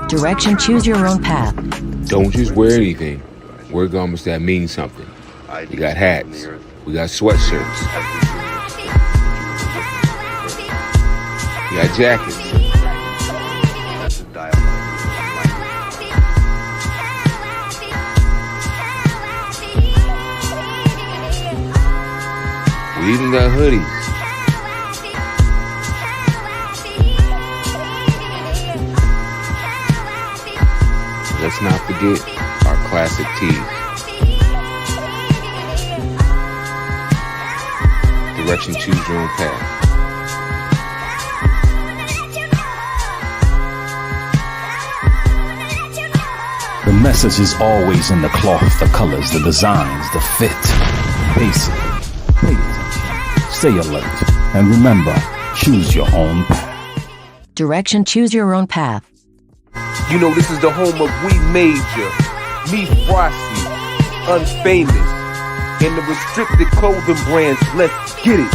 Direction, choose your own path. Don't just wear anything. Wear garments that mean something. We got hats. We got sweatshirts. We got jackets. We even got hoodies. Let's not forget our classic tees. Direction, choose your own path. The message is always in the cloth, the colors, the designs, the fit. Basically, pay attention, stay alert, and remember, choose your own path. Direction, choose your own path. You know, this is the home of We Major, Me Frosty, Unfamous, and the restricted clothing brands. Let's get it.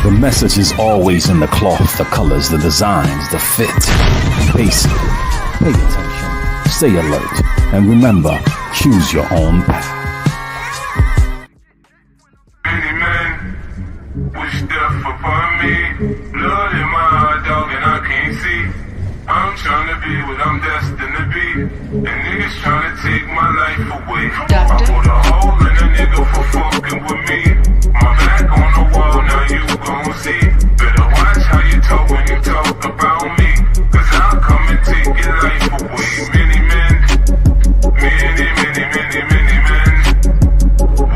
The message is always in the cloth, the colors, the designs, the fit. Basically, pay attention, stay alert, and remember, choose your own path. Many men wish death upon me. Blood in my heart, dog, and I can't see. I'm trying to be what I'm destined to be. And niggas trying to take my life away. I put a hole in a nigga for fucking with me. My back on the wall, now you gon' see. Better watch how you talk when you talk about me. Cause I'll come and take your life away. Many men, many men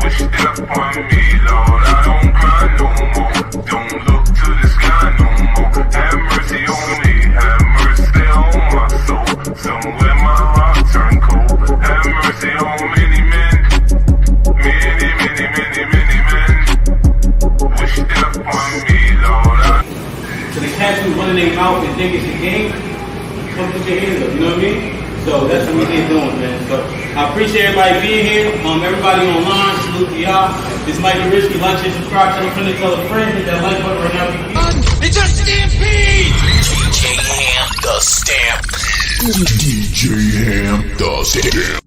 wish death upon me, Lord. I don't cry no more. Don't look to the sky no more. Have mercy on me. Have mercy on my soul. Somewhere my heart turned cold. Have mercy on many men. Many men wish death upon me, Lord. So the cats who running their mouth and think it's a game, come put your hands up, you know what I mean? So that's what we here doing, man. So I appreciate everybody being here. Everybody online, salute to y'all. This might be risky. Like, share, subscribe, tell a friend, tell a friend, hit that like button right now. It's a stampede! DJ Ham, the stamp. DJ Ham, the stamp.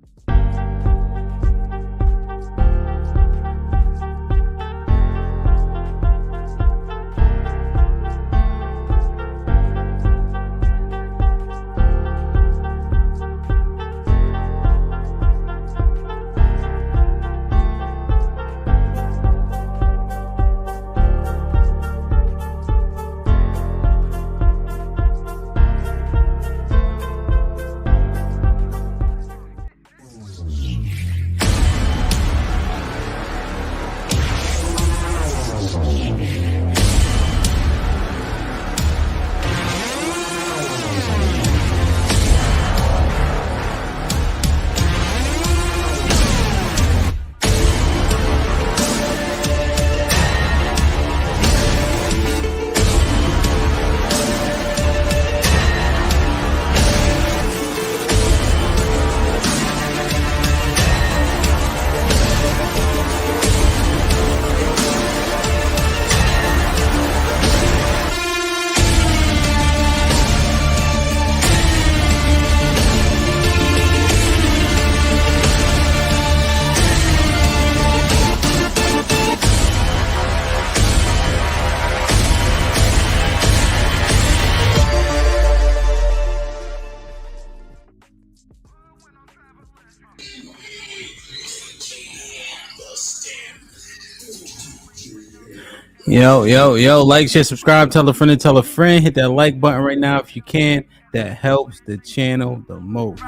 Yo, like, share, subscribe, tell a friend and tell a friend. Hit that like button right now if you can. That helps the channel the most.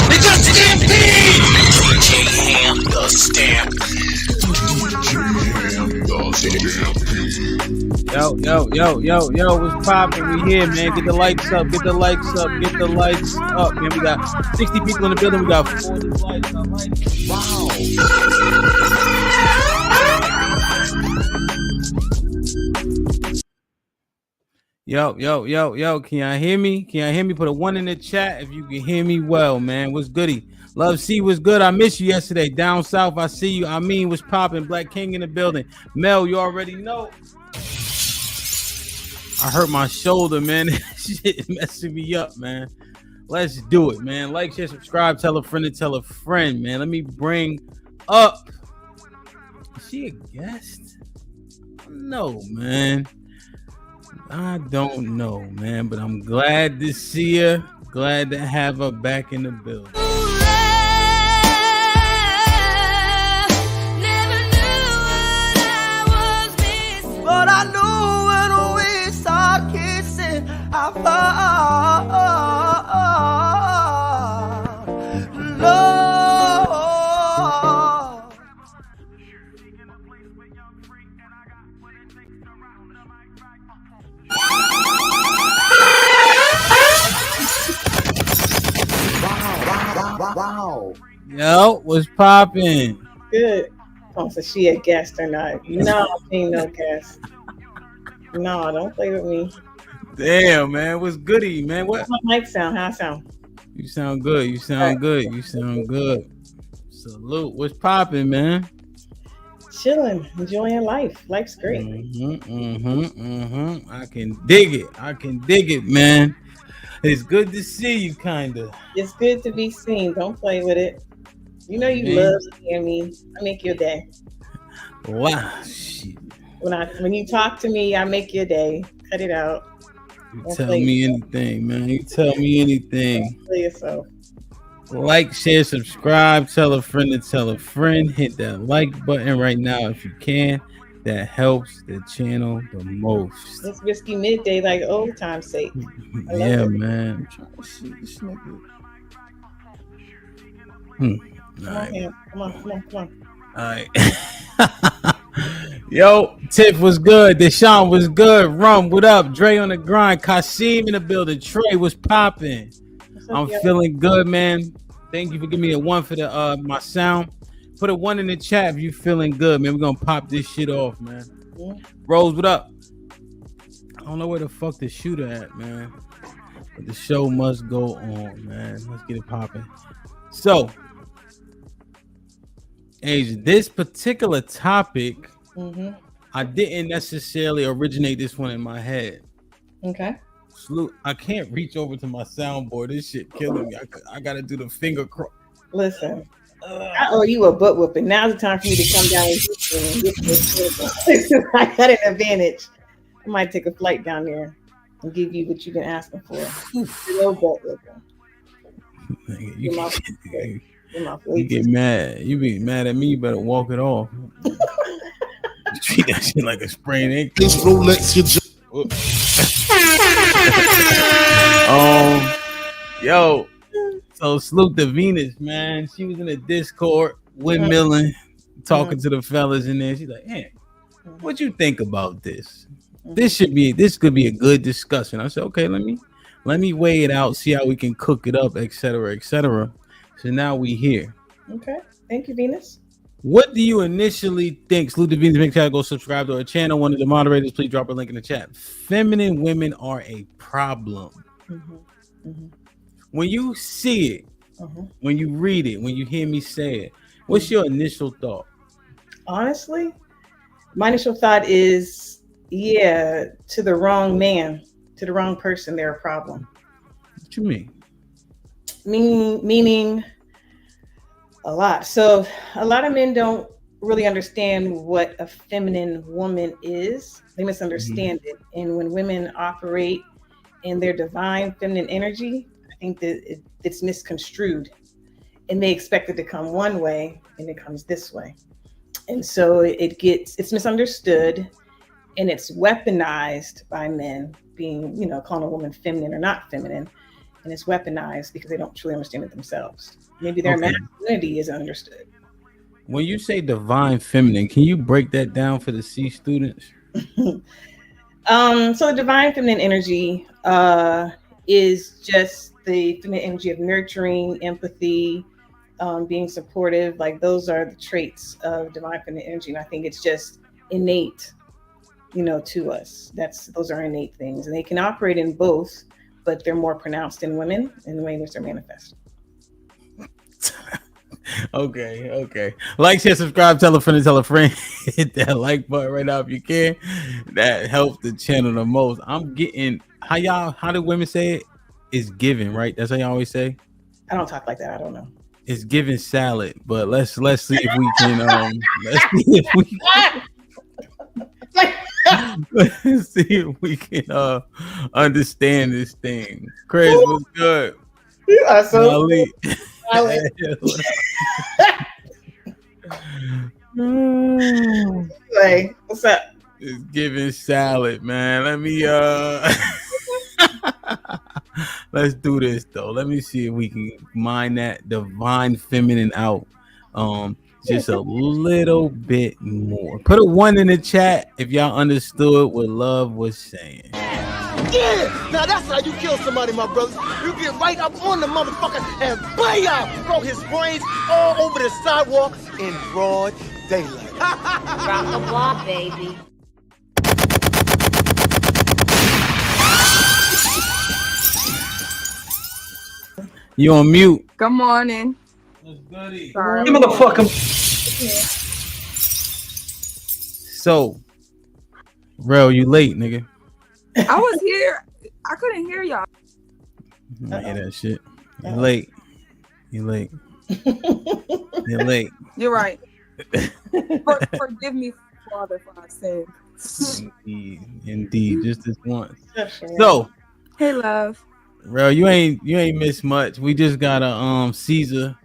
It's a stampede! DJ Ham, the stamp. Yo, what's poppin'? We here, man. Get the likes up, get the likes up, get the likes up, man. We got 60 people in the building. We got 40 likes. I like it. Wow. Yo. Can y'all hear me? Can y'all hear me? Put a 1 in the chat if you can hear me well, man. What's goody? Love C was good. I missed you yesterday. Down south, I see you. I mean, what's popping? Black King in the building. Mel, you already know. I hurt my shoulder, man. Shit messing me up, man. Let's do it, man. Like, share, subscribe, tell a friend to tell a friend, man. Let me bring up. Is she a guest? No, man. I don't know, man. But I'm glad to see her. Glad to have her back in the building. But I knew when we started kissing, I found love. Wow. Yo, what's poppin'? Good. Oh, so she a guest or not? No, she ain't no guest. No, don't play with me. Damn, man. What's goody, man? What? How's my mic sound? How I sound? You sound good. You sound good. You sound good. Salute. What's poppin', man? Chilling, enjoying life. Life's great. I can dig it, man. It's good to see you, kinda. It's good to be seen. Don't play with it. You know you love seeing me. I make your day. Wow, shit. When you talk to me, I make your day. Cut it out. You tell me anything, man. You tell me anything. Play yourself. Like, share, subscribe, tell a friend to tell a friend. Hit that like button right now if you can. That helps the channel the most. It's Whiskey Midday like old time's sake. Yeah, man. I'm trying to see this nigga. Come on. All right. Yo, Tiff was good. Deshaun was good. Rum, what up? Dre on the grind. Kasim in the building. Trey was popping. I'm feeling good, man. Thank you for giving me a 1 for the my sound. Put a 1 in the chat if you feeling good, man. We're gonna pop this shit off, man. Rose, what up? I don't know where the fuck the shooter at, man. But the show must go on, man. Let's get it popping. So, Asia, this particular topic, I didn't necessarily originate this one in my head. Okay. I can't reach over to my soundboard. This shit killing me. I gotta do the finger cross. Listen, I owe you a butt whooping. Now's the time for you to come down and get this. I got an advantage. I might take a flight down there and give you what you've been asking for. No butt whooping. You get mad. You be mad at me. You better walk it off. Treat that shit like a sprained ankle. Yo. So salute to Venus, man. She was in the Discord, windmilling, talking to the fellas in there. She's like, "Hey, what you think about this? This could be a good discussion." I said, "Okay, let me weigh it out, see how we can cook it up, etc., etc." So now we here. Okay, thank you, Venus. What do you initially think? Salute to Venus. Make sure to go subscribe to our channel. One of the moderators, please drop a link in the chat. Feminine women are a problem. When you see it, when you read it, when you hear me say it, what's your initial thought? Honestly, my initial thought is, to the wrong man, to the wrong person, they're a problem. What you mean? Meaning a lot. So a lot of men don't really understand what a feminine woman is. They misunderstand it. And when women operate in their divine feminine energy, I think that it's misconstrued, and they expect it to come one way and it comes this way. And so it's misunderstood, and it's weaponized by men being, calling a woman feminine or not feminine. And it's weaponized because they don't truly understand it themselves. Maybe their masculinity isn't understood. When you say divine feminine, can you break that down for the C students? So the divine feminine energy is just the feminine energy of nurturing, empathy, being supportive. Like those are the traits of divine feminine energy, and I think it's just innate, to us. Those are innate things, and they can operate in both, but they're more pronounced in women in the way in which they're manifested. Okay. Like, share, subscribe, tell a friend. Hit that like button right now if you can. That helps the channel the most. I'm getting how do women say it? It's giving, right? That's how y'all always say. I don't talk like that. I don't know. It's giving salad, but let's see if we can let's see if we can understand this thing. Chris, what's good? You are so Salad. Hey, what's up? It's giving salad, man. Let me let's do this though. Let me see if we can mine that divine feminine out just a little bit more. Put a 1 in the chat if y'all understood what love was saying. Yeah! Now that's how you kill somebody, my brothers. You get right up on the motherfucker and bam! Throw his brains all over the sidewalk in broad daylight. Rock the ball, baby. You on mute. Good morning. What's goody? Sorry. So, bro, you late, nigga. I was here. I couldn't hear y'all. I hear that shit. You late. You're late. You're right. Forgive me, Father, for my sins. Indeed. Just this once. So, hey, love. bro, you ain't missed much. We just got a Caesar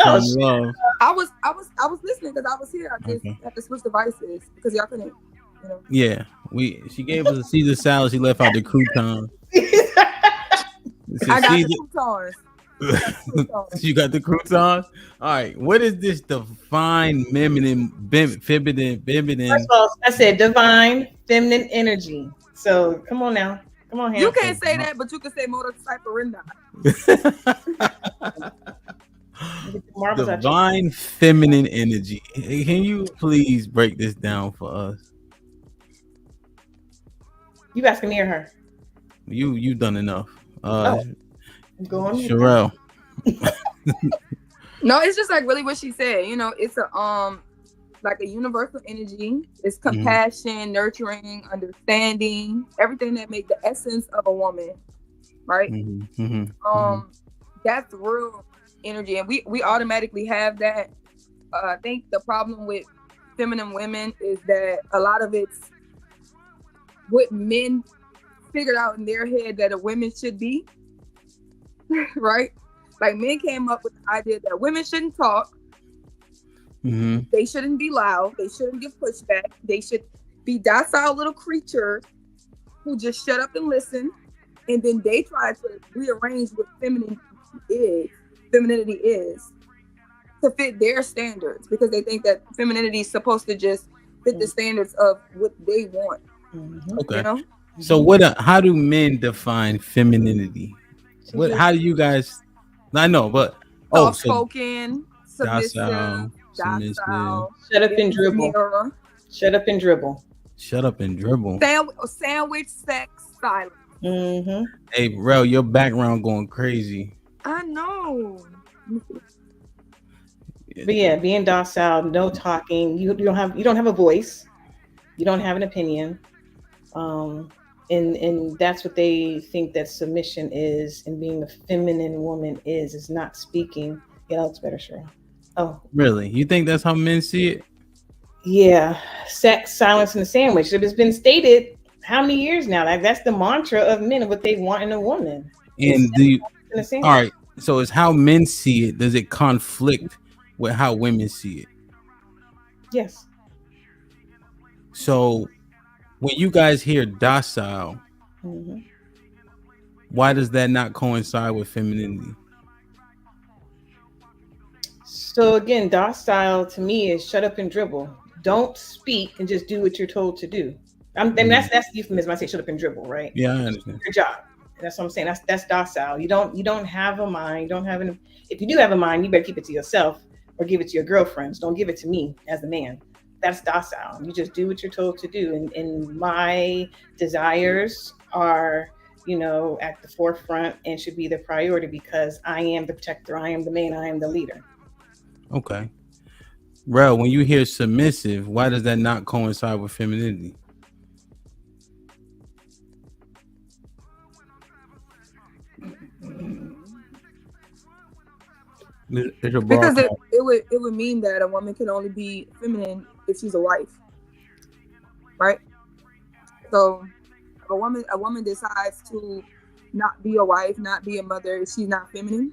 from Love. I was listening because I was here. I just had to switch devices because y'all couldn't, Yeah, she gave us a Caesar salad. She left out the croutons. I got the croutons. You got the croutons. All right. What is this divine feminine? First of all, I said divine feminine energy. So come on now. Come on, you can't say that, but you can say motorcycle rinda. Divine feminine energy. Can you please break this down for us? You asking me or her? You've done enough. Go on. Sherelle. No, it's just like really what she said. It's a like a universal energy. It's compassion, nurturing, understanding, everything that makes the essence of a woman, right? That's real energy, and we automatically have that. I think the problem with feminine women is that a lot of it's what men figured out in their head that a woman should be, right? Like men came up with the idea that women shouldn't talk. They shouldn't be loud. They shouldn't give pushback. They should be docile little creatures who just shut up and listen. And then they try to rearrange what femininity is to fit their standards because they think that femininity is supposed to just fit the standards of what they want. Okay. So how do men define femininity? How do you guys? I know, but soft-spoken, docile. Shut up and dribble. Shut up and dribble. Shut up and dribble. Sandwich, sex, silence. Hey, bro, your background going crazy. I know. But yeah, being docile, no talking. You don't have a voice. You don't have an opinion. And that's what they think that submission is, and being a feminine woman is not speaking. Yeah, that's better, Cheryl. Oh, really? You think that's how men see it? Yeah, sex, silence, and a sandwich. It has been stated how many years now? That's the mantra of men of what they want in a woman. And all right, so it's how men see it. Does it conflict with how women see it? Yes. So when you guys hear docile, why does that not coincide with femininity? So again, docile to me is shut up and dribble. Don't speak and just do what you're told to do. Then that's the euphemism. I say shut up and dribble, right? Yeah, I understand. Your job. That's what I'm saying. That's docile. You don't have a mind. You don't have an. If you do have a mind, you better keep it to yourself or give it to your girlfriends. Don't give it to me as a man. That's docile. You just do what you're told to do. And my desires are, at the forefront and should be the priority because I am the protector. I am the man. I am the leader. Okay. Rel, when you hear submissive, why does that not coincide with femininity? Because it would mean that a woman can only be feminine if she's a wife, right? So if a woman decides to not be a wife, not be a mother, she's not feminine.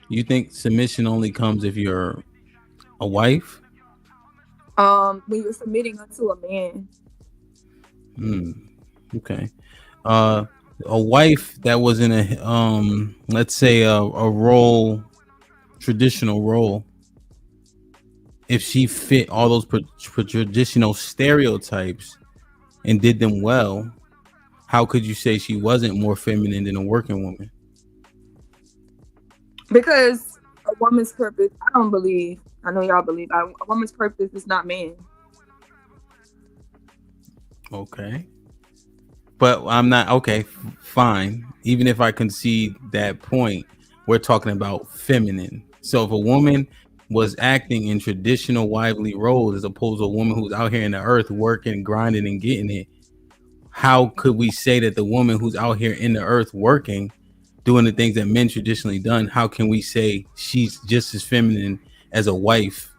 You think submission only comes if you're a wife? When you're submitting unto a man. Okay. A wife that was in a let's say a role, traditional role, if she fit all those traditional stereotypes and did them well, how could you say she wasn't more feminine than a working woman? Because a woman's purpose, I know y'all believe, a woman's purpose is not man. Okay. But I'm not, okay, fine. Even if I concede that point, we're talking about feminine. So if a woman was acting in traditional wifely roles as opposed to a woman who's out here in the earth working, grinding, and getting it, how could we say that the woman who's out here in the earth working, doing the things that men traditionally done, how can we say she's just as feminine as a wife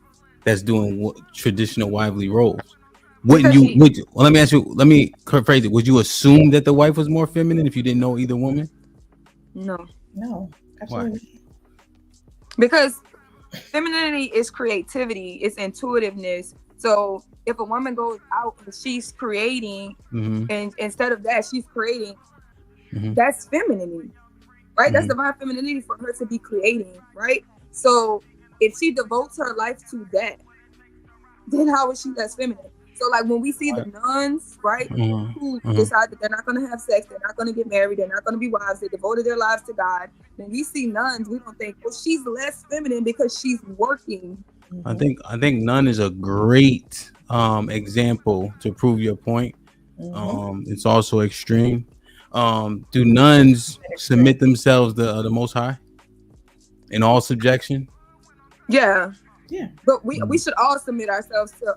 that's doing traditional wifely roles? Let me ask you, let me phrase it. Would you assume that the wife was more feminine if you didn't know either woman? No, absolutely. Why? Because femininity is creativity, it's intuitiveness. So if a woman goes out and she's creating, and instead of that, she's creating, that's femininity, right? That's divine femininity for her to be creating, right? So if she devotes her life to that, then how is she less feminine? So like when we see the nuns, right, who decide that they're not going to have sex, they're not going to get married, they're not going to be wives, they devoted their lives to God. When we see nuns, we don't think, well, she's less feminine because she's working. I think nun is a great example to prove your point. It's also extreme. Do nuns submit themselves to the Most High in all subjection? Yeah. But we should all submit ourselves to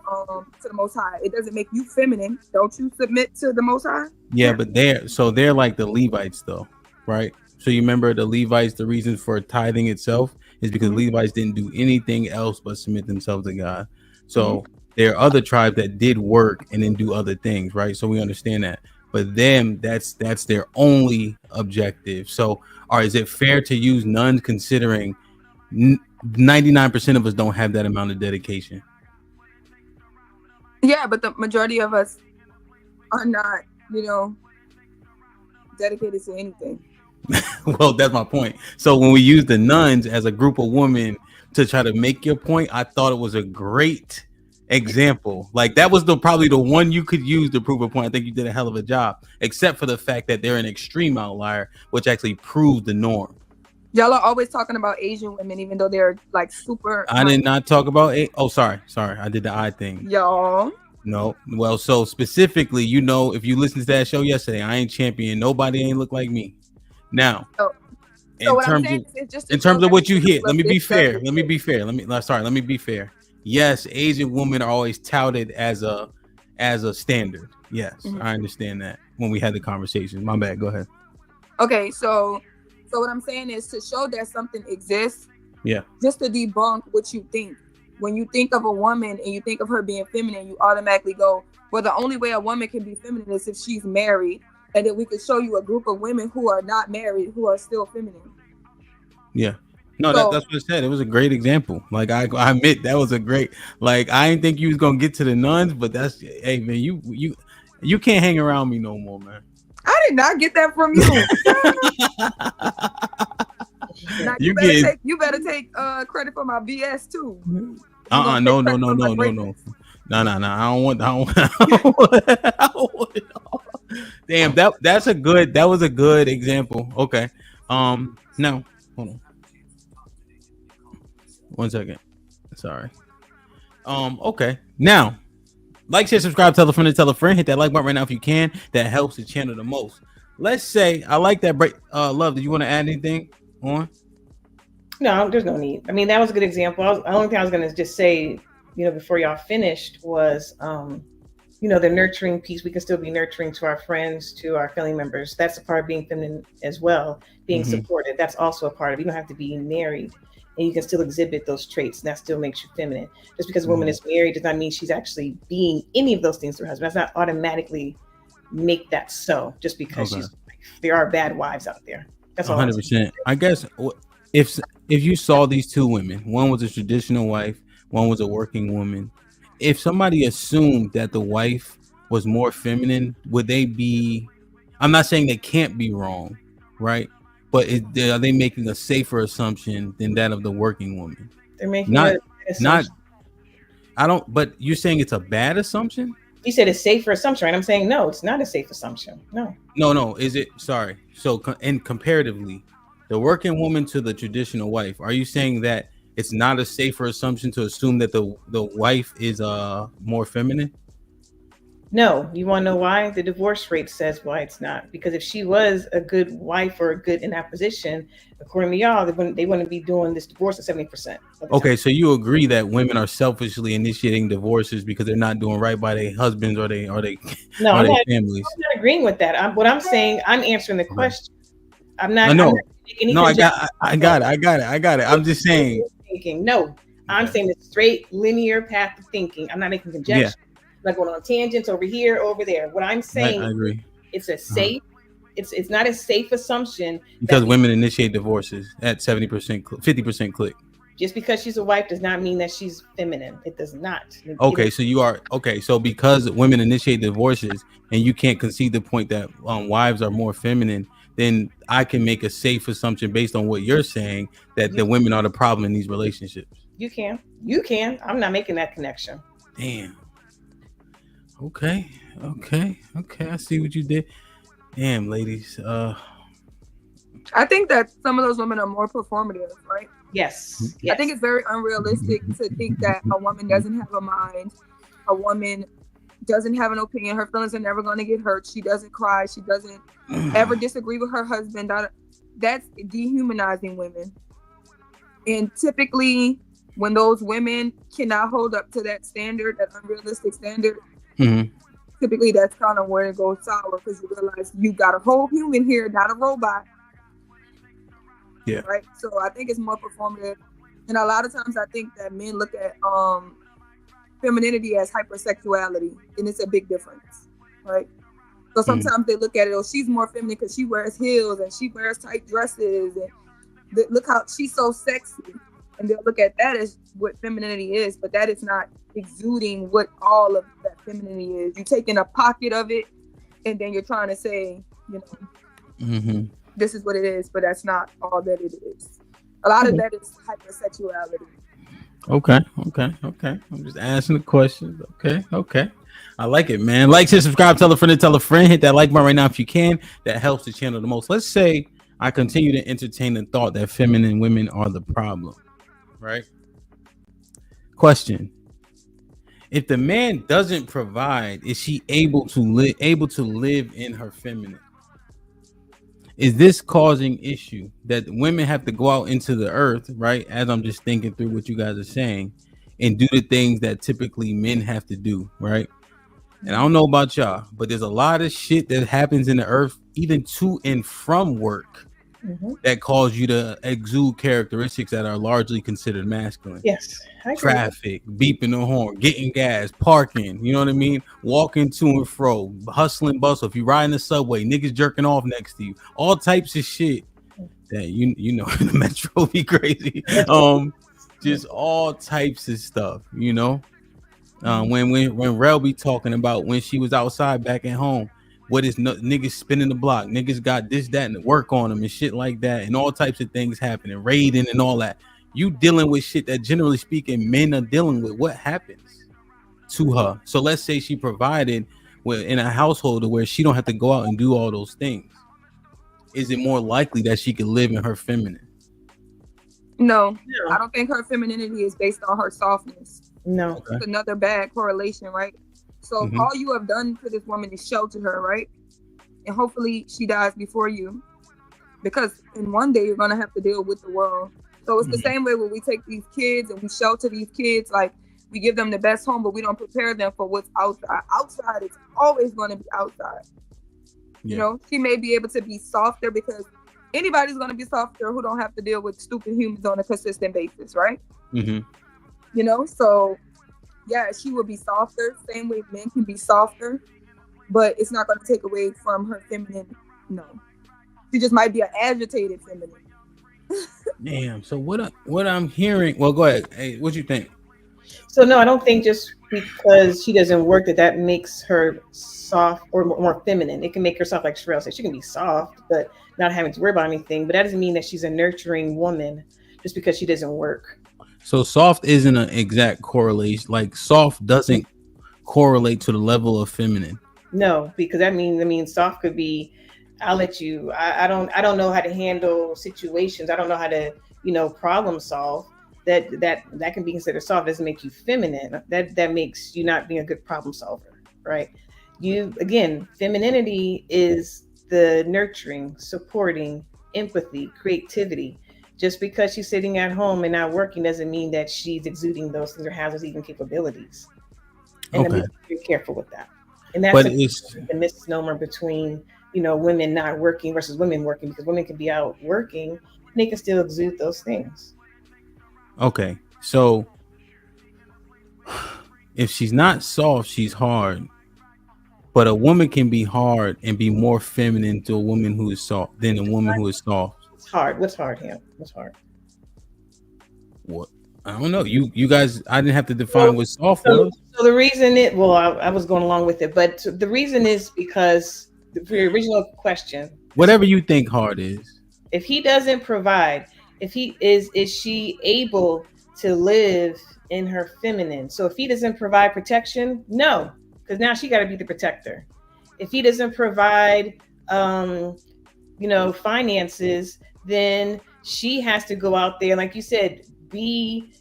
the Most High. It doesn't make you feminine. Don't you submit to the Most High? Yeah, but they're like the Levites though, right? So you remember the Levites, the reason for tithing itself is because Levites didn't do anything else but submit themselves to God. So there are other tribes that did work and then do other things, right? So we understand that. But them, that's their only objective. So is it fair to use nuns considering 99% of us don't have that amount of dedication? Yeah, but the majority of us are not, dedicated to anything. Well, that's my point. So when we use the nuns as a group of women to try to make your point, I thought it was a great example. Like that was probably the one you could use to prove a point. I think you did a hell of a job, except for the fact that they're an extreme outlier, which actually proves the norm. Y'all are always talking about Asian women, even though they're like super. I did not talk about it. Oh, sorry. I did the I thing. Y'all. No. Well, so specifically, if you listened to that show yesterday, I ain't champion. Nobody ain't look like me. Now, in terms of what you hear, let me be fair. Let me be fair. Yes, Asian women are always touted as a standard. Yes, I understand that when we had the conversation. My bad. Go ahead. Okay, so what I'm saying is to show that something exists. Yeah. Just to debunk what you think. When you think of a woman and you think of her being feminine, you automatically go, well, the only way a woman can be feminine is if she's married. And then we could show you a group of women who are not married, who are still feminine. Yeah. No, that's what I said. It was a great example. Like I admit that was a great. Like I didn't think you was gonna get to the nuns, but hey man, you can't hang around me no more, man. I did not get that from you. Now You get you better take credit for my BS too. no. I I don't want it all. Damn, that was a good example. Okay. Now hold on 1 second. Sorry. Okay. Now, like, share, subscribe, tell a friend, hit that like button right now if you can. That helps the channel the most. Let's say I like that break. Love, do you want to add anything on? No, there's no need. I mean, that was a good example. The only thing I was going to just say, before y'all finished was, the nurturing piece. We can still be nurturing to our friends, to our family members. That's a part of being feminine as well. Being supported. That's also a part of it. You don't have to be married, and you can still exhibit those traits, and that still makes you feminine. Just because a woman is married does not mean she's actually being any of those things to her husband. That's not automatically make that so. Just because there are bad wives out there. That's all. 100%. I guess if you saw these two women, one was a traditional wife, one was a working woman. If somebody assumed that the wife was more feminine, would they be? I'm not saying they can't be wrong, right? But are they making a safer assumption than that of the working woman? They're making not. I don't. But you're saying it's a bad assumption? You said a safer assumption, right? I'm saying no, it's not a safe assumption. No. Is it? Sorry. So, and comparatively, the working woman to the traditional wife, are you saying that it's not a safer assumption to assume that the wife is more feminine? No. You want to know why? The divorce rate says why it's not. Because if she was a good wife or a good in that position, according to y'all, they wouldn't be doing this divorce at 70%. Okay, so you agree that women are selfishly initiating divorces because they're not doing right by their husbands or their families? I'm not agreeing with that. What I'm saying, I'm answering the question. I'm not. I got it. I'm just saying. No, I'm saying the straight linear path of thinking. I'm not making conjecture. I'm not going on tangents over here, over there. What I'm saying, I agree. It's a safe. It's not a safe assumption because women initiate divorces at 70%, 50% click. Just because she's a wife does not mean that she's feminine. It does not. Okay, so you are okay. So because women initiate divorces, and you can't concede the point that wives are more feminine, then I can make a safe assumption based on what you're saying that the women are the problem in these relationships. You can. I'm not making that connection. Damn. Okay. I see what you did. Damn, ladies. I think that some of those women are more performative, right? Yes. I think it's very unrealistic to think that a woman doesn't have a mind, a woman doesn't have an opinion, her feelings are never going to get hurt, she doesn't cry, she doesn't ever disagree with her husband. That's dehumanizing women. And typically when those women cannot hold up to that standard, that unrealistic standard, typically that's kind of where it goes sour, because you realize you got a whole human here, not a robot. Yeah. Right. So I think it's more performative, and a lot of times I think that men look at femininity as hypersexuality, and it's a big difference, right? So sometimes they look at it, she's more feminine because she wears heels and she wears tight dresses, and look how she's so sexy, and they'll look at that as what femininity is, but that is not exuding what all of that femininity is. You're taking a pocket of it, and then you're trying to say, this is what it is, but that's not all that it is. A lot of that is hypersexuality. Okay. I'm just asking the questions. Okay. I like it, man. Like, share, subscribe, tell a friend. Hit that like button right now if you can. That helps the channel the most. Let's say I continue to entertain the thought that feminine women are the problem, right? Question: if the man doesn't provide, is she able to live in her feminine? Is this causing issue that women have to go out into the earth, right? As I'm just thinking through what you guys are saying, and do the things that typically men have to do, right? And I don't know about y'all, but there's a lot of shit that happens in the earth, even to and from work, that cause you to exude characteristics that are largely considered masculine. Yes. Traffic, beeping the horn, getting gas, parking, you know what I mean? Walking to and fro, hustling, bustle. If you ride in the subway, niggas jerking off next to you, all types of shit that you know in the metro be crazy. Just all types of stuff, When Rel be talking about when she was outside back at home, what is niggas spinning the block, niggas got this, that, and work on them and shit like that, and all types of things happening, raiding and all that. You dealing with shit that generally speaking men are dealing with. What happens to her? So let's say she provided in a household where she don't have to go out and do all those things. Is it more likely that she could live in her feminine? No, I don't think her femininity is based on her softness. No. Okay. It's another bad correlation, right? So all you have done for this woman is shelter her, right? And hopefully she dies before you, because in one day you're gonna have to deal with the world. So it's the same way when we take these kids and we shelter these kids, like we give them the best home, but we don't prepare them for what's outside. Outside is always gonna be outside. You know, she may be able to be softer because anybody's gonna be softer who don't have to deal with stupid humans on a consistent basis, right? You know, so yeah, she will be softer. Same way men can be softer, but it's not going to take away from her feminine. No, she just might be an agitated feminine. Damn. So what I'm hearing? Well, go ahead. Hey, what you think? So no, I don't think just because she doesn't work that makes her soft or more feminine. It can make her soft, like Sherelle said. She can be soft, but not having to worry about anything. But that doesn't mean that she's a nurturing woman just because she doesn't work. So soft isn't an exact correlation. Like soft doesn't correlate to the level of feminine. No, because I mean, soft could be, I'll let you. I don't know how to handle situations. I don't know how to, problem solve. That can be considered soft. Doesn't make you feminine. That makes you not being a good problem solver, right? Femininity is the nurturing, supporting, empathy, creativity. Just because she's sitting at home and not working doesn't mean that she's exuding those things or has those even capabilities. And okay. Be careful with that. And that's the misnomer between, women not working versus women working, because women can be out working and they can still exude those things. Okay. So if she's not soft, she's hard. But a woman can be hard and be more feminine to a woman who is soft than a woman who is soft. Hard. What's hard here? What's hard? What? I don't know. You guys, I didn't have to define what soft was. So the reason I was going along with it, but the reason is because the original question. Whatever you think hard is. If he doesn't provide, is she able to live in her feminine? So if he doesn't provide protection, no, because now she got to be the protector. If he doesn't provide, finances, then she has to go out there, like you said, be,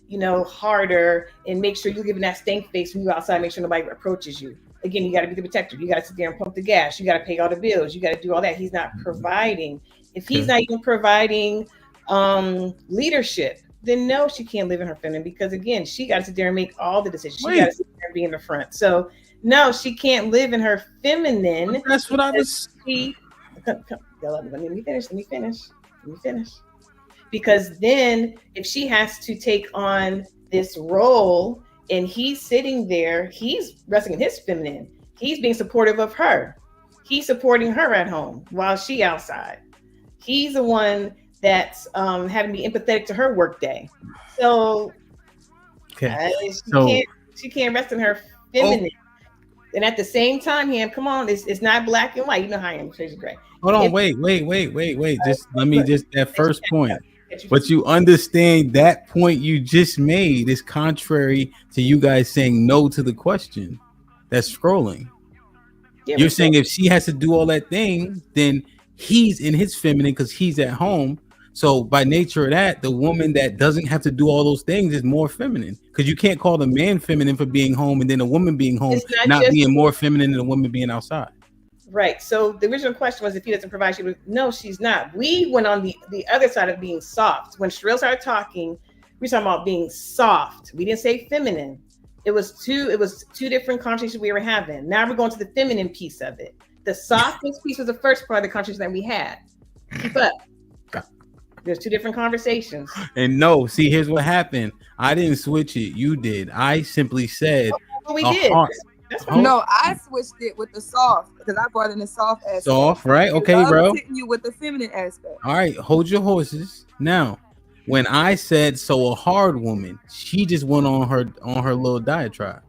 harder and make sure you're giving that stank face when you're outside, make sure nobody approaches you. Again, you got to be the protector. You got to sit there and pump the gas. You got to pay all the bills. You got to do all that. He's not providing. If he's not even providing leadership, then no, she can't live in her feminine, because again, she got to sit there and make all the decisions. She got to sit there and be in the front. So no, she can't live in her feminine. That's what I was. Let me finish. Because then if she has to take on this role and he's sitting there, he's resting in his feminine. He's being supportive of her. He's supporting her at home while she outside. He's the one that's having to be empathetic to her work day. So, she can't rest in her feminine. And at the same time, come on, it's not black and white. You know how I am, Tracy Gray. Hold on, wait. Just let me that first point. But you understand that point you just made is contrary to you guys saying no to the question. That's scrolling. Yeah, you're saying if she has to do all that thing, then he's in his feminine because he's at home. So by nature of that, the woman that doesn't have to do all those things is more feminine, because you can't call the man feminine for being home and then a woman being home not being more feminine than a woman being outside. Right. So the original question was, if he doesn't provide, no, she's not. We went on the other side of being soft. When Sherelle started talking, we were talking about being soft. We didn't say feminine. It was two different conversations we were having. Now we're going to the feminine piece of it. The softness piece was the first part of the conversation that we had. Keep up. There's two different conversations. And no, see, here's what happened. I didn't switch it. You did. I simply said. Oh, we did. No, I switched it with the soft, because I brought in the soft aspect. Soft, right? Okay, bro. Hitting you with the feminine aspect. All right, hold your horses. Now, when I said a hard woman, she just went on her little diatribe.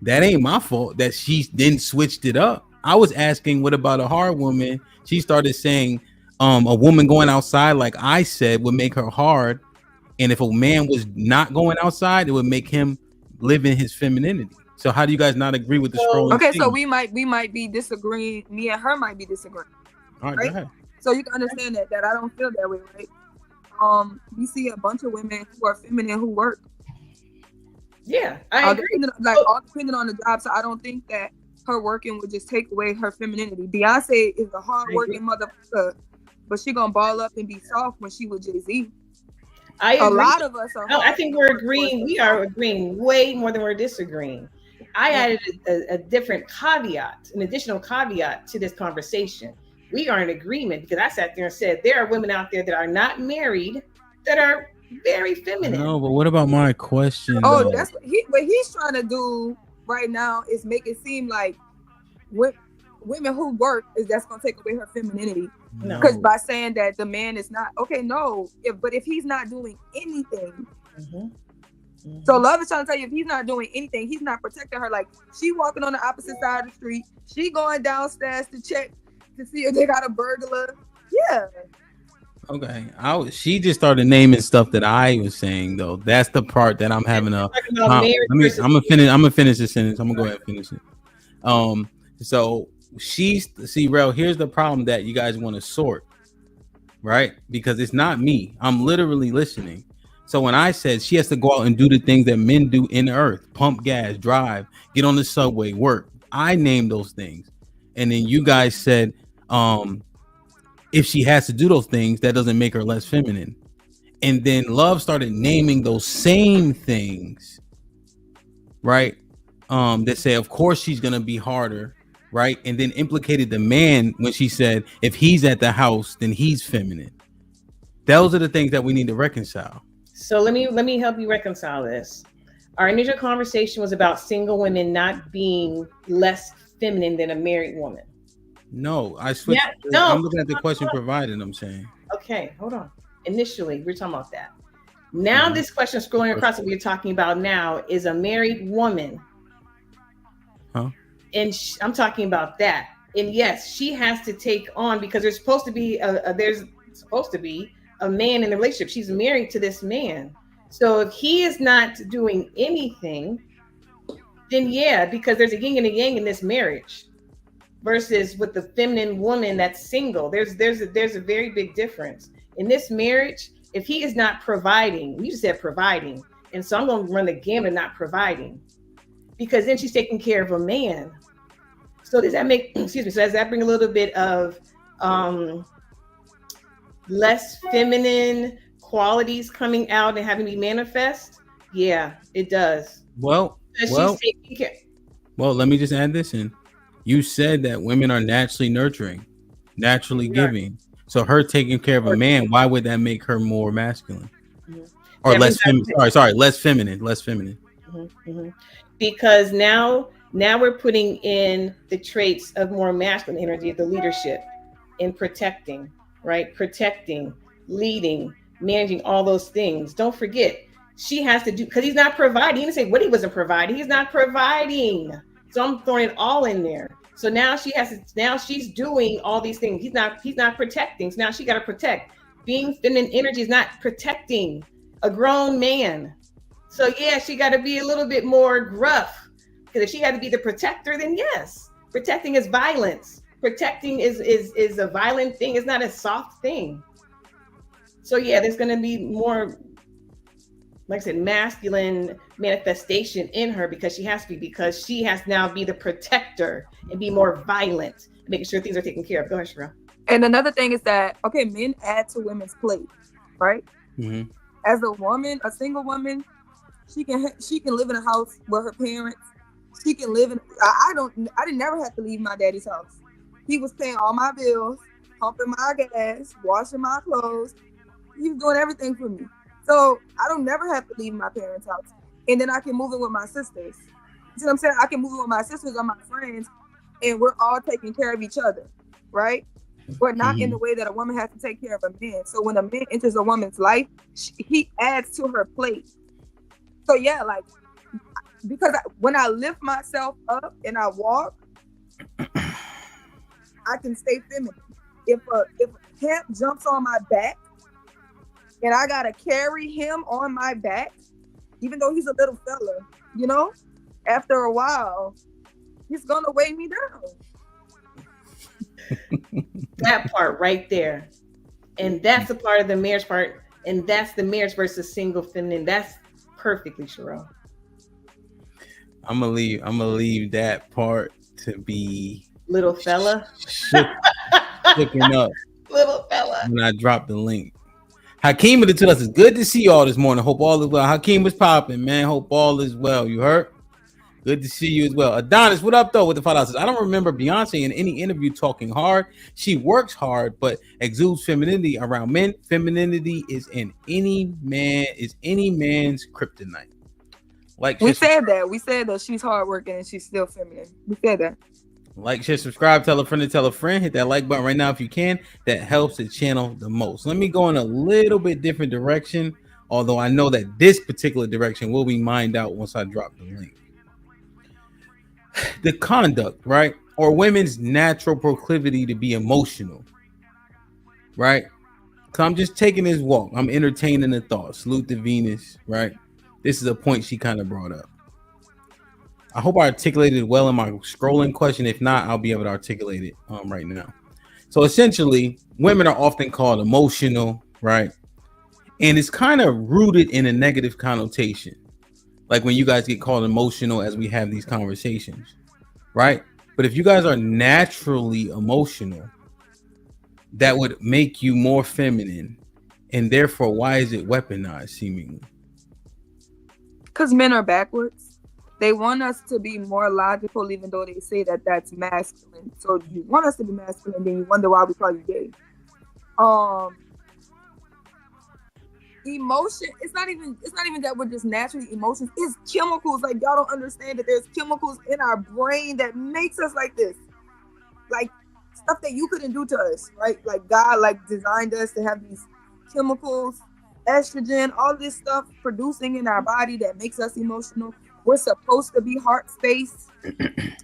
That ain't my fault that she then switched it up. I was asking, what about a hard woman? She started saying, a woman going outside, like I said, would make her hard, and if a man was not going outside, it would make him live in his femininity. So how do you guys not agree with the scrolling? Okay, so we might be disagreeing. Me and her might be disagreeing. All right, right? go ahead. So you can understand that I don't feel that way, right? We see a bunch of women who are feminine who work. Yeah, I agree. All depending on the job. So I don't think that her working would just take away her femininity. Beyonce is a hard-working motherfucker, but she gonna ball up and be soft when she with Jay-Z. I agree. A lot of us are. I think we're agreeing. We are agreeing way more than we're disagreeing. I added a different caveat, an additional caveat to this conversation. We are in agreement because I sat there and said there are women out there that are not married that are very feminine. No, but what about my question? Oh, though? that's what he's trying to do right now is make it seem like women who work that's gonna take away her femininity. Because by saying that the man is not okay, but if he's not doing anything, so love is trying to tell you if he's not doing anything, he's not protecting her. Like she walking on the opposite side of the street, she going downstairs to check to see if they got a burglar. Yeah. Okay, she just started naming stuff that I was saying though. That's the part that I'm having I'm gonna finish this sentence. I'm gonna go ahead and finish it. So Rel, here's the problem that you guys want to sort, right? Because it's not me. I'm literally listening. So when I said she has to go out and do the things that men do in the earth, pump gas, drive, get on the subway, work, I named those things. And then you guys said, if she has to do those things, that doesn't make her less feminine. And then Love started naming those same things, right? That say, of course she's gonna be harder, right? And then implicated the man when she said, if he's at the house, then he's feminine. Those are the things that we need to reconcile. So let me help you reconcile this. Our initial conversation was about single women not being less feminine than a married woman. No, I switched. Yeah, no, I'm looking at the question provided. I'm saying. Okay, hold on. Initially, we're talking about that. Now, this question scrolling across that we're talking about now is a married woman. Huh? And I'm talking about that. And yes, she has to take on because there's supposed to be a man in the relationship. She's married to this man. So if he is not doing anything, then yeah, because there's a yin and a yang in this marriage. Versus with the feminine woman that's single, there's a very big difference in this marriage. If he is not providing, you just said providing, and so I'm going to run the gamut of not providing, because then she's taking care of a man. So does that make? Excuse me. So does that bring a little bit of less feminine qualities coming out and having to be manifest? Yeah, it does. Well, let me just add this in. You said that women are naturally nurturing, naturally giving. So her taking care of a man, why would that make her more masculine? Or less feminine? Less feminine. Because now we're putting in the traits of more masculine energy, the leadership, in protecting, right? Protecting, leading, managing all those things. Don't forget, she has to do, because he's not providing. You didn't say what he wasn't providing. He's not providing. So I'm throwing it all in there. So now she's doing all these things. He's not protecting. So now she got to protect. Being feminine energy is not protecting a grown man. So yeah, she got to be a little bit more gruff. Because if she had to be the protector, then yes, protecting is violence. Protecting is a violent thing. It's not a soft thing. So yeah, there's going to be more, like I said, masculine manifestation in her because she has to now be the protector and be more violent, making sure things are taken care of. Go ahead, Sherelle. And another thing is that, okay, men add to women's plate, right? Mm-hmm. As a woman, a single woman, she can live in a house with her parents. She can live in, I didn't never have to leave my daddy's house. He was paying all my bills, pumping my gas, washing my clothes. He was doing everything for me. So I don't never have to leave my parents' house. And then I can move in with my sisters. You see what I'm saying? I can move in with my sisters or my friends, and we're all taking care of each other, right? But not in the way that a woman has to take care of a man. So when a man enters a woman's life, he adds to her plate. So yeah, like, because when I lift myself up and I walk, I can stay feminine. If a pimp jumps on my back and I gotta carry him on my back, even though he's a little fella, you know, after a while, he's gonna weigh me down. That part right there. And that's a part of the marriage part. And that's the marriage versus single feminine. That's perfectly, Sherelle. I'm gonna leave that part to be little fella. Looking up. Little fella. When I drop the link. Hakeem with it to us. It's good to see y'all this morning. Hope all is well. Hakeem was popping, man. Hope all is well. You heard? Good to see you as well. Adonis, what up though with the $5? I don't remember Beyonce in any interview talking hard. She works hard, but exudes femininity around men. Femininity is in any man's kryptonite. Like we said that she's hardworking and she's still feminine. We said that. Like, share, subscribe, tell a friend to tell a friend. Hit that like button right now if you can. That helps the channel the most. Let me go in a little bit different direction, although I know that this particular direction will be mined out once I drop the link. The conduct, right? Or women's natural proclivity to be emotional, right? So I'm just taking this walk. I'm entertaining the thought. Salute to Venus, right? This is a point she kind of brought up. I hope I articulated it well in my scrolling question. If not, I'll be able to articulate it right now. So essentially, women are often called emotional, right? And it's kind of rooted in a negative connotation. Like when you guys get called emotional as we have these conversations, right? But if you guys are naturally emotional, that would make you more feminine. And therefore, why is it weaponized seemingly? Because men are backwards. They want us to be more logical, even though they say that that's masculine. So you want us to be masculine, then you wonder why we call you gay. Emotion, it's not even that we're just naturally emotions. It's chemicals. Like, y'all don't understand that there's chemicals in our brain that makes us like this. Like stuff that you couldn't do to us, right? Like God designed us to have these chemicals, estrogen, all this stuff producing in our body that makes us emotional. We're supposed to be heart space.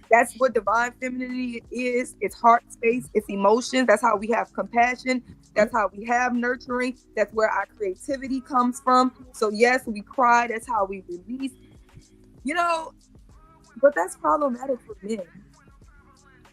That's what divine femininity is. It's heart space. It's emotions. That's how we have compassion. That's how we have nurturing. That's where our creativity comes from. So yes, we cry. That's how we release. But that's problematic for men.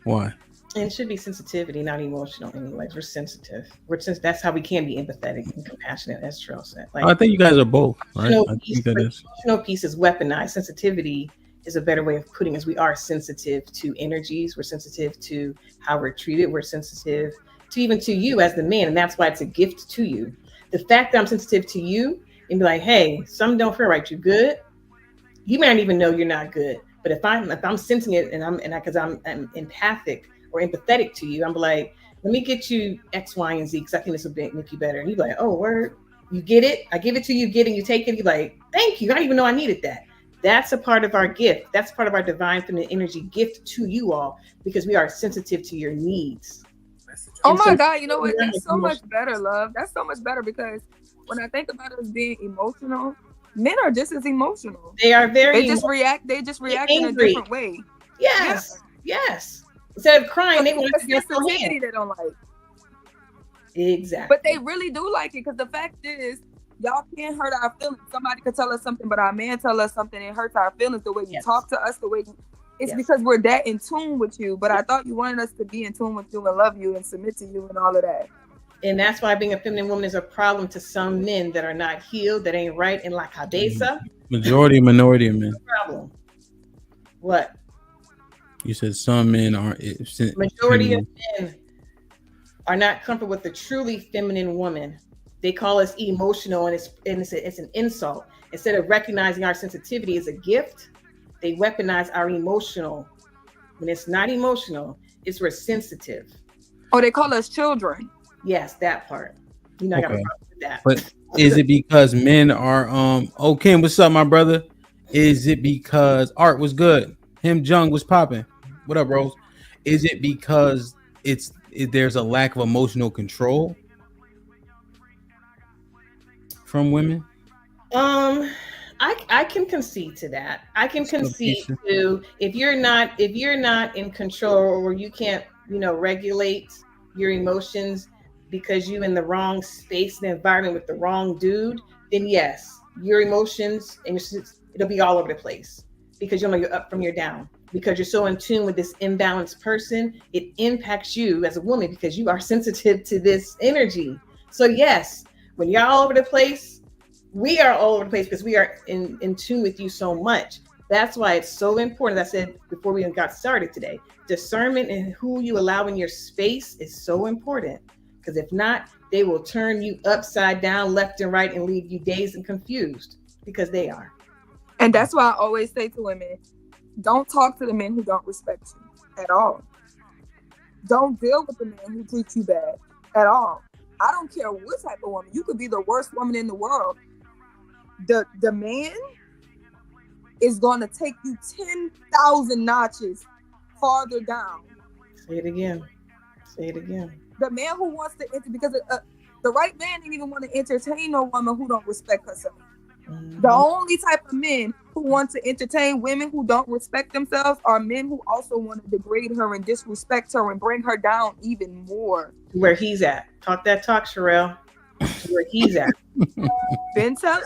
Why? And it should be sensitivity, not emotional. Anyways, we're sensitive. That's how we can be empathetic and compassionate, as Terrell said. I think you guys are both, right? Emotional piece is weaponized. Sensitivity is a better way of putting it. We are sensitive to energies. We're sensitive to how we're treated. We're sensitive to even to you as the man, and that's why it's a gift to you. The fact that I'm sensitive to you and be like, hey, something don't feel right. You good? You may not even know you're not good, but if I'm sensing it because I'm empathic or empathetic to you, I'm like, let me get you X, Y, and Z because I think this will make you better. And you're like, oh, word, you get it? I give it to you, get it, you take it. You're like, thank you. I didn't even know I needed that. That's a part of our gift. That's part of our divine feminine energy gift to you all because we are sensitive to your needs. Oh my God, you know what? That's so much better, love. That's so much better because when I think about us being emotional, men are just as emotional. They are very. They just react in a different way. Yes. Instead of crying, they want to get sensitivity they don't like. Exactly. But they really do like it because the fact is, y'all can't hurt our feelings. Somebody could tell us something, but our man tell us something and hurts our feelings. The way you talk to us, the way you. It's because we're that in tune with you. But I thought you wanted us to be in tune with you and love you and submit to you and all of that. And that's why being a feminine woman is a problem to some men that are not healed, that ain't right, and like Hadesa. Minority of men. Problem. What? You said some men are. Majority of men are not comfortable with the truly feminine woman. They call us emotional, and it's an insult. Instead of recognizing our sensitivity as a gift, they weaponize our emotional. When it's not emotional, it's we're sensitive. Oh, they call us children. Yes, that part. You know, I got a problem with that. But is it because men are oh, Kim, what's up, my brother? Is it because Art was good? Him Jung was popping. What up, Rose? Is it because there's a lack of emotional control from women? I can concede to that. I can concede to if you're not in control or you can't regulate your emotions because you in the wrong space and environment with the wrong dude, then yes, your emotions and it'll be all over the place because you'll know you're up from your down. Because you're so in tune with this imbalanced person, it impacts you as a woman because you are sensitive to this energy. So yes, when you're all over the place, we are all over the place because we are in tune with you so much. That's why it's so important. As I said before we got started today, discernment and who you allow in your space is so important. Because if not, they will turn you upside down, left and right, and leave you dazed and confused because they are. And that's why I always say to women, don't talk to the men who don't respect you at all. Don't deal with the men who treat you bad at all. I don't care what type of woman. You could be the worst woman in the world. The man is going to take you 10,000 notches farther down. Say it again. Say it again. The man who wants to enter, because the right man didn't even want to entertain no woman who don't respect herself. Mm-hmm. The only type of men who want to entertain women who don't respect themselves are men who also want to degrade her and disrespect her and bring her down even more. Where he's at. Talk that talk, Sherelle. Where he's at.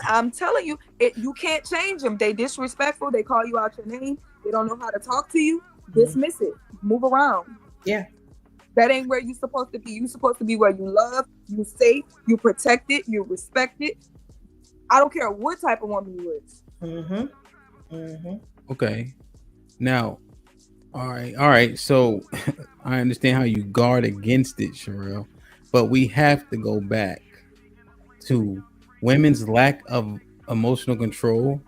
I'm telling you, you can't change them. They disrespectful. They call you out your name. They don't know how to talk to you. Dismiss it. Move around. Yeah. That ain't where you're supposed to be. You're supposed to be where you love, you safe, you protect it, you respect it. I don't care what type of woman you is. Mm-hmm. Mm-hmm. Okay. Now, all right. So I understand how you guard against it, Sherelle, but we have to go back to women's lack of emotional control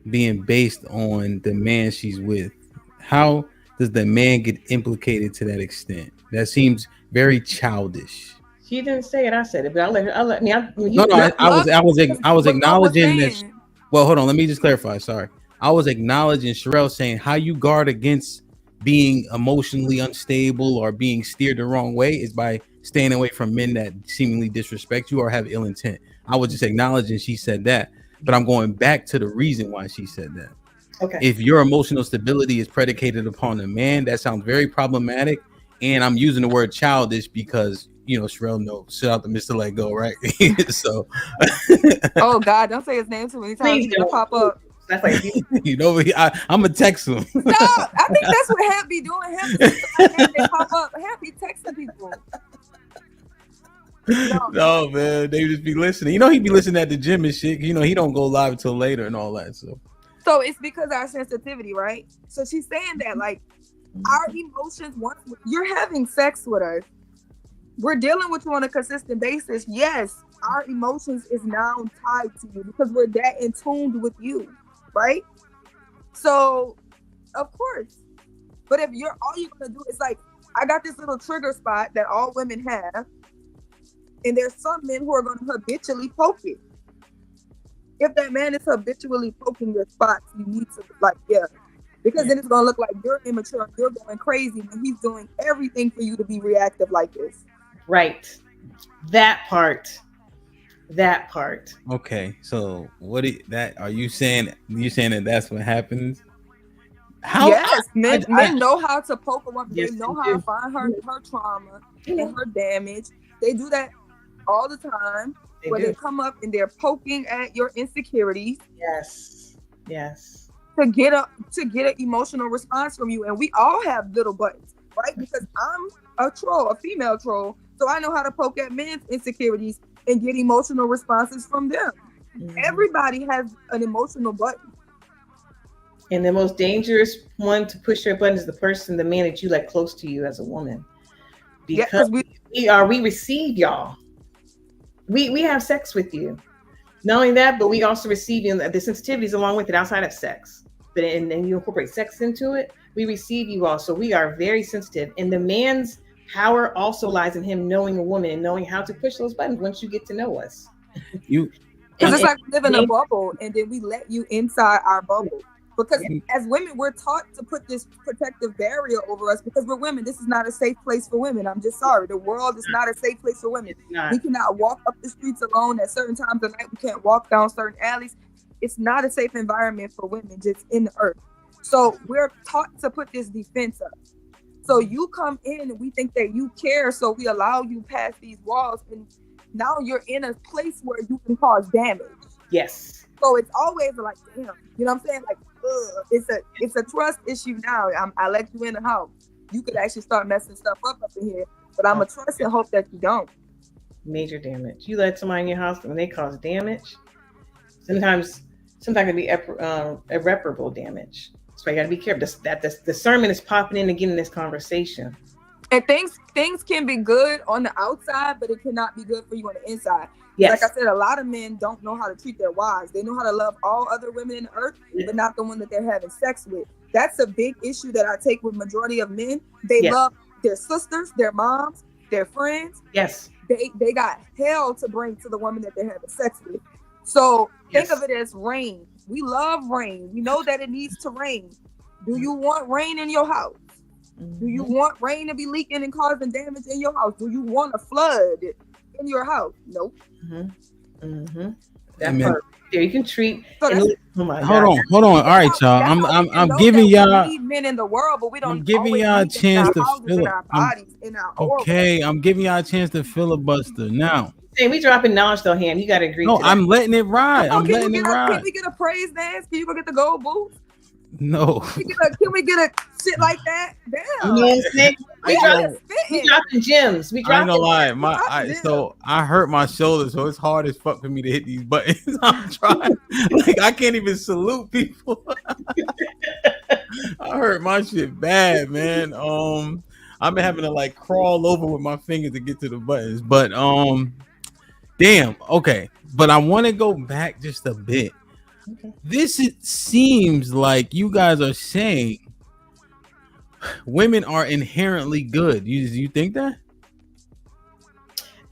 being based on the man she's with. How does the man get implicated to that extent? That seems very childish. She didn't say it. I said it, but I was acknowledging this. Well, hold on. Let me just clarify. Sorry. I was acknowledging Sherelle saying how you guard against being emotionally unstable or being steered the wrong way is by staying away from men that seemingly disrespect you or have ill intent. I was just acknowledging she said that, but I'm going back to the reason why she said that. Okay. If your emotional stability is predicated upon a man, that sounds very problematic. And I'm using the word childish because, Sherelle knows. Shout out to Mr. Let Go, right? So. Oh, God, don't say his name too many times. He's going to pop up. That's like I'm going to text him. Stop. I think that's what Hamp be doing. They pop up. Hamp be texting people. No, man. They just be listening. He be listening at the gym and shit. He don't go live until later and all that. So it's because of our sensitivity, right? So she's saying that, like, our emotions, once you're having sex with us, we're dealing with you on a consistent basis. Yes, our emotions is now tied to you because we're that in tune with you, right? So, of course. But if all you're gonna do is like, I got this little trigger spot that all women have, and there's some men who are gonna habitually poke it. If that man is habitually poking your spots, you need to because then it's gonna look like you're immature and you're going crazy when he's doing everything for you to be reactive like this. Right. That part. Okay. So are you saying that that's what happens? How? Yes, men know how to poke a woman. Yes, they know how to find her trauma and her damage. They do that all the time. They come up and they're poking at your insecurities. Yes. To get an emotional response from you, and we all have little buttons, right? Because I'm a female troll, so I know how to poke at men's insecurities and get emotional responses from them. Mm-hmm. Everybody has an emotional button. And the most dangerous one to push your button is the man that you let close to you as a woman. Because we receive y'all. We have sex with you. Not only that, but we also receive you, the sensitivities along with it outside of sex. But and you incorporate sex into it, we receive you all. So we are very sensitive. And the man's power also lies in him knowing a woman and knowing how to push those buttons once you get to know us. Because it's like we live in a bubble and then we let you inside our bubble. Because as women, we're taught to put this protective barrier over us because we're women. This is not a safe place for women. I'm just sorry. The world is not a safe place for women. We cannot walk up the streets alone at certain times of night. We can't walk down certain alleys. It's not a safe environment for women just in the earth. So we're taught to put this defense up. So you come in and we think that you care, so we allow you past these walls, and now you're in a place where you can cause damage. Yes. So it's always like, damn, you know what I'm saying? Like, it's a trust issue now. I let you in the house. You could actually start messing stuff up in here, but I'm a trust and hope that you don't. Major damage. You let somebody in your house and they cause damage. Sometimes it can be irreparable damage. So you got to be careful. This discernment is popping in again in this conversation. And things can be good on the outside, but it cannot be good for you on the inside. Yes. Like I said, a lot of men don't know how to treat their wives. They know how to love all other women in the earth, but not the one that they're having sex with. That's a big issue that I take with majority of men. They love their sisters, their moms, their friends. Yes. They got hell to bring to the woman that they're having sex with. So think of it as rain. We love rain. We know that it needs to rain. Do you want rain in your house? Do you want rain to be leaking and causing damage in your house? Do you want a flood in your house? Nope. That part there, you can treat. Hold on. All right, y'all. I'm giving y'all. We need men in the world, but we don't. I'm giving y'all a chance to fill it. Okay, I'm giving y'all a chance to filibuster now. Hey, we dropping knowledge though, Ham. You got to agree. No, to that. I'm letting it ride. I'm letting it ride. Can we get a praise dance? Can you go get the gold boots? No. Can we get a shit like that? Damn. You know what I'm saying? We dropping gems. I ain't gonna lie. So I hurt my shoulder, so it's hard as fuck for me to hit these buttons. I'm trying. Like I can't even salute people. I hurt my shit bad, man. I've been having to like crawl over with my fingers to get to the buttons, but damn. Okay, but I want to go back just a bit. Okay. It seems like you guys are saying women are inherently good. You think that?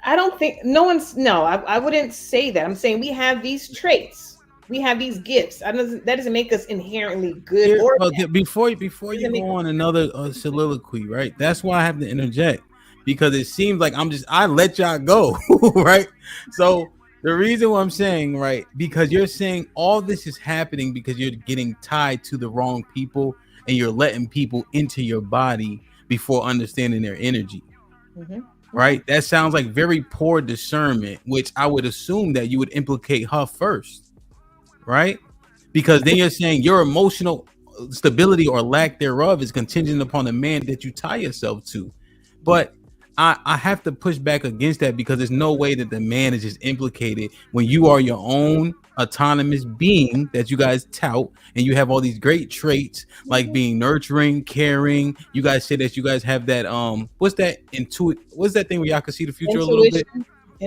I don't think I wouldn't say that. I'm saying we have these traits. We have these gifts. That doesn't make us inherently good or bad. Before you go on another soliloquy, right? That's why I have to interject, because it seems like I let y'all go, right? So the reason why I'm saying, right, because you're saying all this is happening because you're getting tied to the wrong people and you're letting people into your body before understanding their energy. Right? That sounds like very poor discernment, which I would assume that you would implicate her first, right? Because then you're saying your emotional stability or lack thereof is contingent upon the man that you tie yourself to. But I have to push back against that, because there's no way that the man is just implicated when you are your own autonomous being that you guys tout, and you have all these great traits like being nurturing, caring. You guys say that you guys have that what's that thing where y'all can see the future a little bit?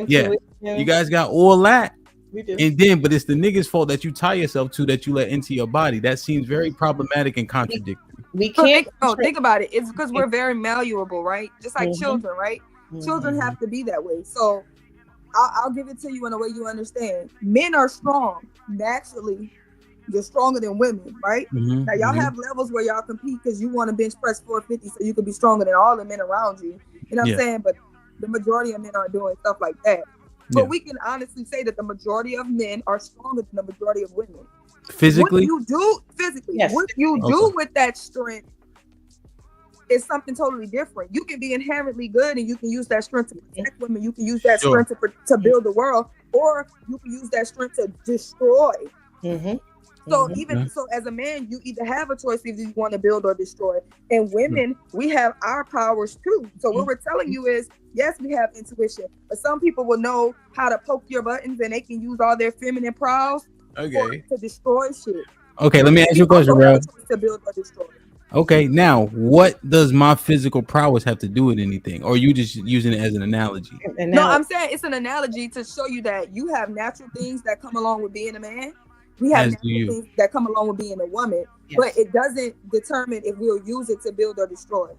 Yeah, you guys got all that. We do. And then, but it's the nigga's fault that you tie yourself to, that you let into your body. That seems very problematic and contradictory. We can't. Think about it. It's because we're very malleable, right? Just like children, right? Children have to be that way. So I'll give it to you in a way you understand. Men are strong naturally. You're stronger than women, right? Now y'all have levels where y'all compete because you want to bench press 450 so you can be stronger than all the men around you. You know what I'm saying? But the majority of men aren't doing stuff like that. But we can honestly say that the majority of men are stronger than the majority of women. Physically? What you do physically, what you do with that strength is something totally different. You can be inherently good and you can use that strength to protect women. You can use that strength to build the world, or you can use that strength to destroy. So so as a man, you either have a choice if you want to build or destroy. And women, we have our powers too. So what we're telling you is, yes, we have intuition, but some people will know how to poke your buttons and they can use all their feminine prowess to destroy shit. Okay, let me ask you a question, bro. To build or destroy. Okay, now what does my physical prowess have to do with anything, or are you just using it as an analogy? No, I'm saying it's an analogy to show you that you have natural things that come along with being a man. We have natural things that come along with being a woman, but it doesn't determine if we'll use it to build or destroy.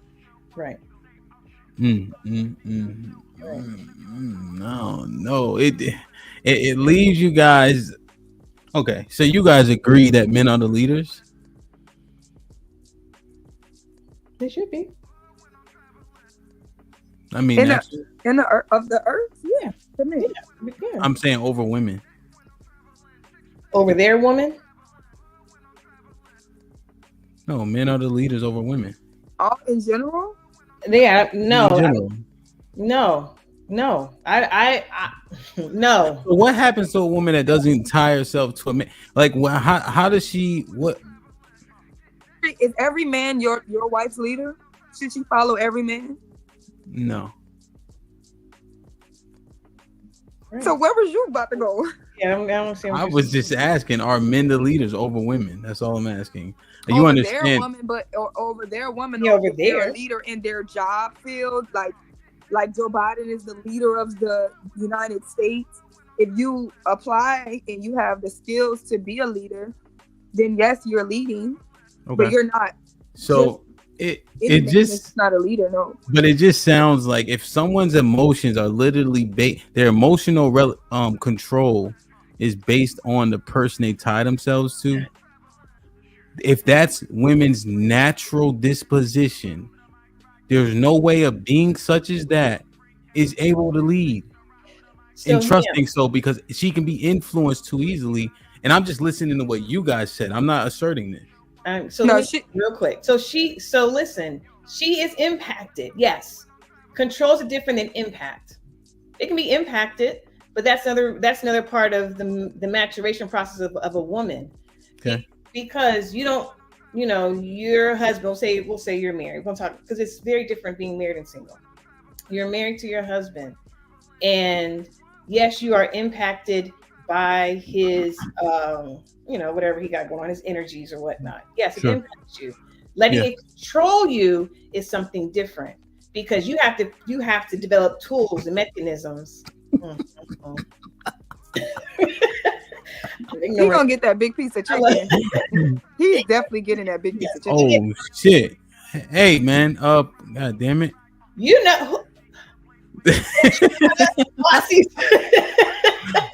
Right. No, it leaves you guys. Okay, so you guys agree that men are the leaders? They should be. I mean, in the of the earth, yeah. To me, I'm saying over women. Over their woman? No, men are the leaders over women. All in general? Yeah, in no, general. no. I no. So what happens to a woman that doesn't tie herself to a man? Like, how does she? What? Is every man your wife's leader? Should she follow every man? No. So where was you about to go? Yeah, I don't see. I was just asking: are men the leaders over women? That's all I'm asking. You Over understand? their woman, but or over their woman, Yeah, or over if they're a theirs. leader in their job field, like Joe Biden is the leader of the United States. If you apply and you have the skills to be a leader, then yes, you're leading, Okay. but you're not. So it just not a leader, no. But it just sounds like if someone's emotions are literally their emotional control is based on the person they tie themselves to. If that's women's natural disposition, there's no way of being such as that is able to lead and trusting so, because she can be influenced too easily. And I'm just listening to what you guys said. I'm not asserting this. Real quick. So listen, she is impacted. Yes. Controls are different than impact. It can be impacted, but that's another part of the maturation process of a woman. Okay. Because your husband, we'll say you're married. We'll talk, because it's very different being married and single. You're married to your husband, and yes, you are impacted by his whatever he got going on, his energies or whatnot. Yes, it impacts you. Letting it control you is something different, because you have to develop tools and mechanisms. He's gonna get that big piece of chicken. He's definitely getting that big piece of chicken. Oh shit! Hey man, god damn it! You know.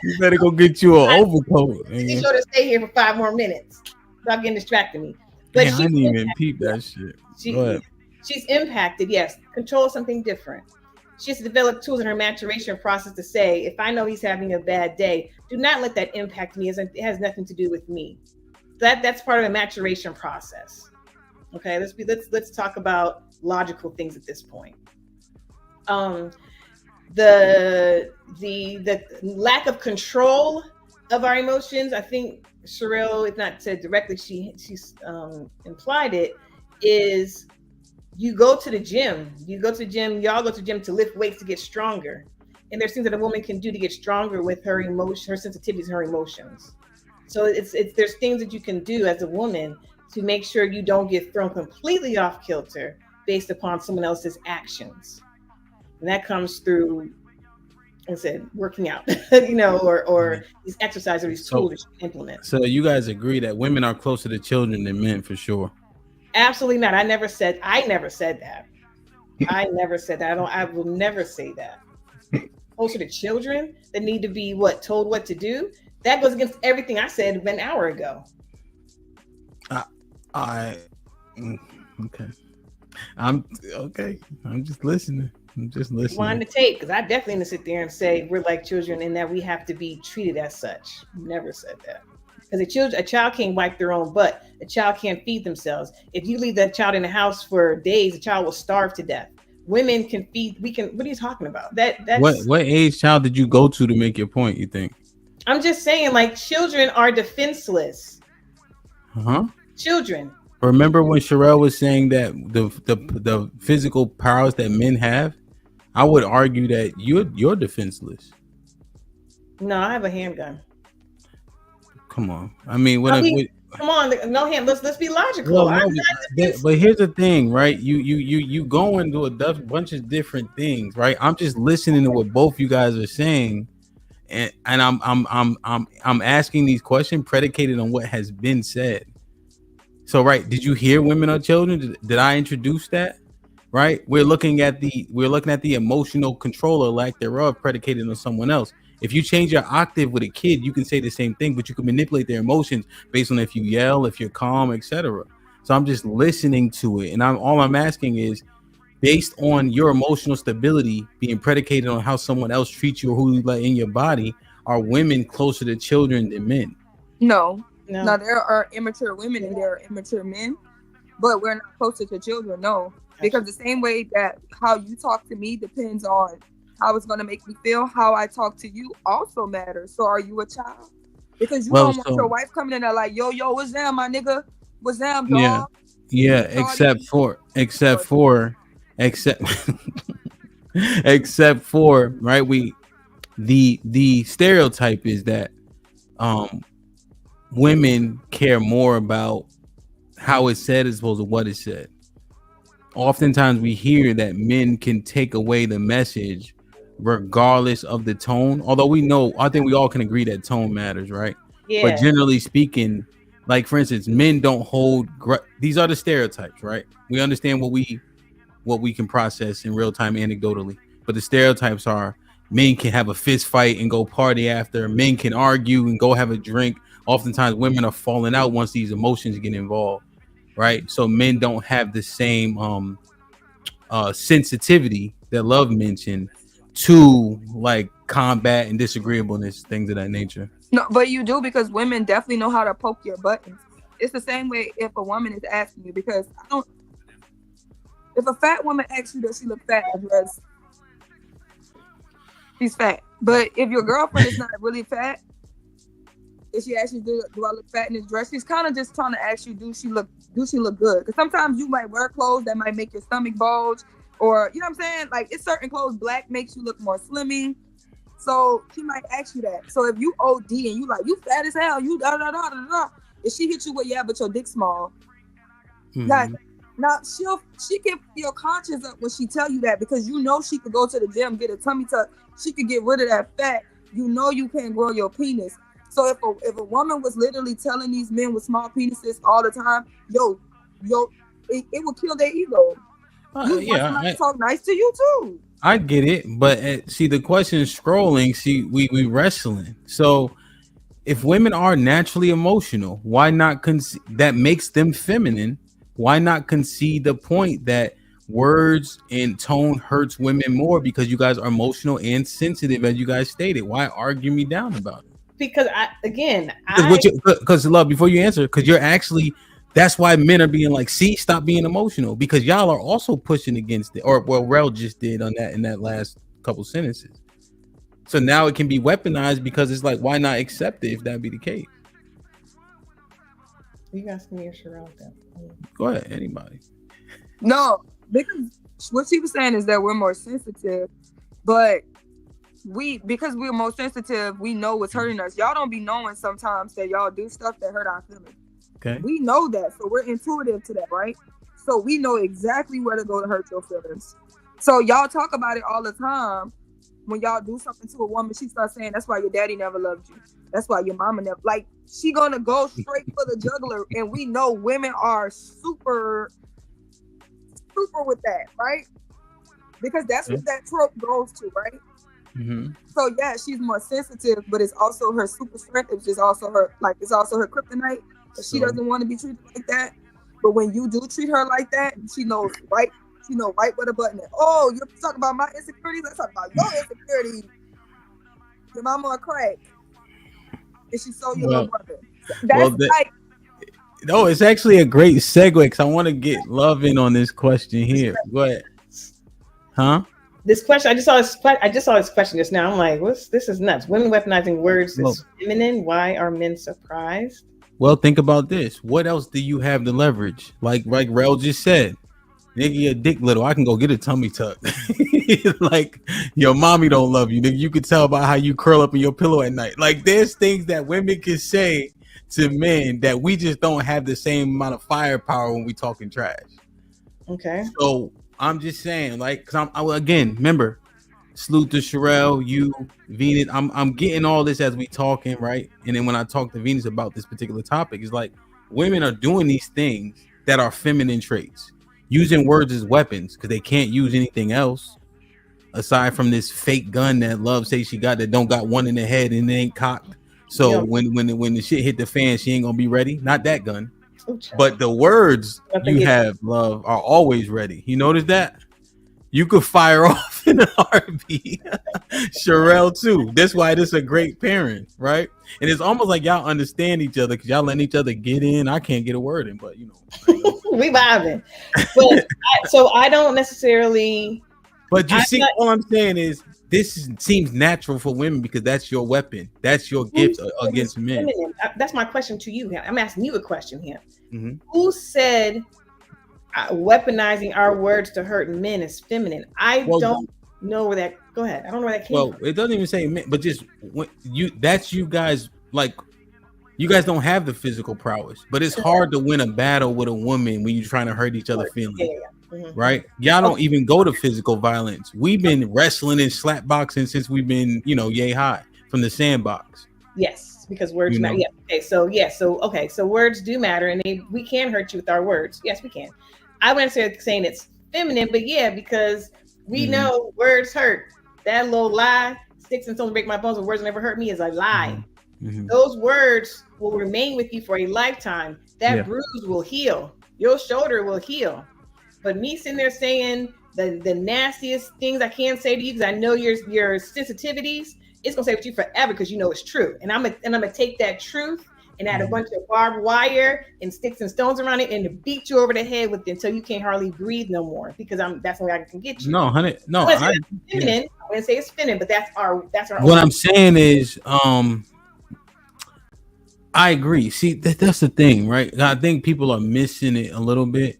You better go get you an overcoat. Be sure to stay here for 5 more minutes. Stop getting distracted me. But I didn't even peep that shit. She's impacted. Yes, control something different. She has to develop tools in her maturation process to say, if I know he's having a bad day, do not let that impact me. It has nothing to do with me. That's part of the maturation process. Okay, let's talk about logical things at this point. The lack of control of our emotions, I think Sherelle, if not said directly, she's implied it, is you go to the gym, y'all go to the gym to lift weights to get stronger. And there's things that a woman can do to get stronger with her emotion, her sensitivities, her emotions. So there's things that you can do as a woman to make sure you don't get thrown completely off kilter based upon someone else's actions. And that comes through, like I said, working out, or these exercises or these tools that you implement. So you guys agree that women are closer to children than men, for sure? Absolutely not. I never said that. I never said that. I will never say that. Closer to children that need to be told what to do. That goes against everything I said an hour ago. Okay. I'm just listening. Wind the tape, because I definitely didn't sit there and say we're like children and that we have to be treated as such. Never said that. Because a child can't wipe their own butt. A child can't feed themselves. If you leave that child in the house for days, the child will starve to death. Women can feed. What are you talking about? That's what age child did you go to make your point? You think? I'm just saying, like, children are defenseless. Children. Remember when Sherelle was saying that the physical powers that men have? I would argue that you're defenseless. No, I have a handgun. Come on. I mean, come on, no hand. Let's be logical. But here's the thing, right? You go into a bunch of different things, right? I'm just listening to what both you guys are saying, and I'm asking these questions predicated on what has been said. So, right, did you hear women or children? Did I introduce that? Right? We're looking at the emotional control or lack thereof predicated on someone else. If you change your octave with a kid, you can say the same thing, but you can manipulate their emotions based on if you yell, if you're calm, etc. So I'm just listening to it, and all I'm asking is, based on your emotional stability being predicated on how someone else treats you or who you let in your body, are women closer to children than men? No. Now there are immature women and there are immature men, but we're not closer to children. No. Because the same way that how you talk to me depends on how it's going to make me feel, how I talk to you also matters. So are you a child? Because you don't want your wife coming in there like, yo, what's down, my nigga? What's down, dog? Yeah, except for right, the stereotype is that women care more about how it's said as opposed to what is said. Oftentimes we hear that men can take away the message regardless of the tone, although I think we all can agree that tone matters, right? But generally speaking, like for instance, men don't hold these are the stereotypes, right? We understand what we can process in real time anecdotally, but the stereotypes are men can have a fist fight and go party after, men can argue and go have a drink. Oftentimes women are falling out once these emotions get involved, right? So men don't have the same sensitivity that Love mentioned to like combat and disagreeableness, things of that nature. No, but you do, because women definitely know how to poke your buttons. It's the same way if a woman is asking you, because if a fat woman asks you, does she look fat in a dress? She's fat. But if your girlfriend is not really fat, if she asks you, do I look fat in this dress? She's kind of just trying to ask you, do she look good? Because sometimes you might wear clothes that might make your stomach bulge, or you know what I'm saying? Like it's certain clothes, black makes you look more slimming. So she might ask you that. So if you OD and you like, you fat as hell, you da da da da da, if she hit you with, yeah, but your dick small, like now she can feel conscious of when she tell you that, because you know she could go to the gym, get a tummy tuck, she could get rid of that fat. You know you can't grow your penis. So if a woman was literally telling these men with small penises all the time, it will kill their ego. I talk nice to you too. I get it, but see, the question is scrolling. See, we wrestling. So if women are naturally emotional, why not that makes them feminine? Why not concede the point that words and tone hurts women more because you guys are emotional and sensitive, as you guys stated? Why argue me down about it? Because Love, before you answer, because you're actually, that's why men are being like, see, stop being emotional, because y'all are also pushing against it, or well, Rel just did on that in that last couple sentences. So now it can be weaponized, because it's like, why not accept it if that be the case? You asking me or Sherelle? Go ahead, anybody. No, because what she was saying is that we're more sensitive, but because we're more sensitive, we know what's hurting us. Y'all don't be knowing sometimes that y'all do stuff that hurt our feelings. Okay. We know that, so we're intuitive to that, right? So we know exactly where to go to hurt your feelings. So y'all talk about it all the time. When y'all do something to a woman, she starts saying, that's why your daddy never loved you. That's why your mama never, like, she gonna go straight for the jugular. And we know women are super with that, right? Because that's what that trope goes to, right? Mm-hmm. So yeah, she's more sensitive, but it's also her super strength. It's just also her, like, it's also her kryptonite. She doesn't want to be treated like that. But when you do treat her like that, she knows right where the button is. Oh, you're talking about my insecurities? Let's talk about your insecurities. Your mama a crack. And she sold your little brother. No, it's actually a great segue, because I want to get Love in on this question here. Go ahead. Huh? This question, I just saw this question just now. I'm like, this is nuts. Women weaponizing words is feminine. Why are men surprised? Well, think about this. What else do you have to leverage? Like Rel just said, nigga, your dick little, I can go get a tummy tuck. Like, your mommy don't love you, nigga. You can tell by how you curl up in your pillow at night. Like, there's things that women can say to men that we just don't have the same amount of firepower when we talking trash. Okay. So I'm just saying, like, because again, remember, salute to Sherelle, you, Venus. I'm getting all this as we talking, right? And then when I talk to Venus about this particular topic, it's like women are doing these things that are feminine traits, using words as weapons because they can't use anything else aside from this fake gun that Love says she got that don't got one in the head and it ain't cocked. So when the shit hit the fan, she ain't gonna be ready. Not that gun, but the words you have, Love, are always ready. You notice that? You could fire off in a heartbeat. Sherelle too. That's why this is a great parent, right? And it's almost like y'all understand each other because y'all letting each other get in. I can't get a word in, but you know, we vibing. But so I don't necessarily. But you see, all I'm saying is seems natural for women because that's your weapon. That's your gift against men. That's my question to you. I'm asking you a question here. Mm-hmm. Who said weaponizing our words to hurt men is feminine? I don't know where that. Go ahead. I don't know where that came from. Well, it doesn't even say men, but just that's you guys. Like, you guys don't have the physical prowess, but it's hard to win a battle with a woman when you're trying to hurt each other's feelings. Yeah. Mm-hmm. Right? Y'all don't even go to physical violence. We've been wrestling and slap boxing since we've been, yay high from the sandbox. Yes, because words matter. Yeah. Okay. So words do matter, and we can hurt you with our words. Yes, we can. I wouldn't say saying it's feminine, but yeah, because we know words hurt. That little lie, sticks and stones break my bones, but words never hurt me, is a lie. Mm-hmm. Those words will remain with you for a lifetime. That bruise will heal. Your shoulder will heal. But me sitting there saying the nastiest things I can't say to you because I know your sensitivities, it's gonna stay with you forever because you know it's true. And I'm gonna take that truth and add a bunch of barbed wire and sticks and stones around it and to beat you over the head with it until you can't hardly breathe no more because that's the way I can get you. No, honey, no. I wouldn't say it's feminine, but that's our. What I'm saying is, I agree. See, that's the thing, right? I think people are missing it a little bit.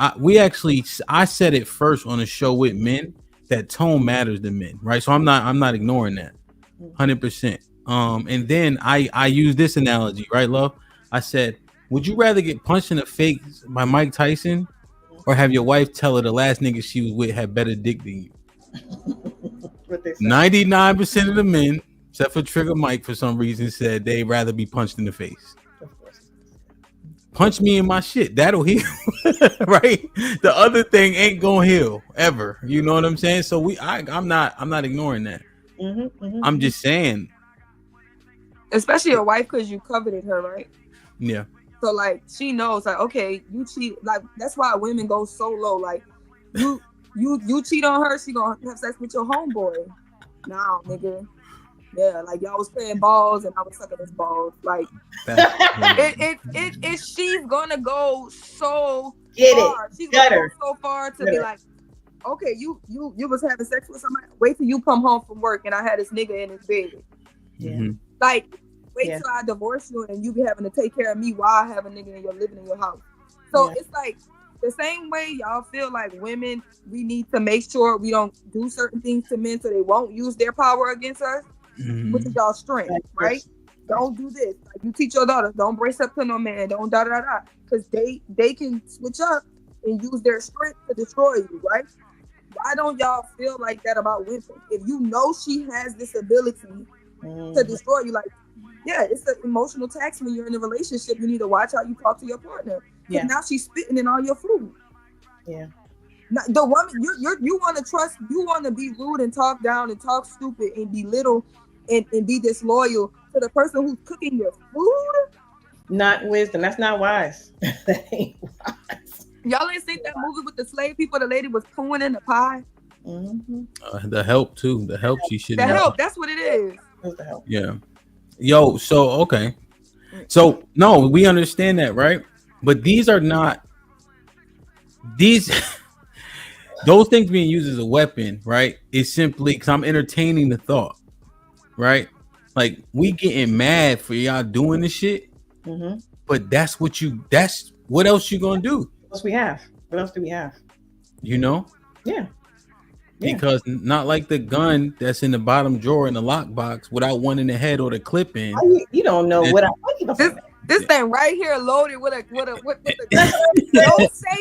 I said it first on a show with men that tone matters to men, right? So I'm not ignoring that, 100%. And then I use this analogy, right, love? I said, would you rather get punched in the face by Mike Tyson, or have your wife tell her the last nigga she was with had better dick than you? 99% of the men, except for Trigger Mike, for some reason, said they'd rather be punched in the face. Punch me in my shit. That'll heal. Right? The other thing ain't gonna heal ever. You know what I'm saying? So I'm not ignoring that. I'm just saying. Especially your wife, because you coveted her, right? Yeah. So like she knows, like, okay, you cheat. Like that's why women go so low. Like you cheat on her, she gonna have sex with your homeboy. Nah, nigga. Yeah, like y'all was playing balls and I was sucking his balls. Like she's gonna go so far. She's gonna go so far to be like, okay, you was having sex with somebody. Wait till you come home from work and I had this nigga in his bed. Yeah. Like, wait till I divorce you and you be having to take care of me while I have a nigga living in your house. So it's like the same way y'all feel like women, we need to make sure we don't do certain things to men so they won't use their power against us. Which is y'all strength, right? Don't do this. Like you teach your daughter, don't brace up to no man, don't because they can switch up and use their strength to destroy you, right? Why don't y'all feel like that about women? If you know she has this ability to destroy you, like, yeah, it's an emotional tax when you're in a relationship. You need to watch how you talk to your partner. Because now she's spitting in all your food. Yeah. Now, the woman you want to trust, you want to be rude and talk down and talk stupid and belittle and be disloyal to the person who's cooking your food. Not wisdom. That's not wise. That ain't wise. Y'all ain't seen that movie with the slave people? The lady was pooing in the pie. The help too. The help she should. The help. That's what it is. That's the help. Yeah. Yo. So okay. So no, we understand that, right? But these are not these. Those things being used as a weapon, right? Is simply because I'm entertaining the thought, right? Like we getting mad for y'all doing this shit, but that's what else you gonna do? What else we have? What else do we have? You know? Yeah. Because not like the gun that's in the bottom drawer in the lockbox without one in the head or the clip in. You don't know what I'm talking about. This thing right here loaded with a no safety.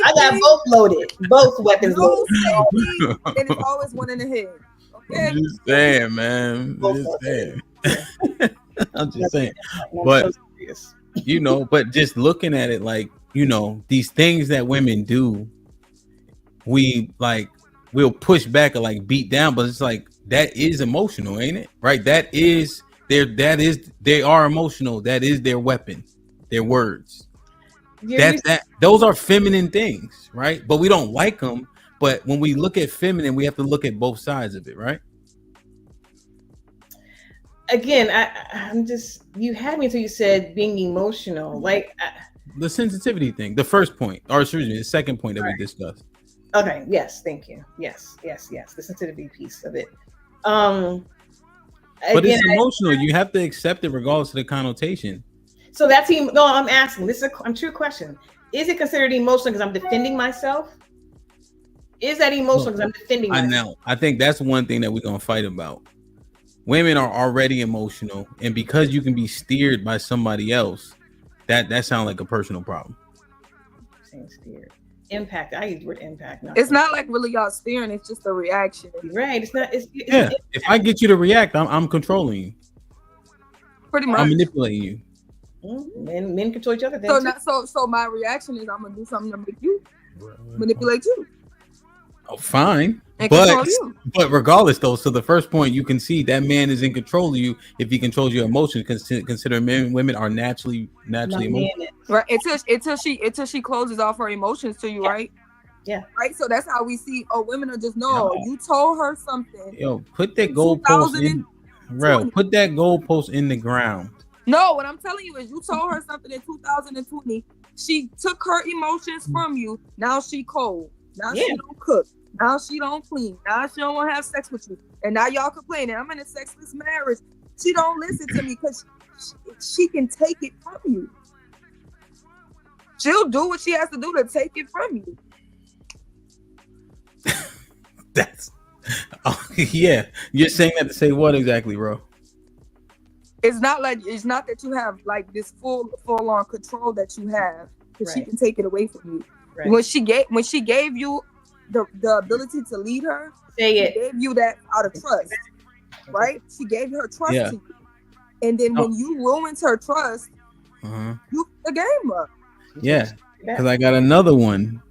I got both loaded, both weapons no loaded. Safety, and it's always one in the head. Okay? I'm just saying, man. I'm just saying. But but just looking at it like, these things that women do, we'll push back or like beat down, but it's like that is emotional, ain't it? Right? They are emotional. That is their weapon, their words. Those are feminine things, right? But we don't like them But when we look at feminine, we have to look at both sides of it, right? Again, I'm just, you had me until you said being emotional. Like, The sensitivity thing, the first point, or excuse me, the second point that we discussed. okay, yes, thank you. Yes, the sensitivity piece of it. But Again, it's emotional. You have to accept it regardless of the connotation. so that's no. I'm asking. This is a true question. Is it considered emotional because I'm defending myself? Is that emotional because I'm defending myself? I know. I think that's one thing that we're gonna fight about. Women are already emotional, and because you can be steered by somebody else, that sounds like a personal problem. Saying steered. Impact. I use the word impact. It's not like really y'all steering. It's just a reaction. Right. It's not. Yeah. If I get you to react, I'm controlling you. Pretty much. I'm manipulating you. Men control each other. So my reaction is I'm gonna do something to make you manipulate you. Oh, fine. And But regardless, though, so the first point you can see that man is in control of you if he controls your emotions. Consider women are naturally emotional. Right. Until she closes off her emotions to you, right? Yeah. Right. So that's how we see. Oh, women are just you told her something. Yo, put that goalpost in. Real, put that goalpost in the ground. No, what I'm telling you is you told her something in 2020. She took her emotions from you. Now she cold. Now she don't cook. Now she don't clean. Now she don't want to have sex with you. And now y'all complaining. I'm in a sexless marriage. She don't listen to me because she can take it from you. She'll do what she has to do to take it from you. That's yeah. You're saying that to say what exactly, bro? It's not that you have like this full on control that you have, because she can take it away from you. Right. When she gave you the ability to lead her, she gave you that out of trust, right? She gave her trust to you, and then when you ruined her trust, you the game up. Yeah, because I got another one.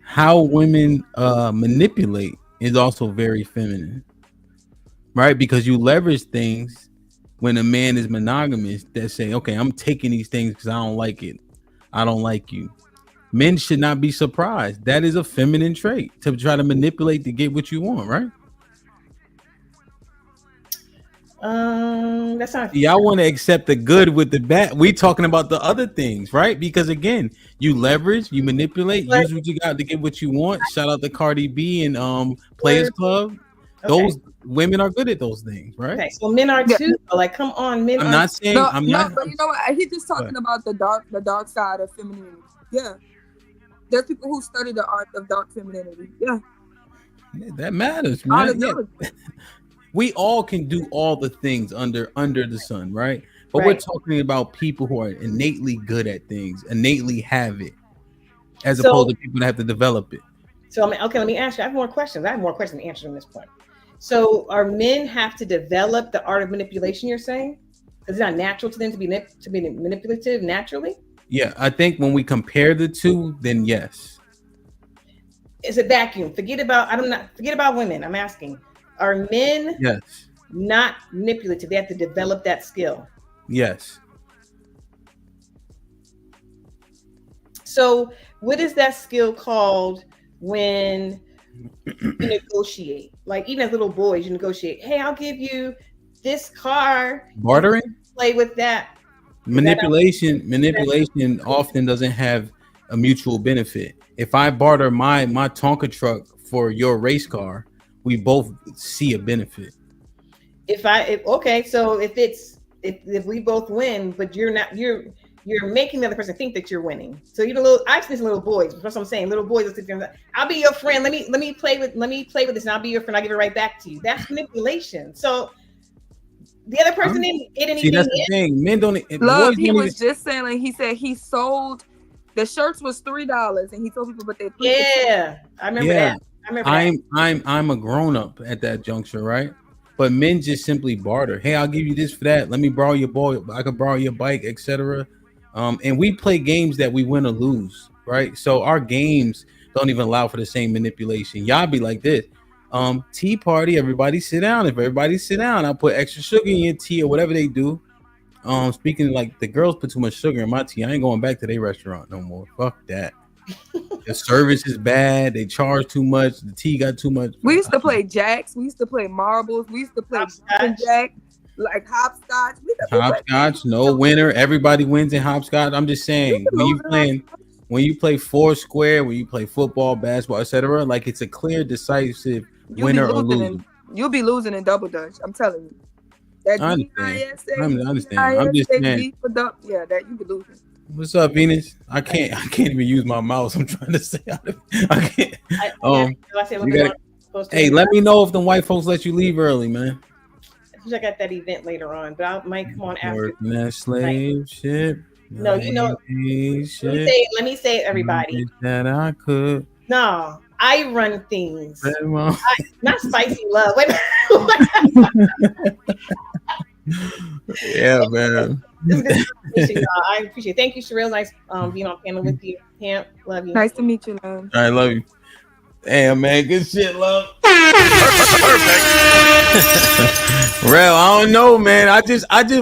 How women manipulate is also very feminine, right? Because you leverage things when a man is monogamous that say, okay, I'm taking these things because I don't like it. I don't like you. Men should not be surprised. That is a feminine trait to try to manipulate to get what you want, right? That's not. Y'all want to accept the good with the bad. We talking about the other things, right? Because again, you leverage, you manipulate, use what you got to get what you want. Shout out to Cardi B and Players Club. Those women are good at those things, right? Okay, so men are too. Like, come on, men. I'm not saying I'm not. But you know what? He's just talking about the dark side of femininity. Yeah, there's people who study the art of dark femininity. Yeah, that matters, man. We all can do all the things under the sun, right? But we're talking about people who are innately good at things, innately have it, as opposed to people that have to develop it. So, okay, let me ask you. I have more questions. I have more questions to answer on this point. So, are men have to develop the art of manipulation? You're saying, because it's not natural to them to be manipulative naturally? Yeah, I think when we compare the two, then yes. It's a vacuum. Forget about women. I'm asking. Are men not manipulative? They have to develop that skill. Yes. So what is that skill called when you negotiate? Like, even as little boys, you negotiate. Hey, I'll give you this car. Bartering? Play with that. Manipulation often doesn't have a mutual benefit. If I barter my Tonka truck for your race car, we both see a benefit. If we both win, but you're making the other person think that you're winning. So I've seen little boys. That's what I'm saying. Little boys will sit there and say, I'll be your friend. Let me play with this, and I'll be your friend. I'll give it right back to you. That's manipulation. So the other person didn't get anything. See, that's the thing. Men don't. Look, he was just saying, like, he said he sold the shirts was $3, and he told people, but they I remember that. I'm a grown up at that juncture, right? But men just simply barter. Hey, I'll give you this for that. Let me borrow your boy. I could borrow your bike, etc. And we play games that we win or lose, right? So our games don't even allow for the same manipulation. Y'all be like this. Tea party, everybody sit down. If everybody sit down, I'll put extra sugar in your tea or whatever they do. Speaking like the girls put too much sugar in my tea. I ain't going back to their restaurant no more. Fuck that. The service is bad. They charge too much. The tea got too much. We used to play jacks. We used to play marbles. We used to play jack, like hopscotch. Hopscotch, no winner. Everybody wins in hopscotch. I'm just saying when you play four square, when you play football, basketball, etc., like it's a clear, decisive winner or loser. You'll be losing in double dutch. I'm telling you. That I understand. I'm just saying. Yeah, that you be losing. What's up, Venus? I can't even use my mouse. I'm trying to say I can't. Hey, let me know if the white folks let you leave early, man. I got that event later on, but I might come on after. That slave ship. No, you know. Let me say it, everybody. That I could. No, I run things. Not spicy love. Wait. Yeah, man. I appreciate it. Thank you, Sherelle. Nice being on panel with you. Camp, love you. Nice to meet you, love. I love you. Damn, man, good shit, love. Real, I don't know, man.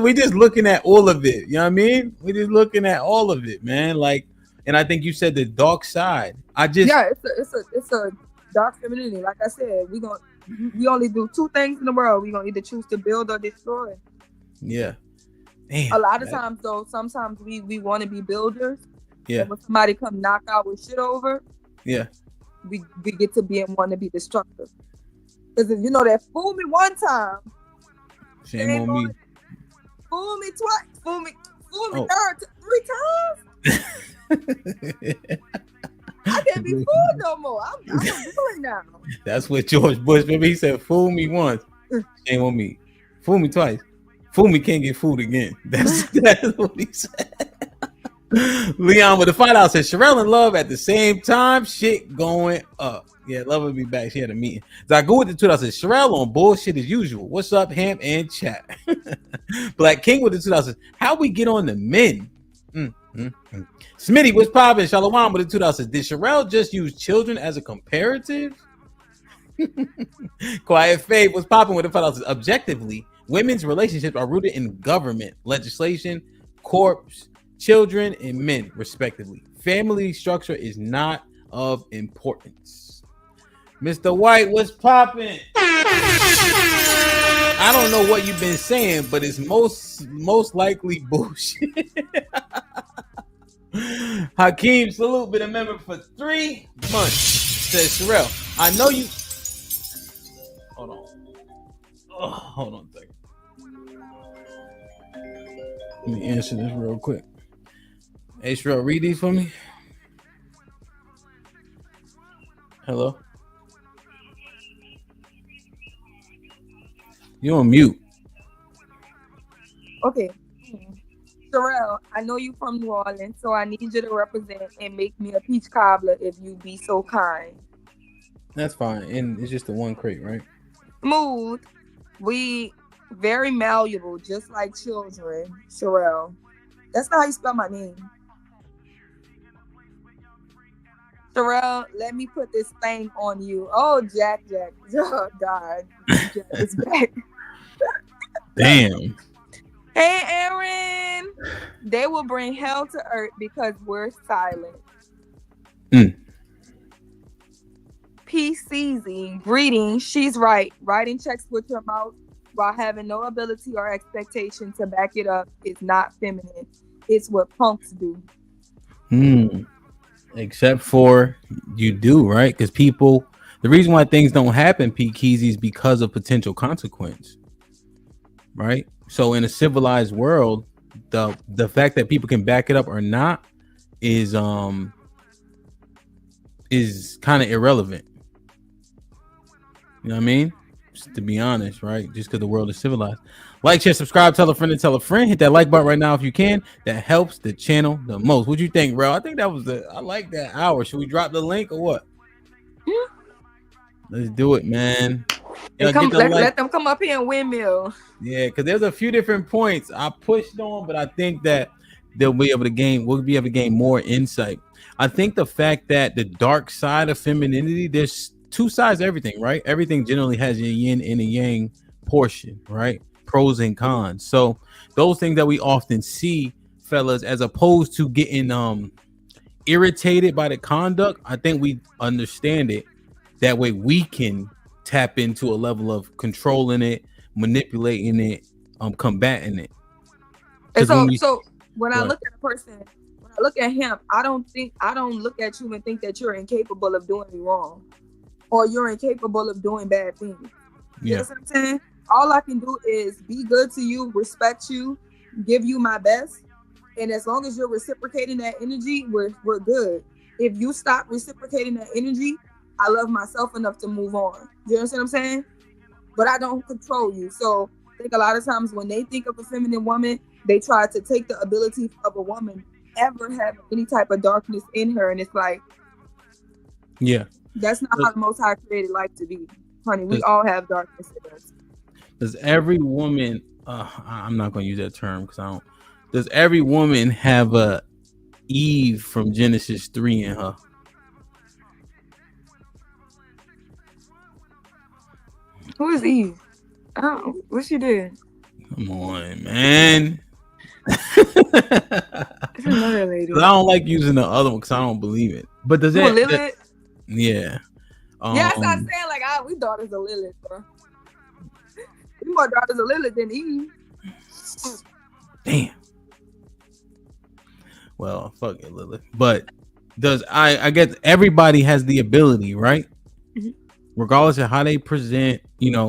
We just looking at all of it. You know what I mean? We just looking at all of it, man. Like, and I think you said the dark side. It's a dark femininity. Like I said, we only do two things in the world. We gonna either choose to build or destroy. Yeah. Damn, a lot of times though, sometimes we want to be builders. Yeah. And when somebody come knock our shit over, yeah, we get to be and want to be destructive. Because you know that fool me one time, shame on me. Fool me twice, fool me three times. I can't be fooled no more. I'm doing now. That's what George Bush, maybe he said, "Fool me once, shame on me. Fool me twice, fool me can't get fooled again." That's what he said. Leon with the fight out said, Sherelle and Love at the same time, shit going up. Yeah, Love will be back. She had a meeting. Zagu with the $2 said, Sherelle on bullshit as usual. What's up, Ham and chat? Black King with the $2 says, how we get on the men? Smitty, what's poppin'? Shalom with the $2 says, did Sherelle just use children as a comparative? Quiet Faith was popping with the $5 says, objectively, women's relationships are rooted in government, legislation, corps, children, and men, respectively. Family structure is not of importance. Mr. White, what's popping? I don't know what you've been saying, but it's most likely bullshit. Hakeem, salute, been a member for 3 months. Says Sherelle, I know you. Hold on a second. Let me answer this real quick. Hey, Sherelle, read these for me. Hello? You on mute. Okay. Sherelle, I know you from New Orleans, so I need you to represent and make me a peach cobbler if you be so kind. That's fine. And it's just the one crate, right? Smooth. We very malleable, just like children, Sherelle. That's not how you spell my name. Sherelle, let me put this thing on you. Oh, Jack. Oh, God. Jack is back. Damn. Hey, Aaron. They will bring hell to earth because we're silent. PCZ, greeting. She's right. Writing checks with your mouth while having no ability or expectation to back it up is not feminine. It's what punks do. Except for you do, right? Because people, the reason why things don't happen, Pete Keezy, is because of potential consequence, right? So in a civilized world, the fact that people can back it up or not is kind of irrelevant. You know what I mean? Just to be honest, right? Just because the world is civilized. Like, share, subscribe, tell a friend and tell a friend. Hit that like button right now if you can. That helps the channel the most. What do you think, bro? I think that was I like that hour. Should we drop the link or what? Let's do it, man. Let them come up here and windmill. Yeah, because there's a few different points I pushed on, but I think that we'll be able to gain more insight. I think the fact that the dark side of femininity, there's two sides to everything, right? Everything generally has a yin and a yang portion, right? pros and cons. So those things that we often see, fellas, as opposed to getting irritated by the conduct, I think we understand it. That way we can tap into a level of controlling it, manipulating it, combating it. And so when I look at a person, when I look at him, I don't look at you and think that you're incapable of doing me wrong, or you're incapable of doing bad things. You know what I'm saying? All I can do is be good to you, respect you, give you my best. And as long as you're reciprocating that energy, we're good. If you stop reciprocating that energy, I love myself enough to move on. You understand what I'm saying? But I don't control you. So I think a lot of times when they think of a feminine woman, they try to take the ability of a woman ever have any type of darkness in her. And it's like, that's not how the Most High created life to be. Honey, we all have darkness in us. Does every woman, I'm not going to use that term because I don't. Does every woman have a Eve from Genesis 3 in her? Who is Eve? Oh, what she did? Come on, man. It's another lady. I don't like using the other one because I don't believe it. But does that? Lilith? Yeah. That's what I'm saying. Like, we daughters of Lilith, bro. We more daughters of Lilith than Eve. Damn. Well, fuck it, Lilith. But I guess everybody has the ability, right? Mm-hmm. Regardless of how they present,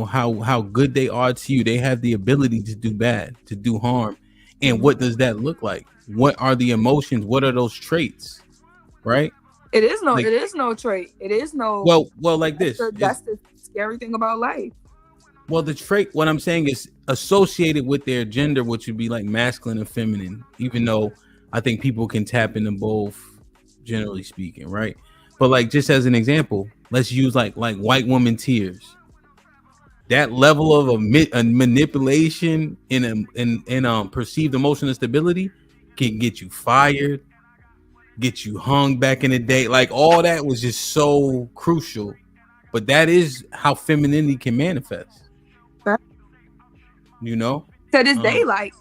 how good they are to you, they have the ability to do bad, to do harm. And what does that look like? What are the emotions? What are those traits? Right? It is no trait. It is no. Well, like this. That's the scary thing about life. Well, the trait, what I'm saying is associated with their gender, which would be like masculine and feminine, even though I think people can tap into both, generally speaking, right? But like, just as an example, let's use like white woman tears. That level of a manipulation in perceived emotional stability can get you fired, get you hung back in the day. Like, all that was just so crucial. But that is how femininity can manifest. To this day, like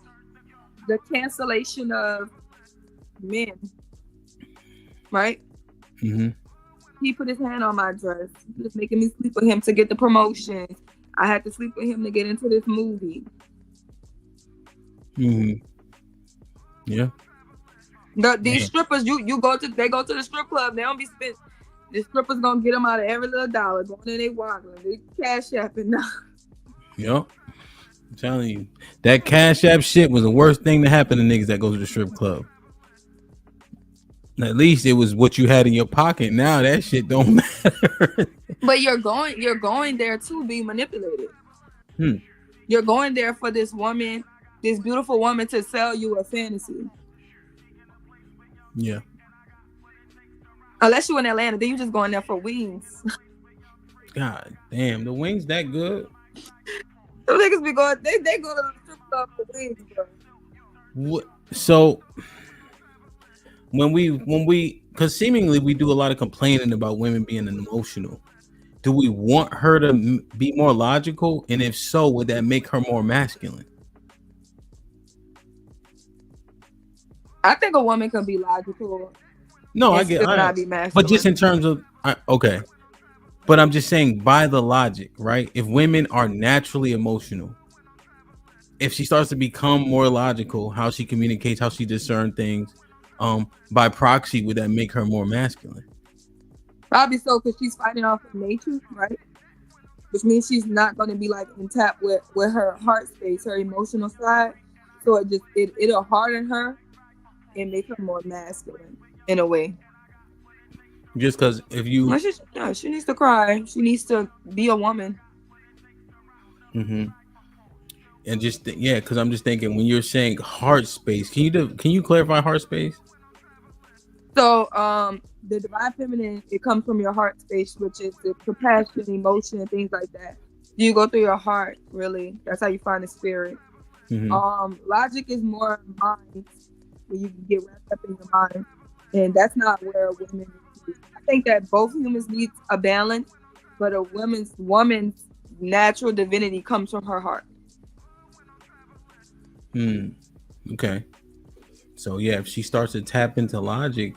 the cancellation of men, right? Mm-hmm. He put his hand on my dress. He was making me sleep with him to get the promotion. I had to sleep with him to get into this movie. Mm-hmm. Yeah. These strippers, they go to the strip club. They don't be spent. The strippers gonna get them out of every little dollar. Going in, they waddling. They cash apping now. Yep. I'm telling you, that cash app shit was the worst thing to happen to niggas that go to the strip club. At least it was what you had in your pocket. Now that shit don't matter. But you're going there to be manipulated. You're going there for this woman, this beautiful woman, to sell you a fantasy. Yeah. Unless you're in Atlanta, then you just going there for wings. God damn, the wings that good? The niggas be going, they go to the strip club for wings, bro. What? So when we, because seemingly we do a lot of complaining about women being emotional. Do we want her to be more logical? And if so, would that make her more masculine? I think a woman can be logical. No, I get it. But just in terms of, okay. But I'm just saying, by the logic, right? If women are naturally emotional, if she starts to become more logical, how she communicates, how she discerns things, by proxy, would that make her more masculine? Probably so, because she's fighting off of nature, right? Which means she's not going to be like in tap with her heart space, her emotional side. So it'll harden her and make her more masculine in a way. Just because if you, she needs to cry. She needs to be a woman. Mm-hmm. And just because I'm just thinking when you're saying heart space, can you clarify heart space? So the divine feminine, it comes from your heart space, which is the compassion, emotion, and things like that. You go through your heart, really. That's how you find the spirit. Mm-hmm. Logic is more mind, where you can get wrapped up in your mind, and that's not where women need. I think that both humans need a balance, but a woman's natural divinity comes from her heart. Okay. So yeah, if she starts to tap into logic,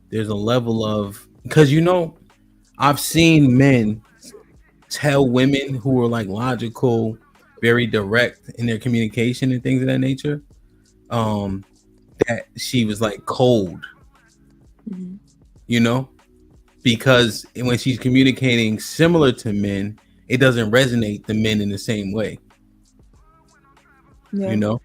there's a level of, because I've seen men tell women who are like logical, very direct in their communication and things of that nature, that she was like cold, you know, because when she's communicating similar to men, it doesn't resonate the men in the same way. Yeah. You know,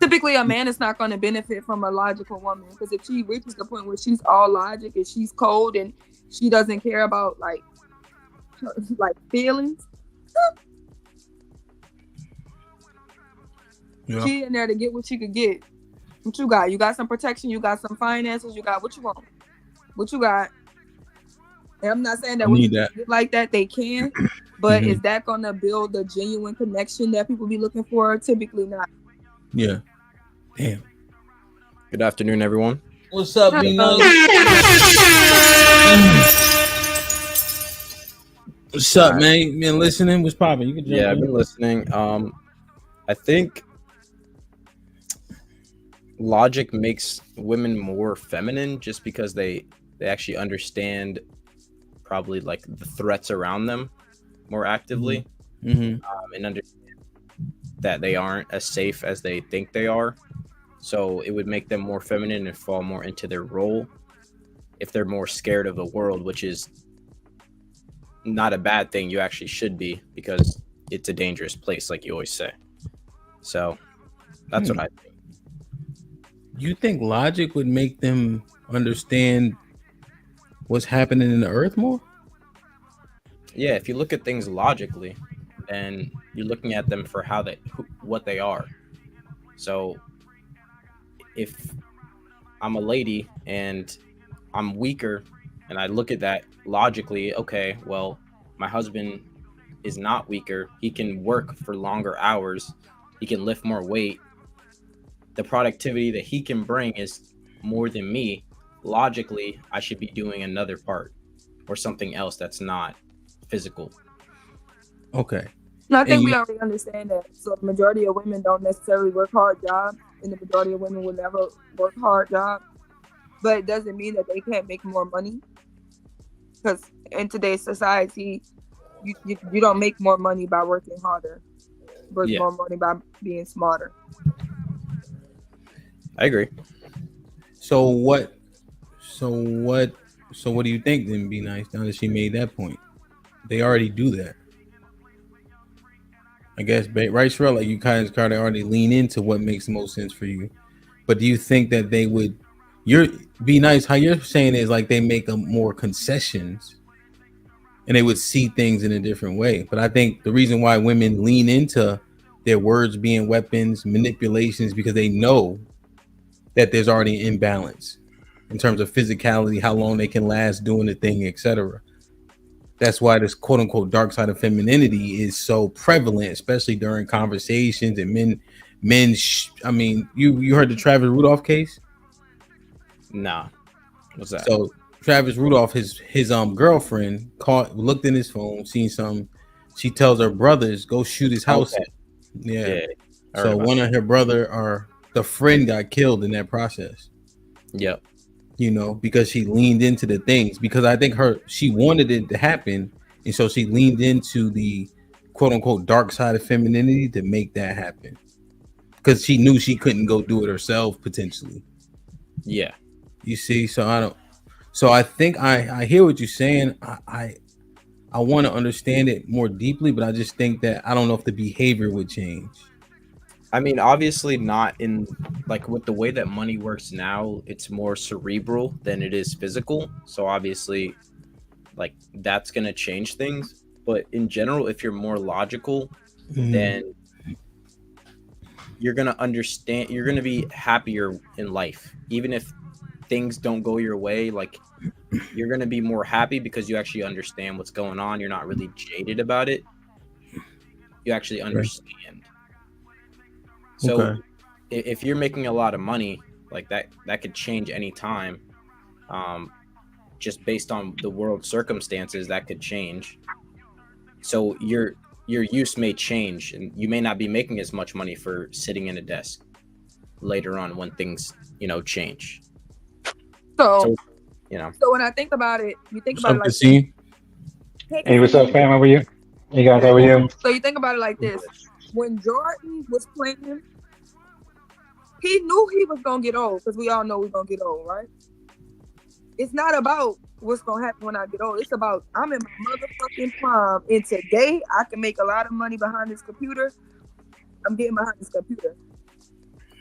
Typically, a man is not going to benefit from a logical woman, because if she reaches the point where she's all logic and she's cold and she doesn't care about like feelings, yeah. she in there to get what she could get. What you got? You got some protection. You got some finances. You got what you want. What you got? And I'm not saying that I women need that. get like that, they can, but is that gonna build the genuine connection that people be looking for? Typically not. Yeah. Damn. Good afternoon, everyone. What's up, B Nice? What's up, man? You been listening? What's popping? You can jump in. I've been listening. I think logic makes women more feminine just because they actually understand probably like the threats around them more actively, and understand that they aren't as safe as they think they are. So it would make them more feminine and fall more into their role if they're more scared of the world, which is not a bad thing. You actually should be, because it's a dangerous place, like you always say. So that's what I think. You think logic would make them understand what's happening in the earth more? Yeah, if you look at things logically, then you're looking at them for what they are. So if I'm a lady and I'm weaker, and I look at that logically, okay, well, my husband is not weaker. He can work for longer hours. He can lift more weight. The productivity that he can bring is more than me. Logically, I should be doing another part or something else that's not physical. Okay. No, I think we already understand that. So the majority of women don't necessarily work hard jobs, and the majority of women will never work hard jobs. But it doesn't mean that they can't make more money. Because in today's society, you don't make more money by working harder. You make more money by being smarter. I agree. So what do you think then, Be Nice, now that she made that point? They already do that. I guess, right, Sherelle? Like, you kind of already lean into what makes the most sense for you. But do you think that they would, Be Nice, how you're saying is like they make more concessions and they would see things in a different way. But I think the reason why women lean into their words being weapons, manipulations, because they know that there's already an imbalance in terms of physicality, how long they can last doing the thing, etc. That's why this quote unquote dark side of femininity is so prevalent, especially during conversations and men. I mean, you heard the Travis Rudolph case? Nah. What's that? So Travis Rudolph, his girlfriend looked in his phone, seen something. She tells her brothers, go shoot his house. Okay. Yeah. So one of her brother the friend got killed in that process. Yep. Because she leaned into the things, because I think she wanted it to happen. And so she leaned into the quote unquote dark side of femininity to make that happen. Because she knew she couldn't go do it herself potentially. Yeah. You see, so I think I hear what you're saying. I want to understand it more deeply, but I just think that I don't know if the behavior would change. I mean, obviously not in, like, with the way that money works now, it's more cerebral than it is physical. So obviously, like, that's going to change things. But in general, if you're more logical, then you're going to understand, you're going to be happier in life. Even if things don't go your way, like, you're going to be more happy because you actually understand what's going on. You're not really jaded about it. You actually understand. So if you're making a lot of money, like that could change any time. Just based on the world circumstances, that could change. So your use may change, and you may not be making as much money for sitting in a desk later on when things, change. So, You know. so when I think about it, you think What's about up, it like this. Kasim? Hey, what's up, fam? How are you? Hey guys, how are you? So you think about it like this. When Jordan was playing, he knew he was going to get old, because we all know we're going to get old, right? It's not about what's going to happen when I get old. It's about I'm in my motherfucking prime, and today I can make a lot of money behind this computer. I'm getting behind this computer.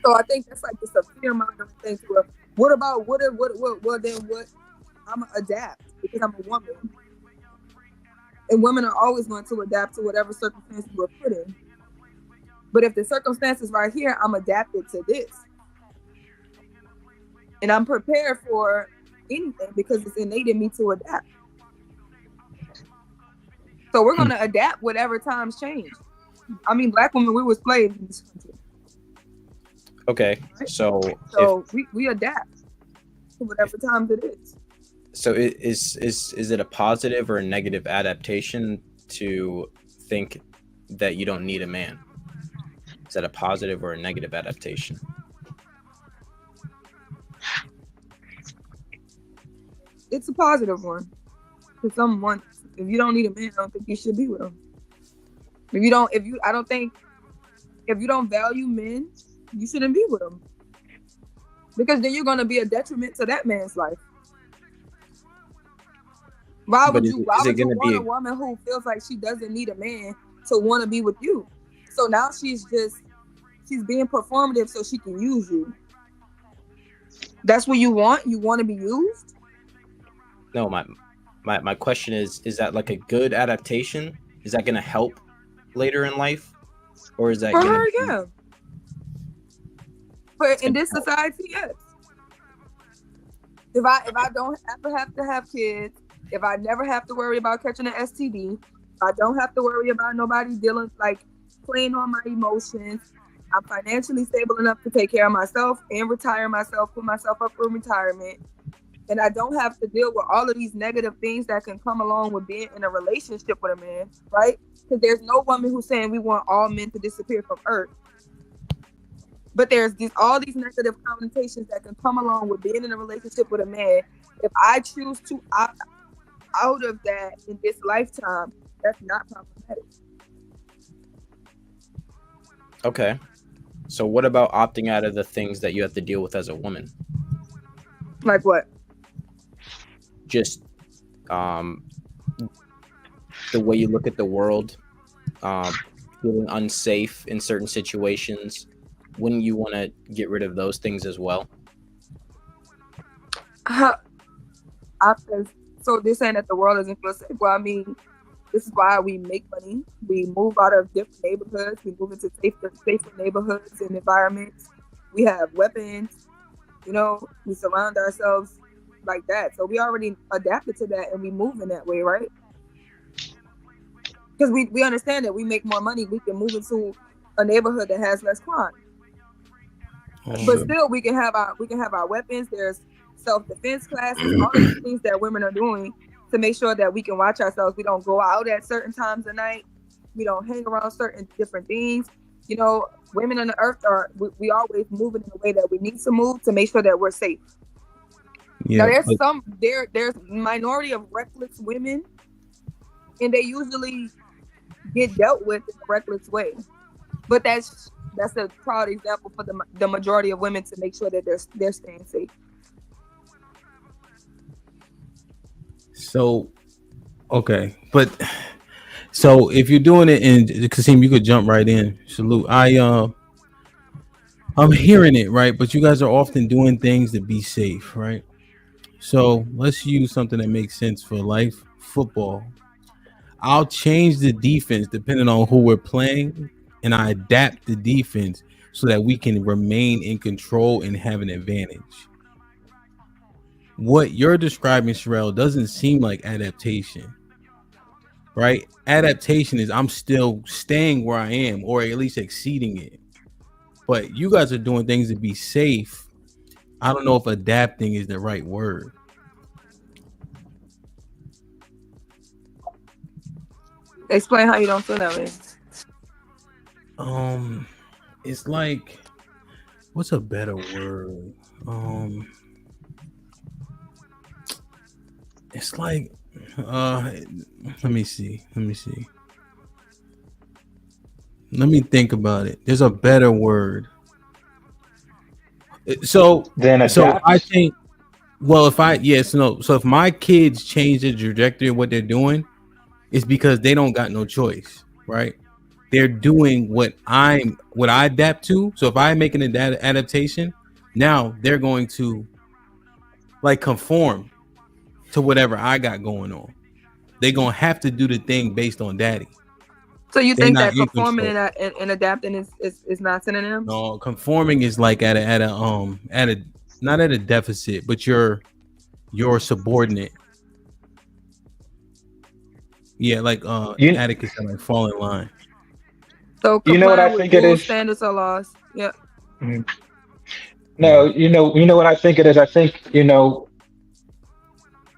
So I think that's like just a fear-mongering thing to her. What about, what, I'm going to adapt because I'm a woman. And women are always going to adapt to whatever circumstances we're put in. But if the circumstances right here, I'm adapted to this. And I'm prepared for anything because it's innate in me to adapt. So we're going to adapt whatever times change. I mean, Black women, we were slaves in this country. Okay, so we adapt to whatever times it is. So is it a positive or a negative adaptation to think that you don't need a man? Is that a positive or a negative adaptation? It's a positive one. If you don't need a man, I don't think you should be with him. If you don't value men, you shouldn't be with them. Because then you're going to be a detriment to that man's life. Why would you want a woman who feels like she doesn't need a man to want to be with you? So now she's being performative so she can use you. That's what you want? You want to be used? No, my question is that like a good adaptation? Is that going to help later in life? Or is that for her, yeah. But in this society, yes. If I don't ever have to have kids, if I never have to worry about catching an STD, I don't have to worry about nobody playing on my emotions. I'm financially stable enough to take care of myself and retire myself, put myself up for retirement. And I don't have to deal with all of these negative things that can come along with being in a relationship with a man, right? Because there's no woman who's saying we want all men to disappear from Earth. But there's all these negative connotations that can come along with being in a relationship with a man. If I choose to opt out of that in this lifetime, that's not problematic. Okay. So what about opting out of the things that you have to deal with as a woman? Like what? Just the way you look at the world, feeling unsafe in certain situations. Wouldn't you want to get rid of those things as well? So they're saying that the world isn't feel safe. Well, I mean, this is why we make money. We move out of different neighborhoods. We move into safer neighborhoods and environments. We have weapons. We surround ourselves like that. So we already adapted to that and we move in that way, right? Because we understand that we make more money. We can move into a neighborhood that has less crime. But still, we can have our weapons. There's self-defense classes, all these things that women are doing to make sure that we can watch ourselves. We don't go out at certain times of night. We don't hang around certain different things. Women on the earth we always moving in the way that we need to move to make sure that we're safe. Yeah, now there's minority of reckless women, and they usually get dealt with in a reckless way. But that's a proud example for the majority of women to make sure that they're staying safe. So, okay, but so if you're doing it in Kasim, you could jump right in. Salute. I'm hearing it right, but you guys are often doing things to be safe, right? So let's use something that makes sense for life. Football. I'll change the defense depending on who we're playing, and I adapt the defense so that we can remain in control and have an advantage. What you're describing, Sherelle, doesn't seem like adaptation, right? Adaptation is I'm still staying where I am, or at least exceeding it. But you guys are doing things to be safe. I don't know if adapting is the right word. Explain how you don't feel that way. It's like, what's a better word? It's like, let me see. Let me think about it. There's a better word. So I think, well, if my kids change the trajectory of what they're doing, it's because they don't got no choice, right? They're doing what I adapt to. So if I make an adaptation, now they're going to like conform to whatever I got going on. They're gonna have to do the thing based on daddy. So you They're think not that in conforming control. and adapting is not synonym? No, conforming is like at a not at a deficit, but you're subordinate. Yeah, like Atticus said, like fall in line. So You know what I complying with think it rules, is? standards, or laws. Yeah. No, you know what I think it is. I think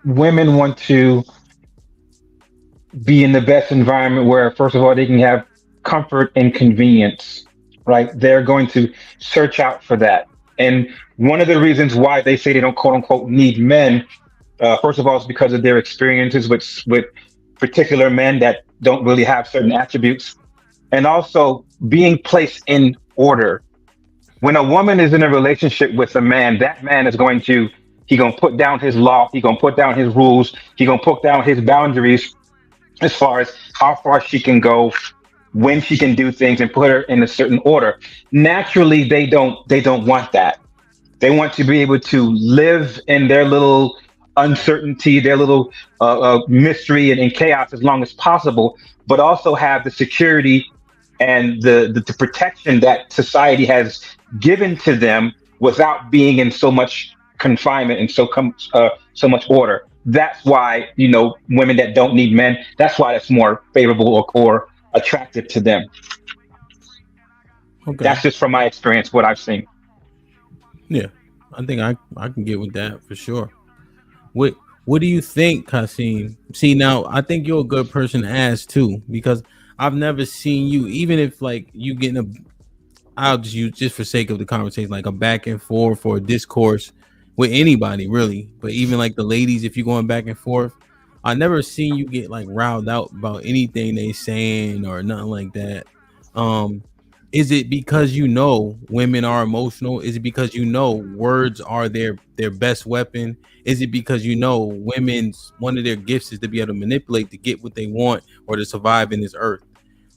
women want to be in the best environment where, first of all, they can have comfort and convenience. Right? They're going to search out for that. And one of the reasons why they say they don't quote unquote need men, first of all, is because of their experiences with particular men that don't really have certain attributes, and also being placed in order. When a woman is in a relationship with a man, that man is going to he gonna put down his law, he gonna put down his rules, he gonna put down his boundaries as far as how far she can go, when she can do things, and put her in a certain order. Naturally, they don't want that. They want to be able to live in their little uncertainty, their little mystery and chaos as long as possible, but also have the security and the protection that society has given to them without being in so much confinement and so much order. That's why women that don't need men. That's why it's more favorable or attractive to them. Okay. That's just from my experience, what I've seen. Yeah, I think I can get with that for sure. What do you think, Kasim? See, now I think you're a good person to ask too, because I've never seen you, even if like you getting I'll just use, just for sake of the conversation, like a back and forth or a discourse with anybody really, but even like the ladies, if you're going back and forth, I never seen you get like riled out about anything they saying or nothing like that. Is it because women are emotional? Is it because words are their best weapon? Is it because women's one of their gifts is to be able to manipulate to get what they want or to survive in this earth?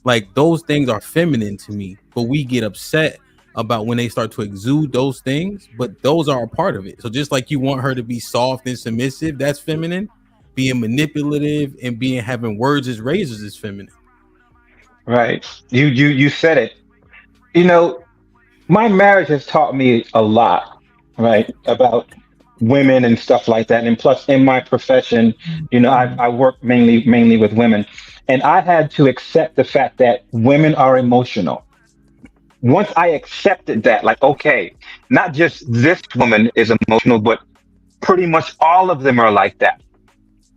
Like those things are feminine to me, but we get upset about when they start to exude those things, but those are a part of it. So just like you want her to be soft and submissive, that's feminine. Being manipulative and having words as razors is feminine. Right. You said it. My marriage has taught me a lot, right, about women and stuff like that. And plus, in my profession, I work mainly with women, and I had to accept the fact that women are emotional. Once I accepted that, like, okay, not just this woman is emotional, but pretty much all of them are like that.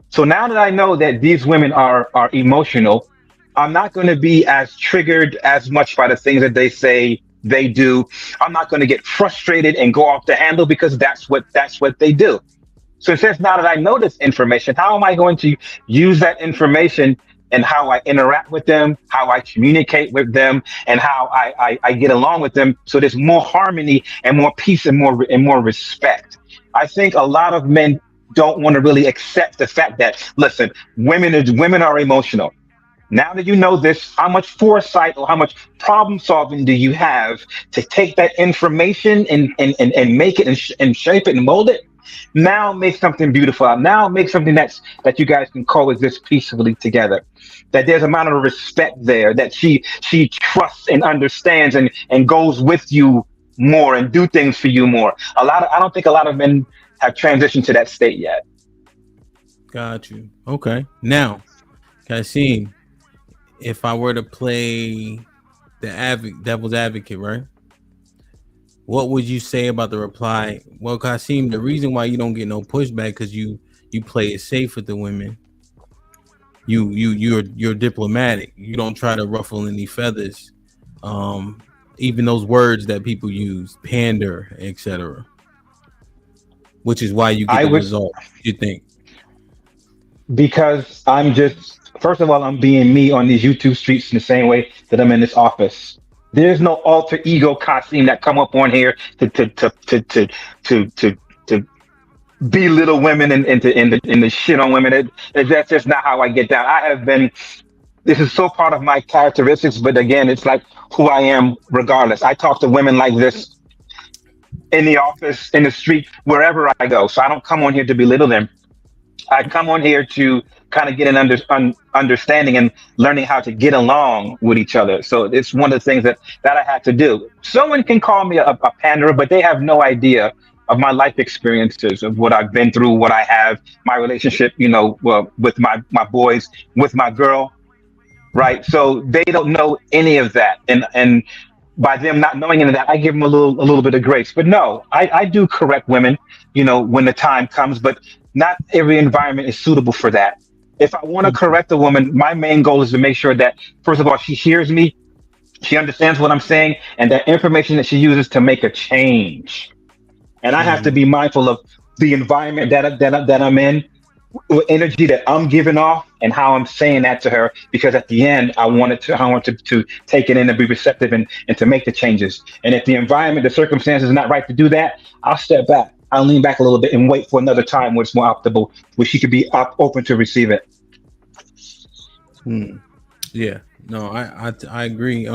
So now that I know that these women are emotional, I'm not going to be as triggered as much by the things that they say, they do. I'm not going to get frustrated and go off the handle because that's what they do. So since now that I know this information, how am I going to use that information and how I interact with them, how I communicate with them, and how I get along with them so there's more harmony and more peace and more respect. I think a lot of men don't want to really accept the fact that, listen, women are emotional. Now that you know this, how much foresight or how much problem solving do you have to take that information and make it and shape it and mold it? Now make something beautiful out. Now make something that you guys can coexist peacefully together. That there's amount of respect there, that she trusts and understands and goes with you more and do things for you more. I don't think a lot of men have transitioned to that state yet. Got you. Okay. Now, Kasim, if I were to play the devil's advocate, right? What would you say about the reply? Well, Kasim, the reason why you don't get no pushback because you play it safe with the women. you're diplomatic. You don't try to ruffle any feathers. Even those words that people use, pander, etc., which is why you get I the would, result you think. because I'm just, first of all, I'm being me on these YouTube streets in the same way that I'm in this office. There's no alter ego costume that come up on here to belittle women and to shit on women. That's just not how I get down. I have been. This is so part of my characteristics, but again, it's like who I am regardless. I talk to women like this in the office, in the street, wherever I go. So I don't come on here to belittle them. I come on here to kind of get an understanding and learning how to get along with each other. So it's one of the things that I had to do. Someone can call me a panderer, but they have no idea of my life experiences, of what I've been through, what I have, my relationship, with my boys, with my girl, right? So they don't know any of that, and by them not knowing any of that, I give them a little bit of grace. But no, I do correct women, when the time comes, but not every environment is suitable for that. If I want to correct a woman, my main goal is to make sure that, first of all, she hears me, she understands what I'm saying, and that information that she uses to make a change. And I have to be mindful of the environment that I'm in, what energy that I'm giving off, and how I'm saying that to her. Because at the end, I want to take it in and be receptive and to make the changes. And if the environment, the circumstances is not right to do that, I'll step back. I'll lean back a little bit and wait for another time where it's more optimal, where she could be open to receive it. Yeah, no, I agree.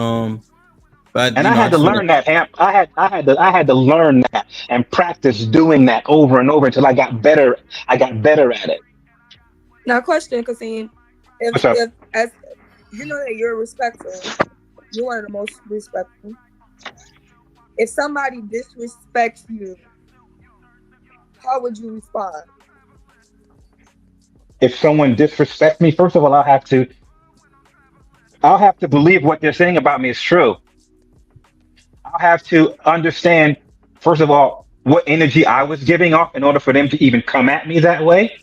But I had to learn that, Hamp. I had to learn that and practice doing that over and over until I got better. I got better at it. Now, question, Kasim. What's up? If as you know that you're respectful, you're one of the most respectful. If somebody disrespects you, how would you respond? If someone disrespects me, first of all, I'll have to believe what they're saying about me is true. I'll have to understand, first of all, what energy I was giving off in order for them to even come at me that way.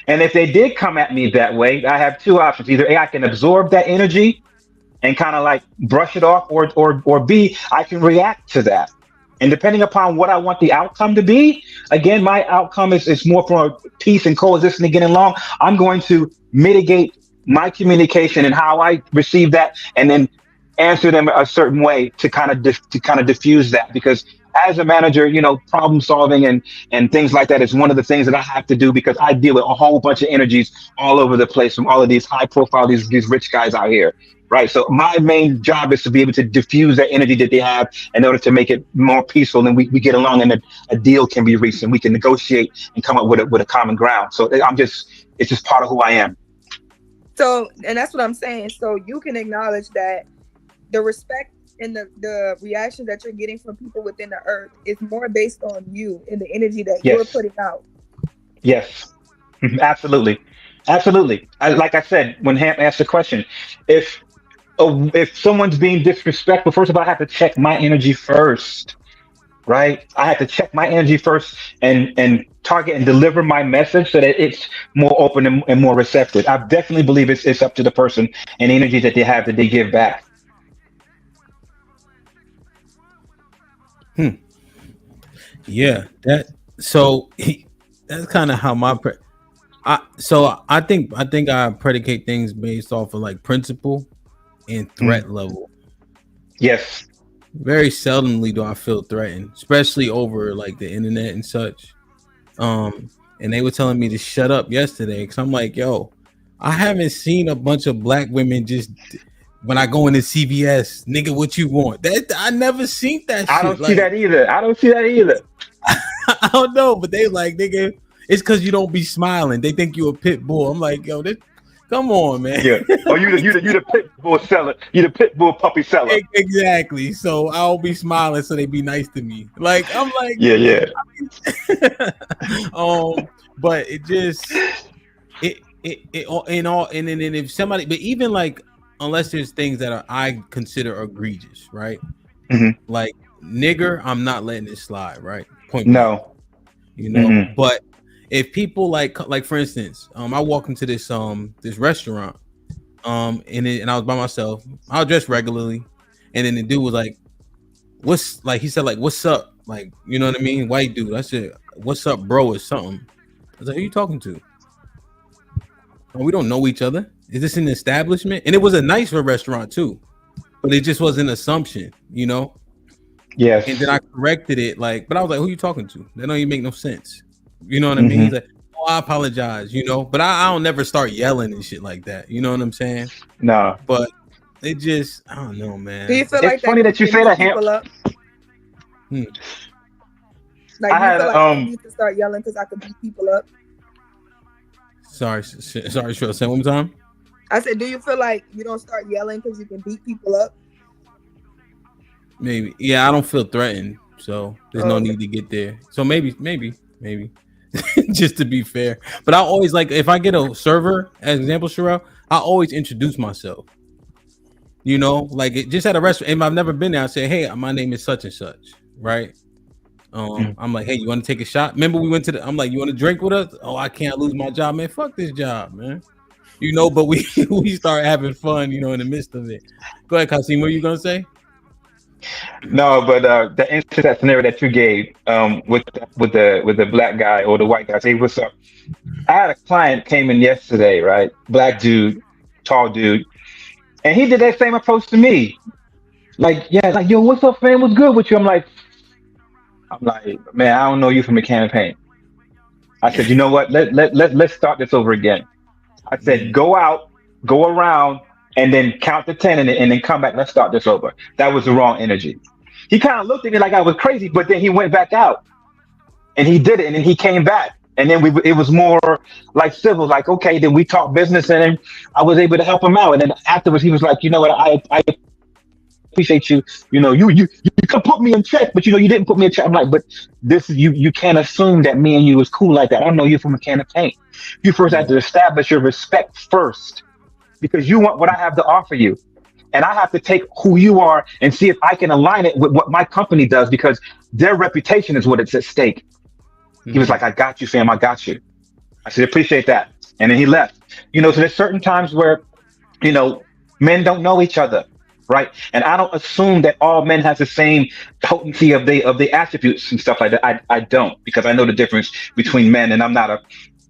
And if they did come at me that way, I have two options. Either A, I can absorb that energy and kind of like brush it off, or B, I can react to that. And depending upon what I want the outcome to be, again, my outcome is more for peace and coexistence and getting along. I'm going to mitigate my communication and how I receive that, and then answer them a certain way to kind of diffuse that. Because as a manager, problem solving and things like that is one of the things that I have to do, because I deal with a whole bunch of energies all over the place from all of these high profile, these rich guys out here. Right. So my main job is to be able to diffuse that energy that they have in order to make it more peaceful, and we get along, and a deal can be reached, and we can negotiate and come up with a common ground. So it's just part of who I am. So, and that's what I'm saying. So you can acknowledge that the respect and the reaction that you're getting from people within the earth is more based on you and the energy that you're putting out. Yes, absolutely. Absolutely. Like I said, when Hamp asked the question, if someone's being disrespectful, first of all, I have to check my energy first, right? I have to check my energy first and target and deliver my message so that it's more open and more receptive. I definitely believe it's up to the person and the energy that they have that they give back. Yeah, that's kind of how I think I predicate things based off of like principle and threat level. Yes. Very seldomly do I feel threatened, especially over like the internet and such. And they were telling me to shut up yesterday because I'm like, yo, I haven't seen a bunch of black women just when I go into CVS, nigga, what you want? That I never seen that shit. I don't see that either. I don't know, but they like, nigga, it's because you don't be smiling. They think you a pit bull. I'm like, yo, come on, man. Yeah. Oh, you the pit bull seller. You the pit bull puppy seller. Exactly. So I'll be smiling so they be nice to me. Like I'm like, yeah. But it just and then if somebody, but even like, unless there's things that I consider egregious, right? Mm-hmm. Like nigger, I'm not letting it slide, right? Point no. blank. But if people like for instance, I walk into this this restaurant, and I was by myself. I was dressed regularly, and then the dude was like, "What's like?" He said like, "What's up?" Like, you know what I mean? White dude. I said, "What's up, bro?" Or something. I was like, "Who you talking to?" Oh, we don't know each other. Is this an establishment? And it was a nicer restaurant too, but it just was an assumption, you know. Yes. And then I corrected it, like, but I was like, "Who you talking to?" That don't even make no sense. You know what I mean? He's like, "Oh, I apologize," you know. But I don't never start yelling and shit like that. You know what I'm saying? No. But it just, I don't know, man. Do you feel It's like funny that you say that, Ham. people up? Like, I you had, feel like I need to start yelling because I could beat people up? Sorry, sure. Say one more time. I said, do you feel like you don't start yelling because you can beat people up? Maybe. Yeah, I don't feel threatened, so there's no need to get there. So maybe, just to be fair. But I always like, if I get a server, as example, Sherelle, I always introduce myself. You know, like just at a restaurant, and I've never been there. I say, "Hey, my name is such and such," right? I'm like, "Hey, you want to take a shot?" Remember, we went to I'm like, "You want to drink with us?" "Oh, I can't lose my job, man. Fuck this job, man." You know, but we start having fun, you know, in the midst of it. Go ahead, Kasim. What are you gonna say? No, but the instance, that scenario that you gave, with the black guy or the white guy, say what's up. I had a client came in yesterday, right? Black dude, tall dude, and he did that same approach to me. Like, yeah, like, yo, what's up, man? What's good with you? I'm like, man, I don't know you from a can of paint. I said, you know what? Let's start this over again. I said, go out, go around, and then count to 10, and then come back. Let's start this over. That was the wrong energy. He kind of looked at me like I was crazy, but then he went back out, and he did it, and then he came back, and then it was more like civil, like, okay, then we talked business, and then I was able to help him out, and then afterwards he was like, you know what, I appreciate you. You know, you could put me in check, but you know, you didn't put me in check. I'm like, but this you can't assume that me and you was cool like that. I don't know you from a can of paint. You first have to establish your respect first, because you want what I have to offer you. And I have to take who you are and see if I can align it with what my company does, because their reputation is what it's at stake. He was like, I got you, fam. I got you. I said, appreciate that. And then he left. You know, so there's certain times where, you know, men don't know each other. Right. And I don't assume that all men have the same potency of the attributes and stuff like that. I don't, because I know the difference between men, and I'm not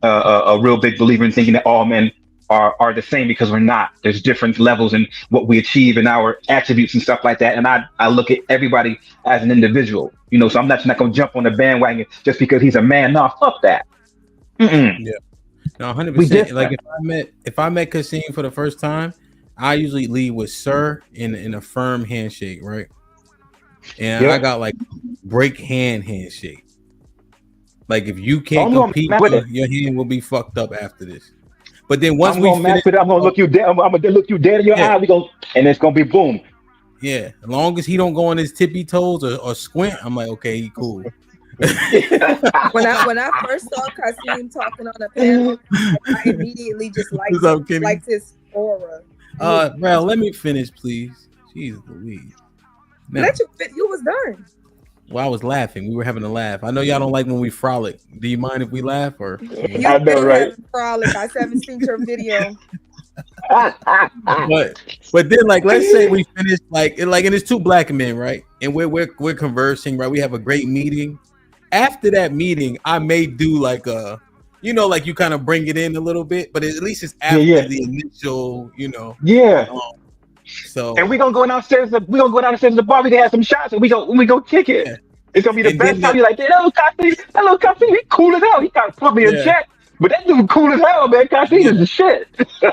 a real big believer in thinking that all men are the same, because we're not. There's different levels in what we achieve in our attributes and stuff like that. And I look at everybody as an individual, you know, so I'm not going to jump on the bandwagon just because he's a man. No, fuck that. Mm-mm. Yeah. No, 100%. Like if I met Kasim for the first time, I usually lead with "sir" in a firm handshake, right? And I got like break handshake. Like if you can't compete, your hand will be fucked up after this. But then once we finish, I'm gonna look you dead. I'm gonna look you dead in your eye. And it's gonna be boom. Yeah, as long as he don't go on his tippy toes or squint, I'm like, okay, he cool. when I first saw Kasim talking on a panel, I immediately just liked his aura. Bro, let me finish, please. Jesus Louise. Now, You was done. Well, I was laughing. We were having a laugh. I know y'all don't like when we frolic. Do you mind if we laugh or? I know, right? Frolic. I haven't seen your video. but then, like, let's say we finish, like, and it's two black men, right? And we're conversing, right? We have a great meeting. After that meeting, I may do like a, you know, like you kind of bring it in a little bit, but at least it's after the initial, you know. Yeah. So and we're gonna go downstairs. We're gonna go downstairs to the bar. We can have some shots, and we go kick it. Yeah. It's gonna be the best time. You're like, that little Kasim, he cool as hell. He kind of put me in check, but that dude cool as hell, man. Kasim is the shit.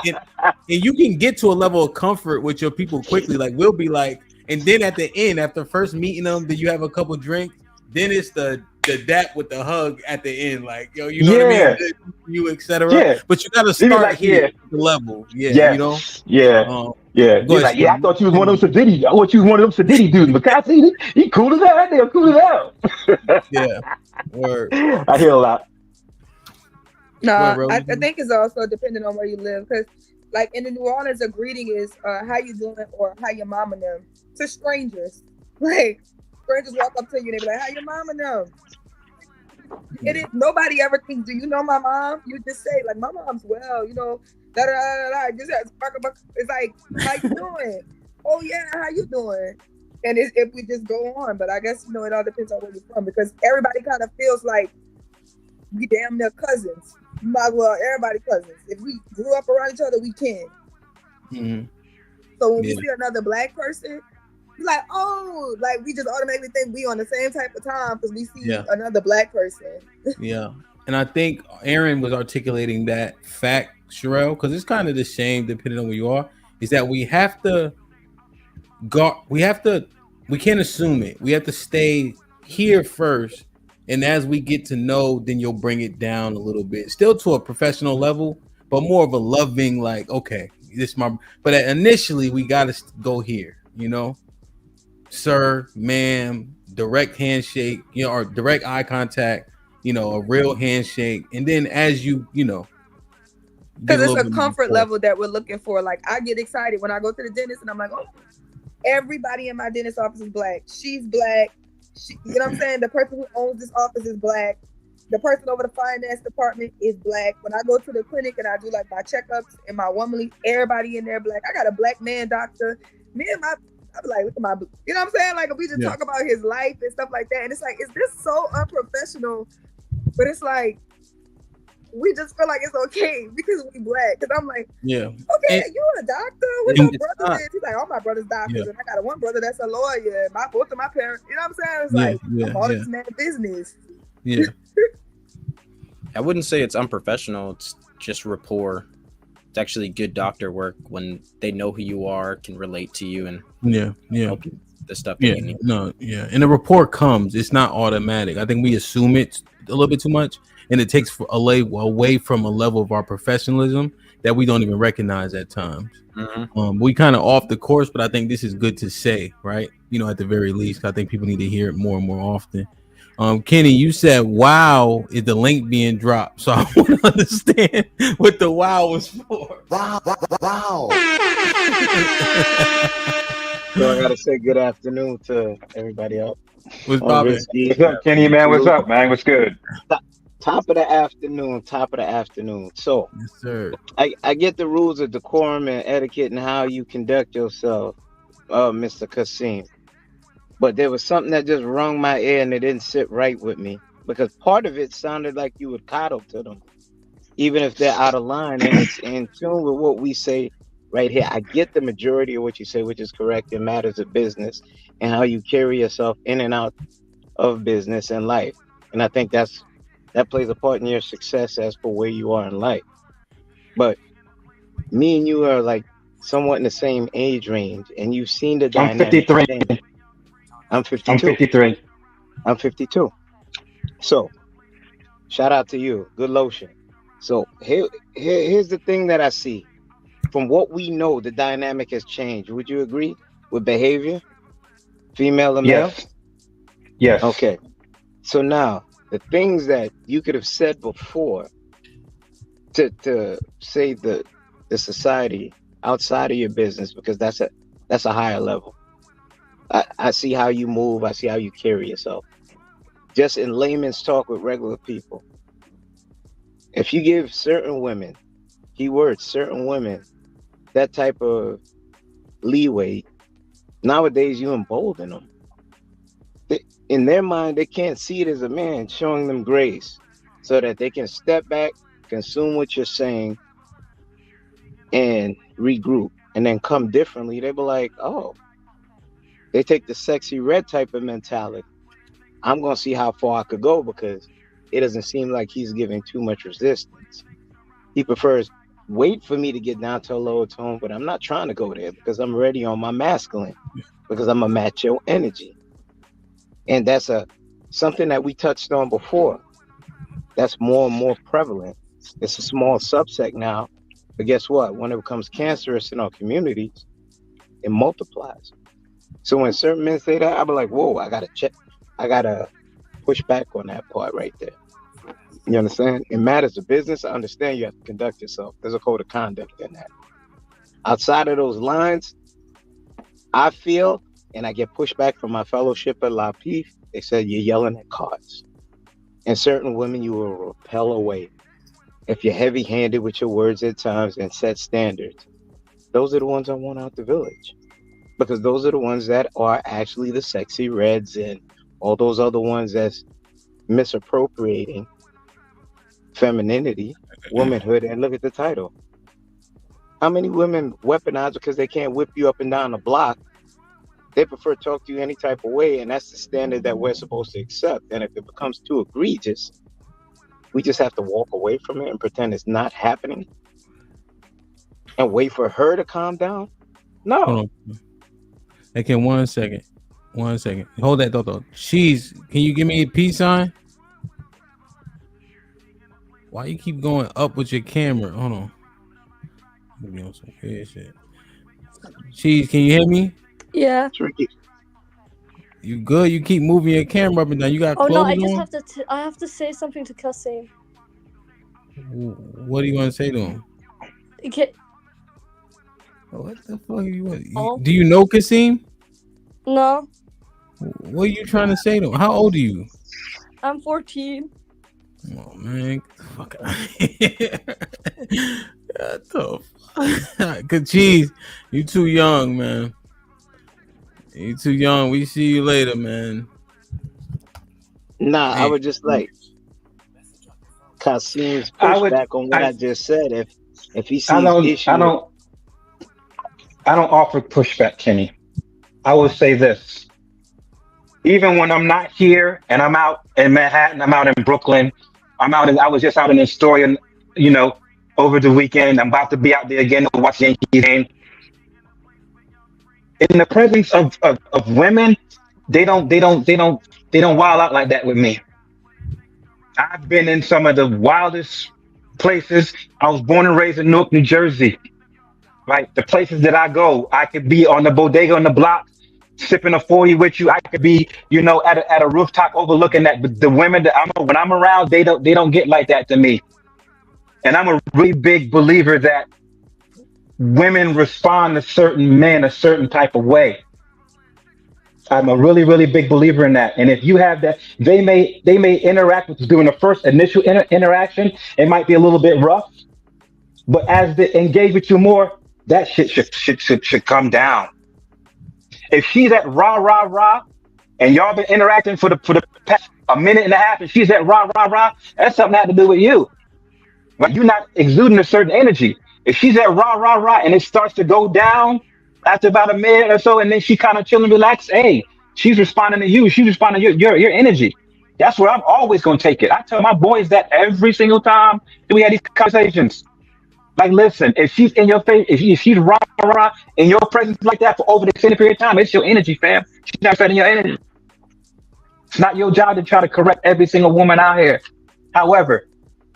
and you can get to a level of comfort with your people quickly. Like we'll be like, and then at the end, after first meeting them, then you have a couple drinks. Then it's the dap with the hug at the end, like, yo, you know what I mean? You etc. Yeah. But you gotta start like, here the level. Yeah. You know? Yeah. He's like, I thought you was one of them Sadiddy. I thought you was one of them Sadiddy dudes. But Kasim, he cool as hell. That nigga cool as hell. Yeah. Word. I hear a lot. No, I think it's also depending on where you live. Because like in the New Orleans, a greeting is how you doing or how your mama them to strangers. Like strangers walk up to you and they be like, how your mama them? It is, nobody ever thinks, do you know my mom? You just say, like, my mom's well, you know, da da da da. Just it's like, how you doing? Oh yeah, how you doing? And if we just go on, but I guess, you know, it all depends on where you're from, because everybody kind of feels like we damn near cousins. Might as well, everybody cousins. If we grew up around each other, we can. Mm-hmm. So when we see another black person, we're like, oh, like we just automatically think we on the same type of time because we see another black person. Yeah. And I think Aaron was articulating that fact, Sherelle, because it's kind of the same depending on where you are, is that we have to go, we can't assume it. We have to stay here first. And as we get to know, then you'll bring it down a little bit, still to a professional level, but more of a loving, like, okay, but initially we got to go here, you know, sir, ma'am, direct handshake, you know, or direct eye contact, you know, a real handshake. And then as you know, because it's a comfort level that we're looking for. Like, I get excited when I go to the dentist and I'm like, oh, everybody in my dentist office is black. She's black. You know what I'm saying? The person who owns this office is black. The person over the finance department is black. When I go to the clinic and I do like my checkups and my womanly, everybody in there black. I got a black man doctor. Me and I'm like, look at my, you know what I'm saying? Like, we just talk about his life and stuff like that. And it's like, is this so unprofessional? But it's like, we just feel like it's okay because we black. Because I'm like, okay, you a doctor? What your brother is? He's like, all my brothers doctors. And I got one brother that's a lawyer. Both of my parents, you know what I'm saying? It's like, I'm all this man business. Yeah. I wouldn't say it's unprofessional. It's just rapport. It's actually good doctor work when they know who you are, can relate to you, and help you with the stuff that you need. And the rapport comes. It's not automatic. I think we assume it a little bit too much, and it takes away from a level of our professionalism that we don't even recognize at times. Mm-hmm. We kind of off the course, but I think this is good to say, right? You know, at the very least, I think people need to hear it more and more often. Kenny, you said wow is the link being dropped, so I want to understand what the wow was for. Wow. So I gotta say good afternoon to everybody else. What's poppin'? What's up, Kenny, man? What's up, man? What's good? Top of the afternoon. So, yes, sir. I get the rules of decorum and etiquette and how you conduct yourself, Mr. Kassim. But there was something that just rung my ear and it didn't sit right with me, because part of it sounded like you would coddle to them, even if they're out of line and it's in tune with what we say right here. I get the majority of what you say, which is correct in matters of business and how you carry yourself in and out of business and life. And I think that plays a part in your success as for where you are in life. But me and you are like somewhat in the same age range, and you've seen the dynamic. I'm 53. I'm 52. So, shout out to you. Good lotion. So, here's the thing that I see. From what we know, the dynamic has changed. Would you agree with behavior? Female and male? Yes. Okay. So now, the things that you could have said before to say the society outside of your business, because that's a higher level. I see how you move. I see how you carry yourself. Just in layman's talk with regular people. If you give certain women, keywords, certain women, that type of leeway, nowadays you embolden them. In their mind, they can't see it as a man showing them grace so that they can step back, consume what you're saying, and regroup, and then come differently. They be like, oh, they take the sexy red type of mentality. I'm going to see how far I could go because it doesn't seem like he's giving too much resistance. He prefers wait for me to get down to a lower tone, but I'm not trying to go there because I'm ready on my masculine, because I'm a macho energy. And that's something that we touched on before. That's more and more prevalent. It's a small subset now, but guess what? When it becomes cancerous in our communities, it multiplies. So when certain men say that, I'll be like, whoa, I gotta push back on that part right there. You understand? In matters of business, I understand you have to conduct yourself. There's a code of conduct in that. Outside of those lines, I feel, and I get pushback from my fellowship at La Pif, they said you're yelling at cards. And certain women you will repel away. If you're heavy handed with your words at times and set standards, those are the ones I want out the village. Because those are the ones that are actually the sexy reds and all those other ones that's misappropriating femininity, womanhood, and look at the title. How many women weaponize because they can't whip you up and down the block? They prefer to talk to you any type of way, and that's the standard that we're supposed to accept. And if it becomes too egregious, we just have to walk away from it and pretend it's not happening and wait for her to calm down. No. Hold on. Okay, 1 second. 1 second. Hold that thought though. Cheese, can you give me a peace sign? Why you keep going up with your camera? Hold on. Maybe on some weird shit. Cheese, can you hear me? Yeah. Tricky. You good? You keep moving your camera up and down. You got Oh clothes no, I just on? have to. I have to say something to Kasim. What do you want to say to him? Okay. What the fuck you want? Oh. Do you know Kasim? No, What are you trying to say to him? How old are you? I'm 14. Oh man, get the fuck out of here. What the fuck? Cause cheese, you too young, man. You too young. We see you later, man. Nah, Hey. I would just like Kasim's I would- pushback on what I just said. If he sees issue, I don't offer pushback, Kenny. I will say this. Even when I'm not here and I'm out in Manhattan, I'm out in Brooklyn, I was just out in Astoria, over the weekend. I'm about to be out there again to watch Yankees game. In the presence of women, they don't wild out like that with me. I've been in some of the wildest places. I was born and raised in Newark, New Jersey. Right? The places that I go, I could be on the bodega on the block, sipping a 40 with you. I could be, at a rooftop overlooking that. But the women that when I'm around, they don't get like that to me. And I'm a really big believer that women respond to certain men a certain type of way. I'm a really, really big believer in that. And if you have that, they may interact with you during the first initial interaction. It might be a little bit rough, but as they engage with you more, that shit should come down. If she's at rah rah rah, and y'all been interacting for the past a minute and a half, and she's at rah rah rah, that's something that had to do with you. Right? You're not exuding a certain energy. If she's at rah rah rah and it starts to go down after about a minute or so, and then she kind of chill and relax, hey, she's responding to you. She's responding to your energy. That's where I'm always gonna take it. I tell my boys that every single time that we had these conversations. Like, listen, if she's in your face, if she's rah rah in your presence like that for over the extended period of time, it's your energy, fam. She's not setting your energy. It's not your job to try to correct every single woman out here. However,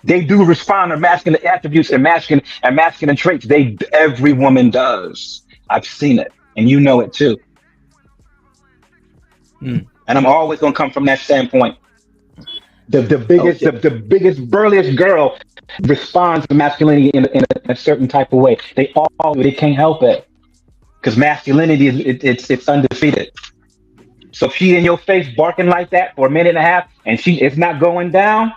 they do respond to masculine attributes and masculine traits. Every woman does. I've seen it, and you know it too. And I'm always gonna come from that standpoint. The biggest burliest girl responds to masculinity in a certain type of way. They can't help it because masculinity it's undefeated. So if she's in your face barking like that for a minute and a half and it's not going down,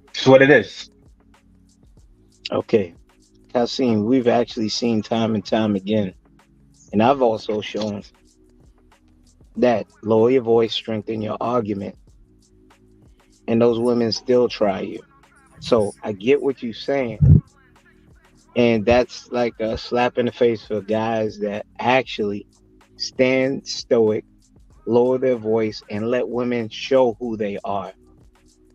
it's what it is. okay, Kasim, we've actually seen time and time again, and I've also shown that lower your voice, strengthen your argument, and those women still try you. So I get what you're saying, and that's like a slap in the face for guys that actually stand stoic, lower their voice, and let women show who they are.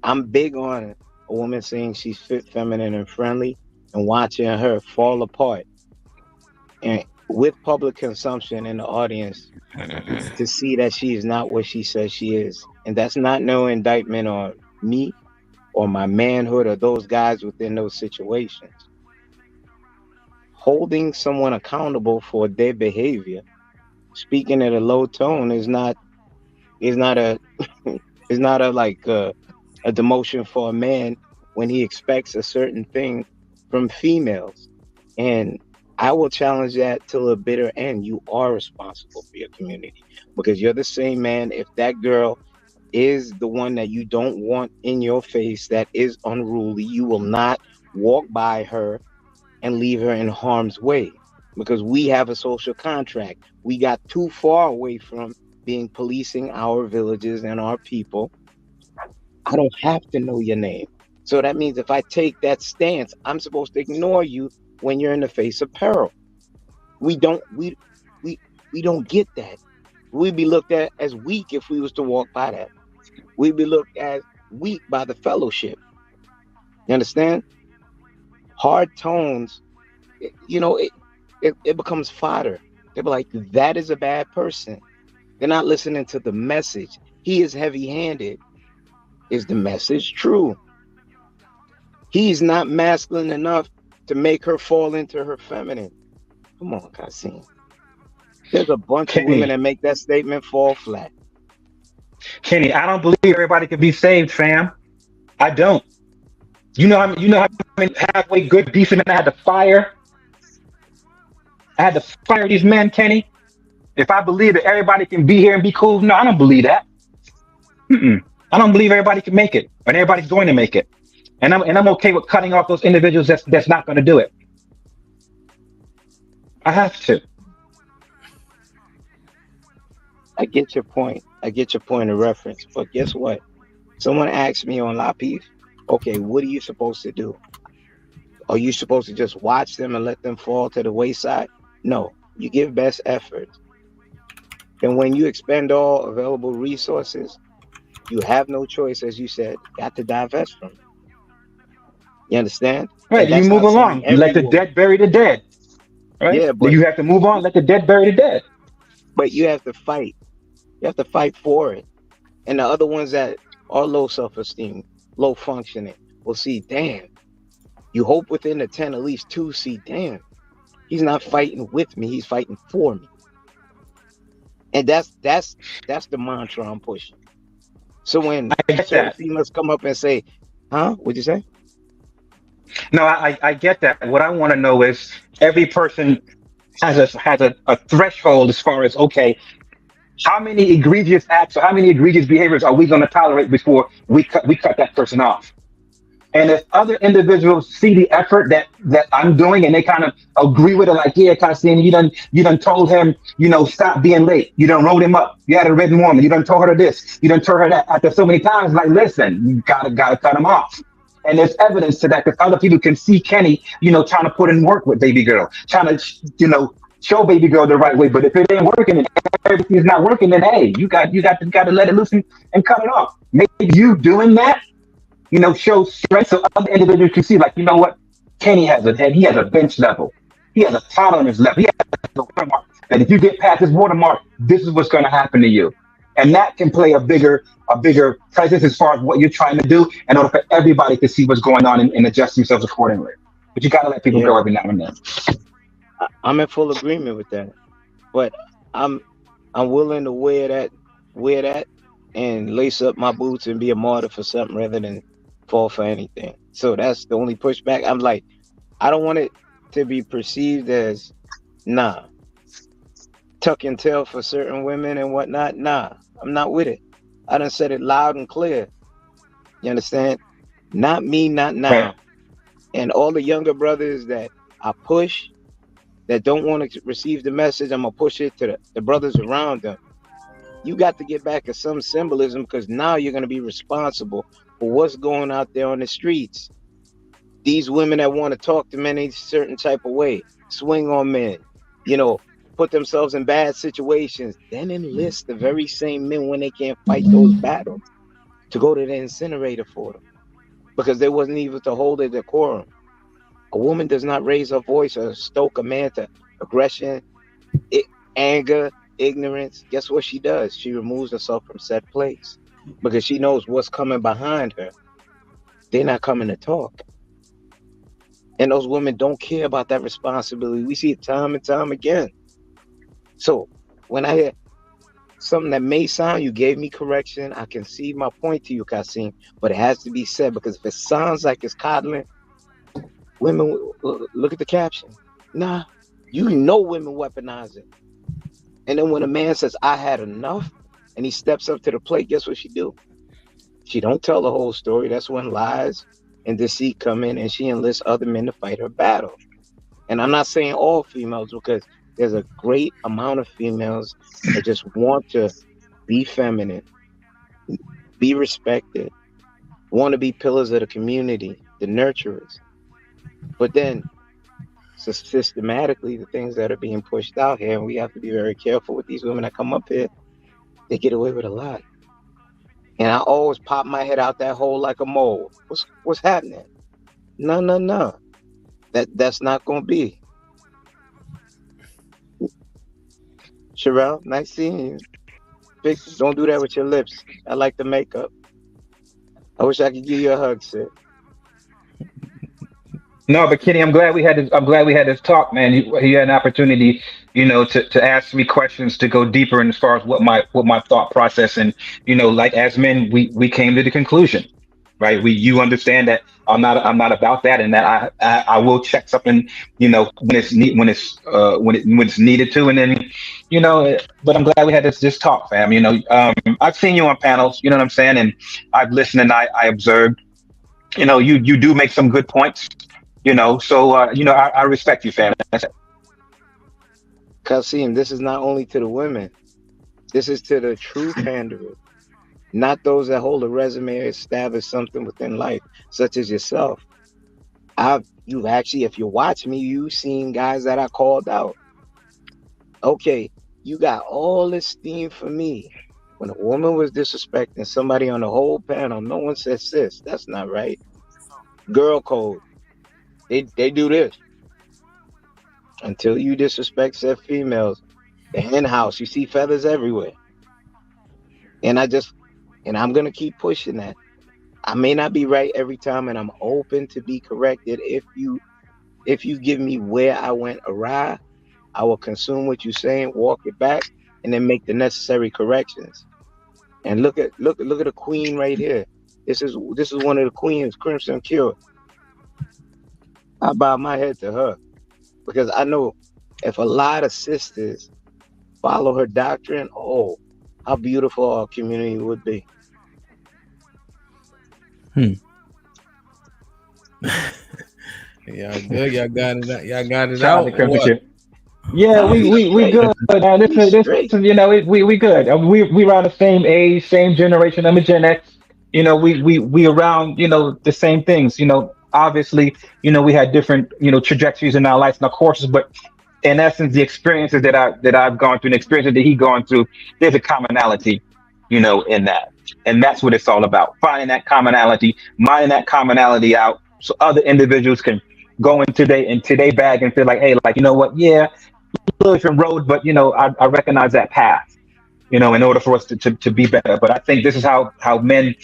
I'm big on a woman saying she's fit, feminine, and friendly, and watching her fall apart, and with public consumption in the audience, to see that she is not what she says she is. And that's not no indictment on me or my manhood or those guys within those situations. Holding someone accountable for their behavior, speaking at a low tone is not a is not a demotion for a man when he expects a certain thing from females. And I will challenge that till the bitter end. You are responsible for your community because you're the same man. If that girl is the one that you don't want in your face, that is unruly, you will not walk by her and leave her in harm's way, because we have a social contract. We got too far away from being policing our villages and our people. I don't have to know your name. So that means if I take that stance, I'm supposed to ignore you when you're in the face of peril. We don't we we don't get that. We'd be looked at as weak if we was to walk by that. We'd be looked as weak by the fellowship. You understand? Hard tones, it becomes fodder. They be like, that is a bad person. They're not listening to the message. He is heavy-handed. Is the message true? He's not masculine enough to make her fall into her feminine. Come on, Kasim. There's a bunch of women that make that statement fall flat. Kenny, I don't believe everybody can be saved, fam. I don't. You know how many halfway good, decent men I had to fire? I had to fire these men, Kenny. If I believe that everybody can be here and be cool, no, I don't believe that. I don't believe everybody can make it, and everybody's going to make it. And I'm okay with cutting off those individuals that's not going to do it. I have to. I get your point. I get your point of reference. But guess what? Someone asked me on Lapive, okay, what are you supposed to do? Are you supposed to just watch them and let them fall to the wayside? No, you give best effort. And when you expend all available resources, you have no choice, as you said, got to divest from it. You understand? Right, you move along. You let the dead bury the dead. Right? Yeah, but you have to move on, let the dead bury the dead. But you have to fight. You have to fight for it. And the other ones that are low self-esteem, low functioning, will see, damn, you hope within the 10, at least 2 see, damn, he's not fighting with me, he's fighting for me. And that's the mantra I'm pushing. So when certain females come up and say, huh? What'd you say? No, I get that. What I want to know is every person has a threshold as far as, okay, how many egregious acts or how many egregious behaviors are we going to tolerate before we cut that person off? And if other individuals see the effort that I'm doing and they kind of agree with it, like, yeah, Kasim, you done told him, stop being late. You done wrote him up. You had a written woman. You done told her this. You done told her that. After so many times, like, listen, you gotta cut him off. And there's evidence to that because other people can see Kenny, trying to put in work with baby girl, trying to, show baby girl the right way. But if it ain't working and everything's not working, then hey, you got to let it loose and cut it off. Maybe you doing that, show strength so other individuals can see, like, you know what? Kenny has a head. He has a bench level. He has a tolerance level. He has a watermark. And if you get past this watermark, this is what's going to happen to you. And that can play a bigger presence as far as what you're trying to do in order for everybody to see what's going on and adjust themselves accordingly. But you got to let people go every now and then. I'm in full agreement with that. But I'm willing to wear that and lace up my boots and be a martyr for something rather than fall for anything. So that's the only pushback. I'm like, I don't want it to be perceived as, nah, tuck and tail for certain women and whatnot. Nah, I'm not with it. I done said it loud and clear. You understand? Not me, not now. Right. And all the younger brothers that I push that don't want to receive the message, I'm going to push it to the brothers around them. You got to get back at some symbolism because now you're going to be responsible for what's going out there on the streets. These women that want to talk to men in a certain type of way, swing on men, put themselves in bad situations, then enlist the very same men when they can't fight those battles to go to the incinerator for them because they wasn't even to hold their decorum. A woman does not raise her voice or stoke a man to aggression, anger, ignorance. Guess what she does? She removes herself from said place because she knows what's coming behind her. They're not coming to talk. And those women don't care about that responsibility. We see it time and time again. So when I hear something that may sound, you gave me correction, I can see my point to you, Kasim, but it has to be said because if it sounds like it's coddling, women, look at the caption. Nah, women weaponize it. And then when a man says, I had enough, and he steps up to the plate, guess what she do? She don't tell the whole story. That's when lies and deceit come in, and she enlists other men to fight her battle. And I'm not saying all females, because there's a great amount of females that just want to be feminine, be respected, want to be pillars of the community, the nurturers. But then, so systematically, the things that are being pushed out here, and we have to be very careful with these women that come up here, they get away with a lot. And I always pop my head out that hole like a mole. What's happening? No. That's not gonna be. Sherelle, nice seeing you. Don't do that with your lips. I like the makeup. I wish I could give you a hug, sis. No, but Kenny, I'm glad we had this talk, man. You had an opportunity, to ask me questions to go deeper in as far as what my thought process, and like as men, we came to the conclusion, right? You understand that I'm not about that, and that I will check something, when it's needed to, and then, but I'm glad we had this talk, fam. I've seen you on panels, you know what I'm saying, and I've listened and I observed. You do make some good points. So I respect you, fam. Kasim, this is not only to the women. This is to the true panderers, not those that hold a resume or establish something within life, such as yourself. You've actually, if you watch me, you've seen guys that I called out. Okay, you got all this steam for me. When a woman was disrespecting somebody on the whole panel, no one said, sis, that's not right. Girl code. They do this. Until you disrespect said females, the hen house, you see feathers everywhere. And I'm gonna keep pushing that. I may not be right every time, and I'm open to be corrected. If you give me where I went awry, I will consume what you're saying, walk it back, and then make the necessary corrections. And look at the queen right here. This is one of the queens, Crimson Cure. I bow my head to her, because I know if a lot of sisters follow her doctrine, oh, how beautiful our community would be. Yeah, good. Y'all got it out. Y'all got it Shout out out. to Crimson Cure. Yeah, we good. This we good. We around the same age, same generation. I'm a Gen X. We around the same things. Obviously, we had different trajectories in our lives and our courses, but in essence, the experiences that I've gone through, and the experiences that he gone through, there's a commonality, in that, and that's what it's all about. Finding that commonality, mining that commonality out, so other individuals can go into their bag and feel like, hey, like, you know what, yeah, a little different road, but I recognize that path, in order for us to be better. But I think this is how men,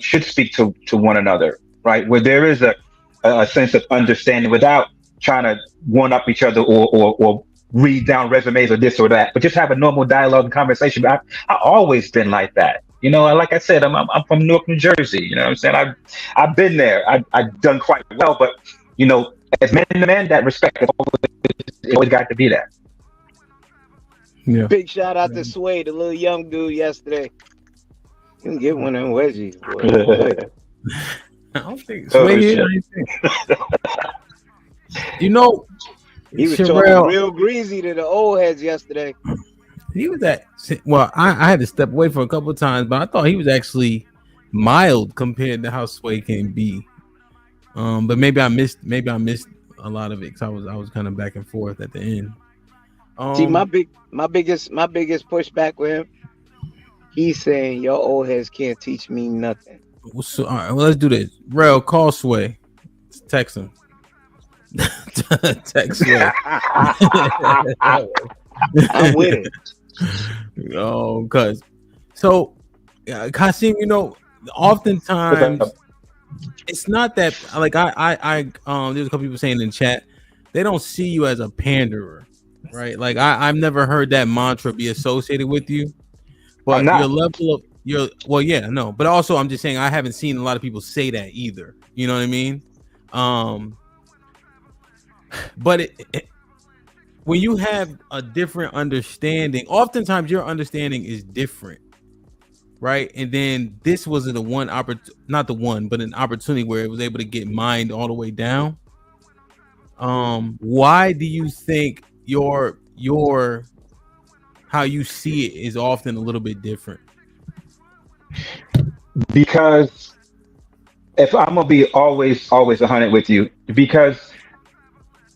should speak to one another, right? Where there is a sense of understanding without trying to one up each other or read down resumes or this or that, but just have a normal dialogue and conversation. But I always been like that. Like I said, I'm from Newark, New Jersey. You know what I'm saying? I've been there. I've done quite well, but as men to men, that respect has always got to be there. Yeah. Big shout out to Sway, the little young dude yesterday. You can get one of them wedgies, boy. I don't think Sway here. He was talking real greasy to the old heads yesterday. He was I had to step away for a couple of times, but I thought he was actually mild compared to how Sway can be. But maybe I missed a lot of it, because I was kind of back and forth at the end. See, my biggest pushback with him, he's saying your old heads can't teach me nothing. So, all right, well, let's do this. Rel, call Sway. Text him. Text Sway. I'm with it. Oh, cuz. So, Kasim, oftentimes it's not that, like, I there's a couple people saying in chat, they don't see you as a panderer, right? Like, I've never heard that mantra be associated with you, but your level of but also I'm just saying I haven't seen a lot of people say that either. You know what I mean? But when you have a different understanding, oftentimes your understanding is different right? And then this was the one not the one, but an opportunity where it was able to get mined all the way down. Why do you think your how you see it is often a little bit different? Because if I'm gonna be always 100 with you, because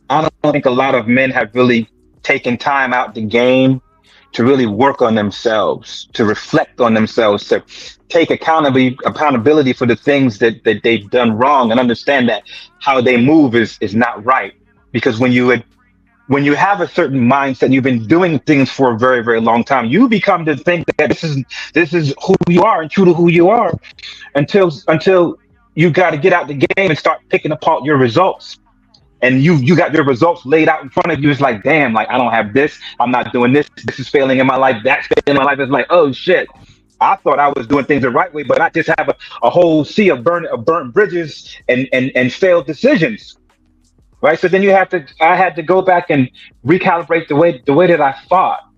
I don't think a lot of men have really taken time out the game to really work on themselves, to reflect on themselves, to take accountability for the things that they've done wrong, and understand that how they move is not right. Because when you have a certain mindset, you've been doing things for a very, very long time, you become to think that this is who you are and true to who you are until you got to get out the game and start picking apart your results. And you got your results laid out in front of you. It's like, damn, like I don't have this, I'm not doing this is failing in my life, that's failing in my life. It's like, oh shit, I thought I was doing things the right way, but I just have a whole sea of burnt bridges and failed decisions. Right. So then I had to go back and recalibrate the way that I thought,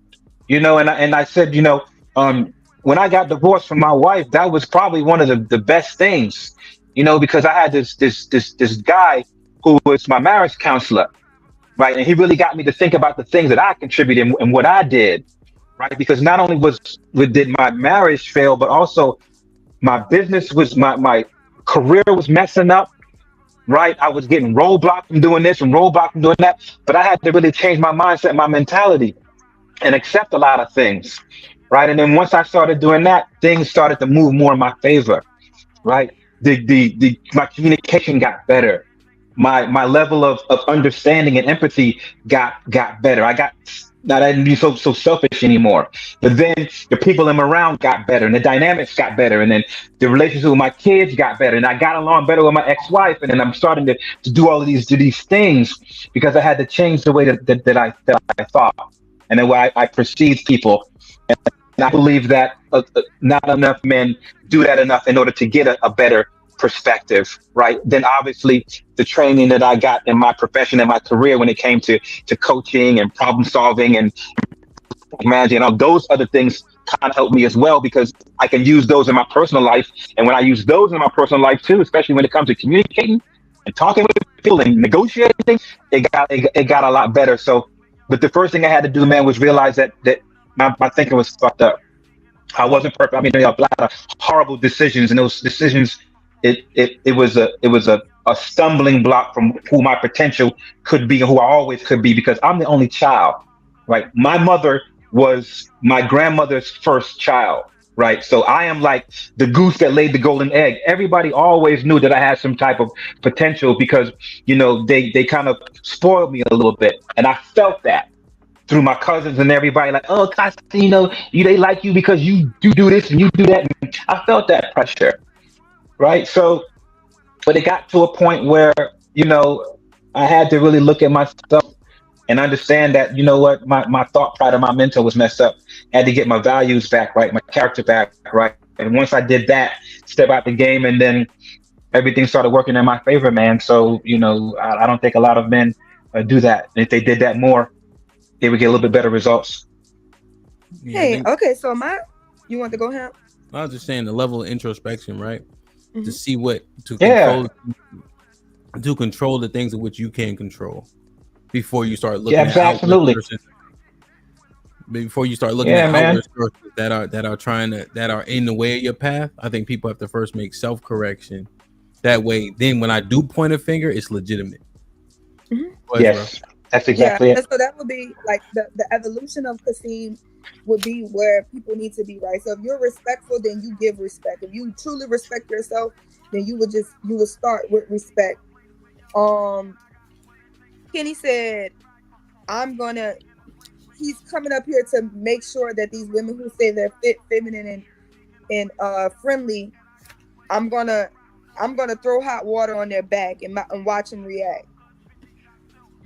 and I said, when I got divorced from my wife, that was probably one of the best things, because I had this guy who was my marriage counselor, right? And he really got me to think about the things that I contributed and what I did, right? Because not only did my marriage fail, but also my business my career was messing up, right? I was getting roadblocked from doing this and roadblocked from doing that, but I had to really change my mindset, my mentality, and accept a lot of things, right? And then once I started doing that, things started to move more in my favor, right? My communication got better. My level of understanding and empathy got better. I didn't be so selfish anymore. But then the people I'm around got better, and the dynamics got better, and then the relationship with my kids got better, and I got along better with my ex-wife, and then I'm starting to do all of these things because I had to change the way that I thought and the way I perceive people. And I believe that not enough men do that enough in order to get a better perspective, right? Then obviously the training that I got in my profession and my career when it came to coaching and problem solving and managing and all those other things kind of helped me as well, because I can use those in my personal life. And when I use those in my personal life too, especially when it comes to communicating and talking with people and negotiating, it got a lot better. So, but the first thing I had to do, man, was realize that my thinking was fucked up. I wasn't perfect. I mean, there are a lot of horrible decisions, and those decisions, it was a stumbling block from who my potential could be and who I always could be, because I'm the only child, right? My mother was my grandmother's first child, right? So I am like the goose that laid the golden egg. Everybody always knew that I had some type of potential because, they kind of spoiled me a little bit. And I felt that through my cousins and everybody, like, oh, Costa, they like you because you do this and you do that. And I felt that pressure. Right. So, but it got to a point where, I had to really look at myself and understand that, what, my thought pride and my mental was messed up. I had to get my values back, right? My character back, right? And once I did that, step out the game, and then everything started working in my favor, man. So, I don't think a lot of men do that. And if they did that more, they would get a little bit better results. Yeah, okay. So you want to go ahead? I was just saying the level of introspection, right? Mm-hmm. To see to control the things of which you can control before you start looking at absolutely. Before you start looking at outward sources that are in the way of your path. I think people have to first make self-correction. That way, then when I do point a finger, it's legitimate. Mm-hmm. Yes, that's exactly it. So that would be like the evolution of Kasim would be where people need to be, right? So if you're respectful, then you give respect. If you truly respect yourself, then you would start with respect. Kenny said, he's coming up here to make sure that these women who say they're fit, feminine, and friendly, I'm gonna throw hot water on their back and watch them react.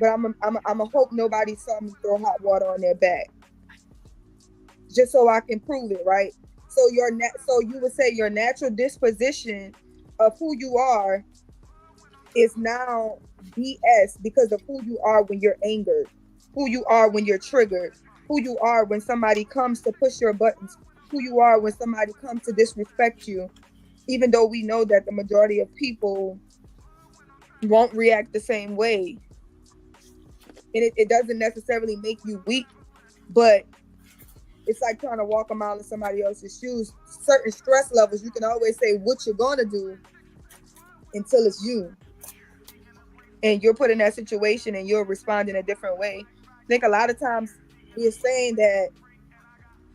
But I'm a hope nobody saw me throw hot water on their back, just so I can prove it, right? So so you would say your natural disposition of who you are is now BS because of who you are when you're angered, who you are when you're triggered, who you are when somebody comes to push your buttons, who you are when somebody comes to disrespect you, even though we know that the majority of people won't react the same way. And it doesn't necessarily make you weak, but it's like trying to walk a mile in somebody else's shoes. Certain stress levels, you can always say what you're going to do until it's you. And you're put in that situation and you'll respond in a different way. I think a lot of times we're saying that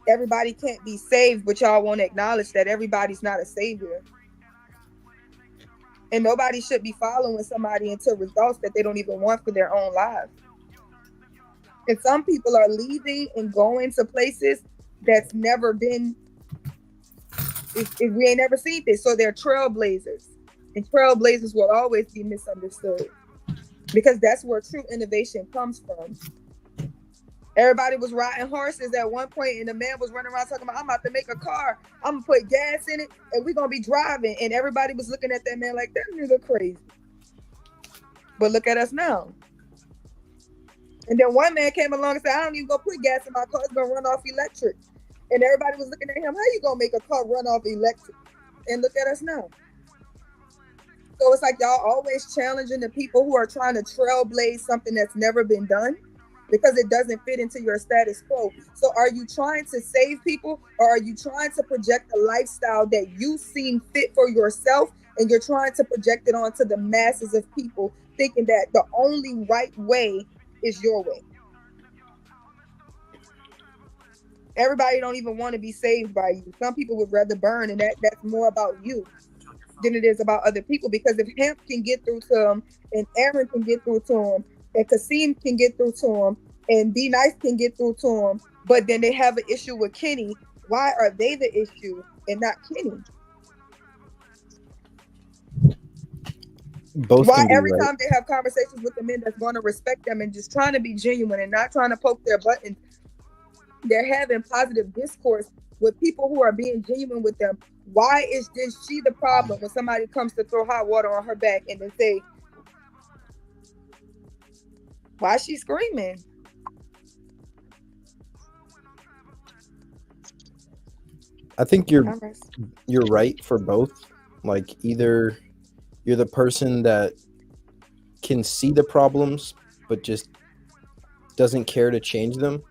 everybody can't be saved, but y'all won't acknowledge that everybody's not a savior. And nobody should be following somebody into results that they don't even want for their own lives. And some people are leaving and going to places that's never been, if we ain't never seen this. So they're trailblazers. And trailblazers will always be misunderstood because that's where true innovation comes from. Everybody was riding horses at one point, and the man was running around talking about, I'm about to make a car. I'm going to put gas in it, and we're going to be driving. And everybody was looking at that man like, that nigga crazy. But look at us now. And then one man came along and said, I don't even go put gas in my car. It's going to run off electric. And everybody was looking at him, how you going to make a car run off electric? And look at us now. So it's like y'all always challenging the people who are trying to trailblaze something that's never been done because it doesn't fit into your status quo. So are you trying to save people, or are you trying to project a lifestyle that you seem fit for yourself and you're trying to project it onto the masses of people thinking that the only right way is your way? Everybody don't even want to be saved by you. Some people would rather burn, and that's more about you than it is about other people. Because if Hemp can get through to him, and Aaron can get through to him, and Kasim can get through to him, and Be Nice can get through to him, but then they have an issue with Kenny, why are they the issue and not Kenny? Both Why can be every right. time they have conversations with the men that's going to respect them and just trying to be genuine and not trying to poke their buttons, they're having positive discourse with people who are being genuine with them. Why is she the problem when somebody comes to throw hot water on her back and then say, why is she screaming? I think you're right for both. Like, either you're the person that can see the problems but just doesn't care to change them,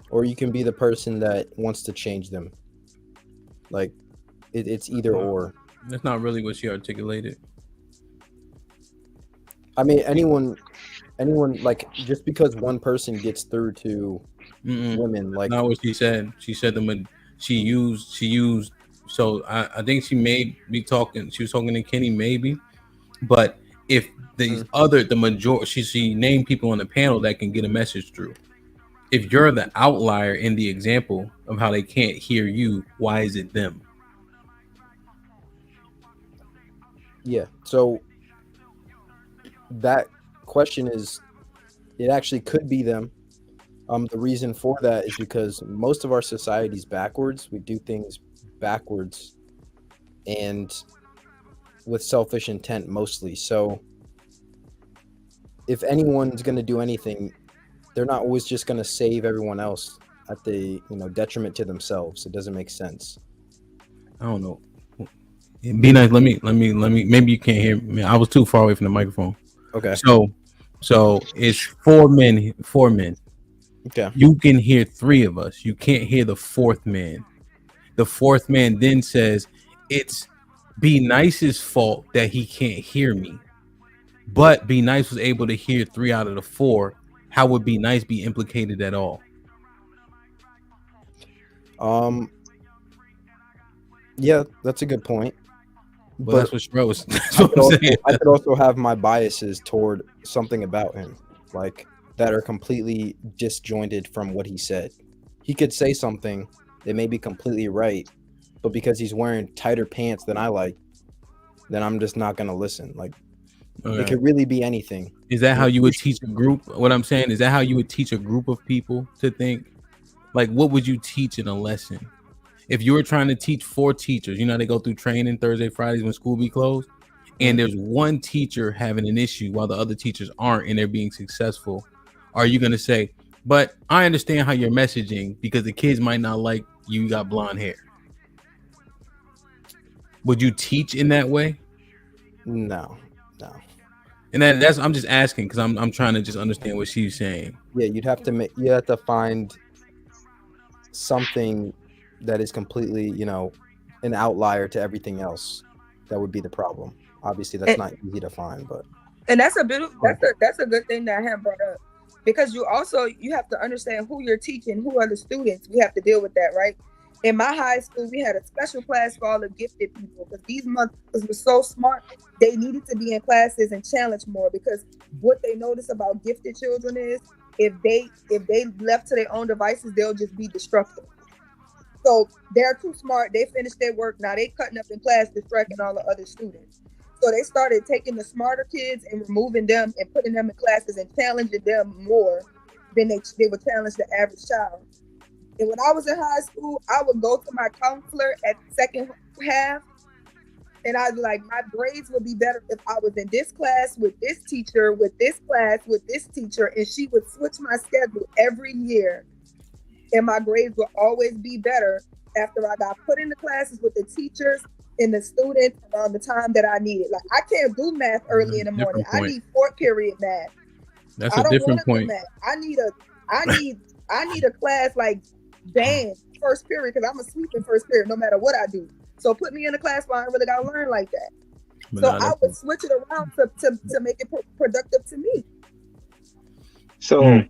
or you can be the person that wants to change them. Like, it's either or. That's not really what she articulated. I mean, anyone, like, just because one person gets through to women, like, not what she said. She said she used. So I think she may be talking. She was talking to Kenny, maybe, but if the majority, she named people on the panel that can get a message through. If you're the outlier in the example of how they can't hear you, why is it them? Yeah. So that question is, it actually could be them. The reason for that is because most of our society's backwards. We do things backwards and with selfish intent mostly. So if anyone's going to do anything, they're not always just going to save everyone else at the detriment to themselves. It doesn't make sense. I don't know. Be nice. Let me. Maybe you can't hear me. I was too far away from the microphone. Okay. So it's four men. Okay. You can hear three of us. You can't hear the fourth man. The fourth man then says it's Be Nice's fault that he can't hear me. But Be Nice was able to hear 3 out of the 4. How would Be Nice be implicated at all? Yeah, that's a good point. Well, that's what Shrek was. I could also have my biases toward something about him, like, that are completely disjointed from what he said. He could say something that may be completely right, but because he's wearing tighter pants than I like, then I'm just not gonna listen. Like, it could really be anything. Is that how you would teach a group? What I'm saying is that how you would teach a group of people to think? Like, what would you teach in a lesson? If you were trying to teach 4 teachers, they go through training Thursday, Fridays when school be closed, and there's one teacher having an issue while the other teachers aren't, and they're being successful. Are you going to say, but I understand how you're messaging because the kids might not like you got blonde hair. Would you teach in that way? No. And that's I'm just asking because I'm trying to just understand what she's saying. Yeah, you have to find something that is completely, an outlier to everything else. That would be the problem. Obviously, that's not easy to find, but that's a good thing that I have brought up, because you have to understand who you're teaching, who are the students. We have to deal with that, right? In my high school, we had a special class for all the gifted people, because these motherfuckers were so smart. They needed to be in classes and challenge more, because what they notice about gifted children is if they left to their own devices, they'll just be destructive. So they're too smart. They finished their work. Now they cutting up in class, distracting all the other students. So they started taking the smarter kids and removing them and putting them in classes and challenging them more than they would challenge the average child. And when I was in high school, I would go to my counselor at the second half, and I'd be like, my grades would be better if I was in this class with this teacher, with this class with this teacher, and she would switch my schedule every year. And my grades would always be better after I got put in the classes with the teachers and the students around the time that I needed. Like, I can't do math early in the morning. I need 4th period math. That's a different point. I need a class like dance first period, because I'm a sleep in first period no matter what I do. So put me in a class where I really gotta learn like that. So I would switch it around to make it productive to me. So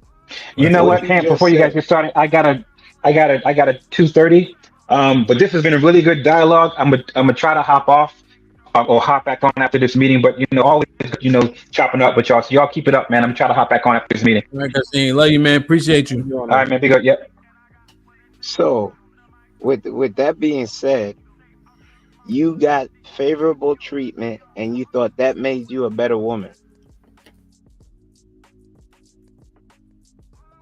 you know what, Pam? Before you guys get started, I got a 2:30. But this has been a really good dialogue. I'm gonna try to hop off or hop back on after this meeting. But always chopping up with y'all. So y'all keep it up, man. I'm gonna try to hop back on after this meeting. All right, Cassine. Love you, man. Appreciate you. All right, man. Big up. Yep. So, with that being said, you got favorable treatment, and you thought that made you a better woman.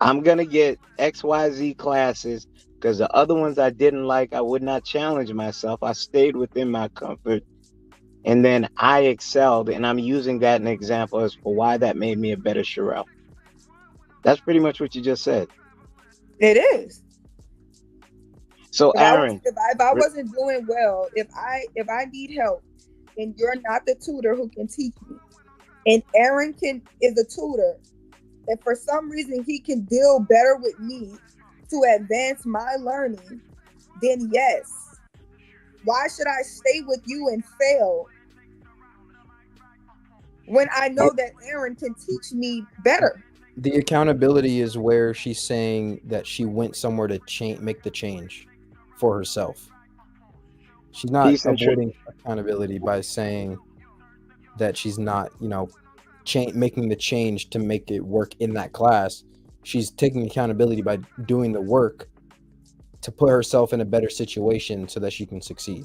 I'm gonna get XYZ classes because the other ones I didn't like, I would not challenge myself. I stayed within my comfort, and then I excelled, and I'm using that as an example as for why that made me a better Sherelle. That's pretty much what you just said. It is. So, Aaron, if I wasn't doing well, if I need help, and you're not the tutor who can teach me, and Aaron is a tutor, and for some reason he can deal better with me to advance my learning, then yes. Why should I stay with you and fail when I know that Aaron can teach me better? the accountability is where she's saying that she went somewhere to make the change for herself. She's not avoiding accountability by saying that she's not, making the change to make it work in that class. She's taking accountability by doing the work to put herself in a better situation so that she can succeed.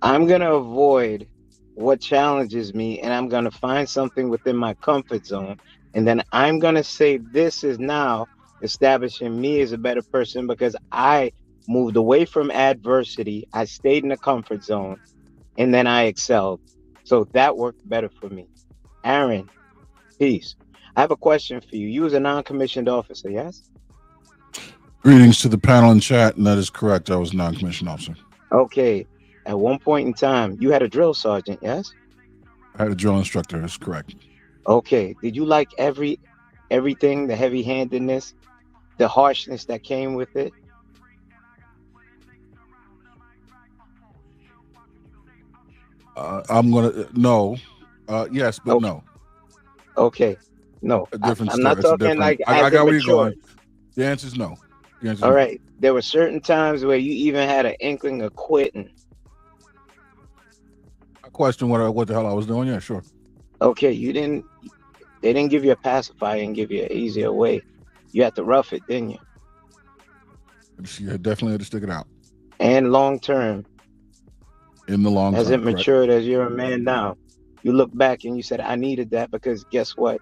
I'm going to avoid what challenges me, and I'm going to find something within my comfort zone. And then I'm going to say this is now establishing me as a better person because I moved away from adversity. I stayed in the comfort zone, and then I excelled. So that worked better for me. Aaron, peace. I have a question for you. You was a non-commissioned officer, yes? Greetings to the panel and chat, and that is correct. I was a non-commissioned officer. Okay. At one point in time, you had a drill sergeant, yes? I had a drill instructor, that's correct. Okay. Did you like everything, the heavy-handedness, the harshness that came with it? I'm gonna no, yes, but okay. No. Okay, no. A different I'm story. not talking like I got where you're going. The answer is no. All right. There were certain times where you even had an inkling of quitting. I question what the hell I was doing. Yeah, sure. Okay, they didn't give you a pacifier and give you an easier way. You had to rough it, didn't you? You definitely had to stick it out. And long term. In the long term. As it matured, as you're a man now, you look back and you said, I needed that because guess what?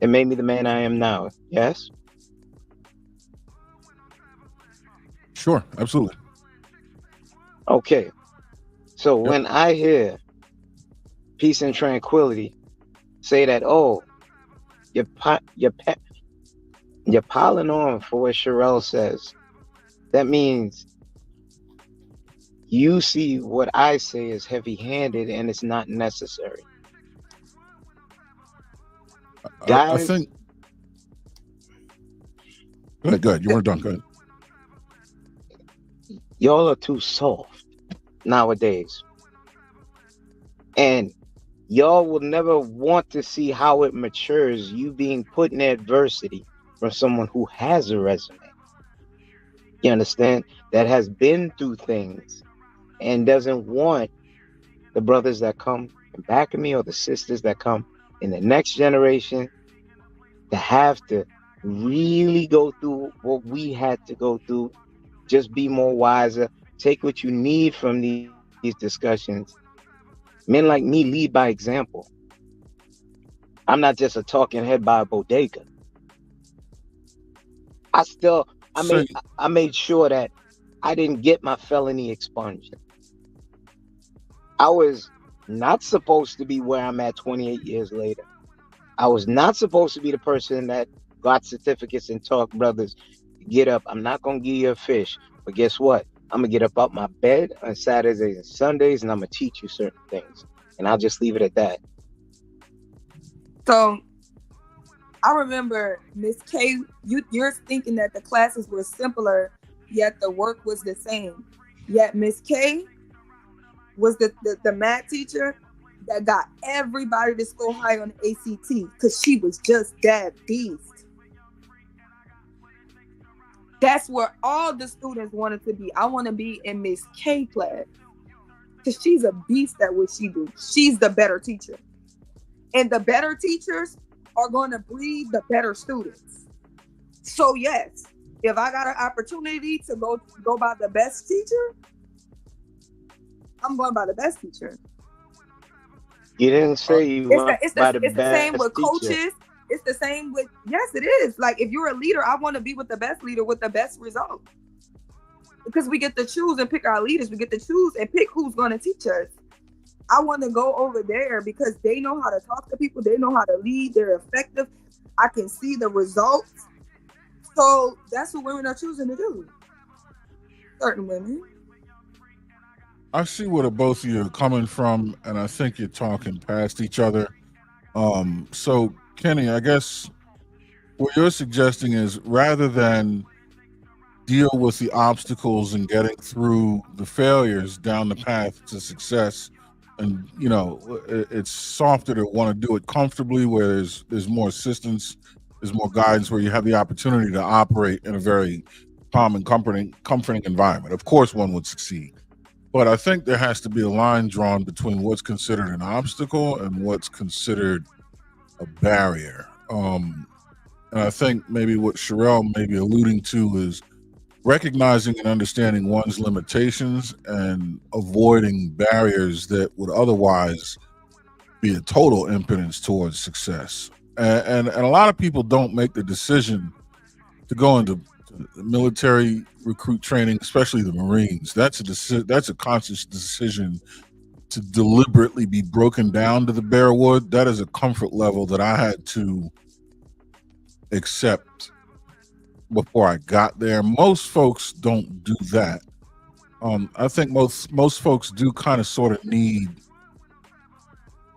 It made me the man I am now. Yes? Sure, absolutely. Okay. So when I hear peace and tranquility say that, oh, you're piling on for what Sherelle says. that means you see what I say is heavy-handed and it's not necessary. I Guys, think. Go ahead. You weren't done. Go ahead. y'all are too soft nowadays. And y'all will never want to see how it matures, you being put in adversity from someone who has a resume. You understand? That has been through things and doesn't want the brothers that come in back of me or the sisters that come in the next generation to have to really go through what we had to go through. Just be more wiser. Take what you need from these discussions. Men like me lead by example. I'm not just a talking head by a bodega. I still, So, I made sure that I didn't get my felony expunged. I was not supposed to be where I'm at 28 years later. I was not supposed to be the person that got certificates and taught brothers, get up. I'm not going to give you a fish. But guess what? I'm going to get up out my bed on Saturdays and Sundays and I'm going to teach you certain things. And I'll just leave it at that. So I remember Miss K, you're thinking that the classes were simpler, yet the work was the same. Yet Miss K was the math teacher that got everybody to score high on the ACT because she was just that beast. That's where all the students wanted to be. I want to be in Miss K class because she's a beast at what she do. She's the better teacher. And the better teachers are going to breed the better students. So yes, if I got an opportunity to go by the best teacher, I'm going by the best teacher. You didn't say you went by the It's the same with teacher. coaches. It's the same with, yes, it is. Like if you're a leader, I want to be with the best leader with the best result. Because we get to choose and pick our leaders. We get to choose and pick who's going to teach us. I want to go over there because they know how to talk to people. They know how to lead. They're effective. I can see the results. So that's what women are choosing to do. Certain women. I see where the both of you are coming from, and I think you're talking past each other. So, Kenny, I guess what you're suggesting is rather than deal with the obstacles and getting through the failures down the path to success, and it's softer to want to do it comfortably, where there's more assistance, there's more guidance, where you have the opportunity to operate in a very calm and comforting environment. Of course, one would succeed. But I think there has to be a line drawn between what's considered an obstacle and what's considered a barrier. And I think maybe what Sherelle may be alluding to is recognizing and understanding one's limitations and avoiding barriers that would otherwise be a total impedance towards success. And a lot of people don't make the decision to go into military recruit training, especially the Marines. That's a conscious decision to deliberately be broken down to the bare wood. That is a comfort level that I had to accept before I got there. Most folks don't do that. I think most folks do kind of sort of need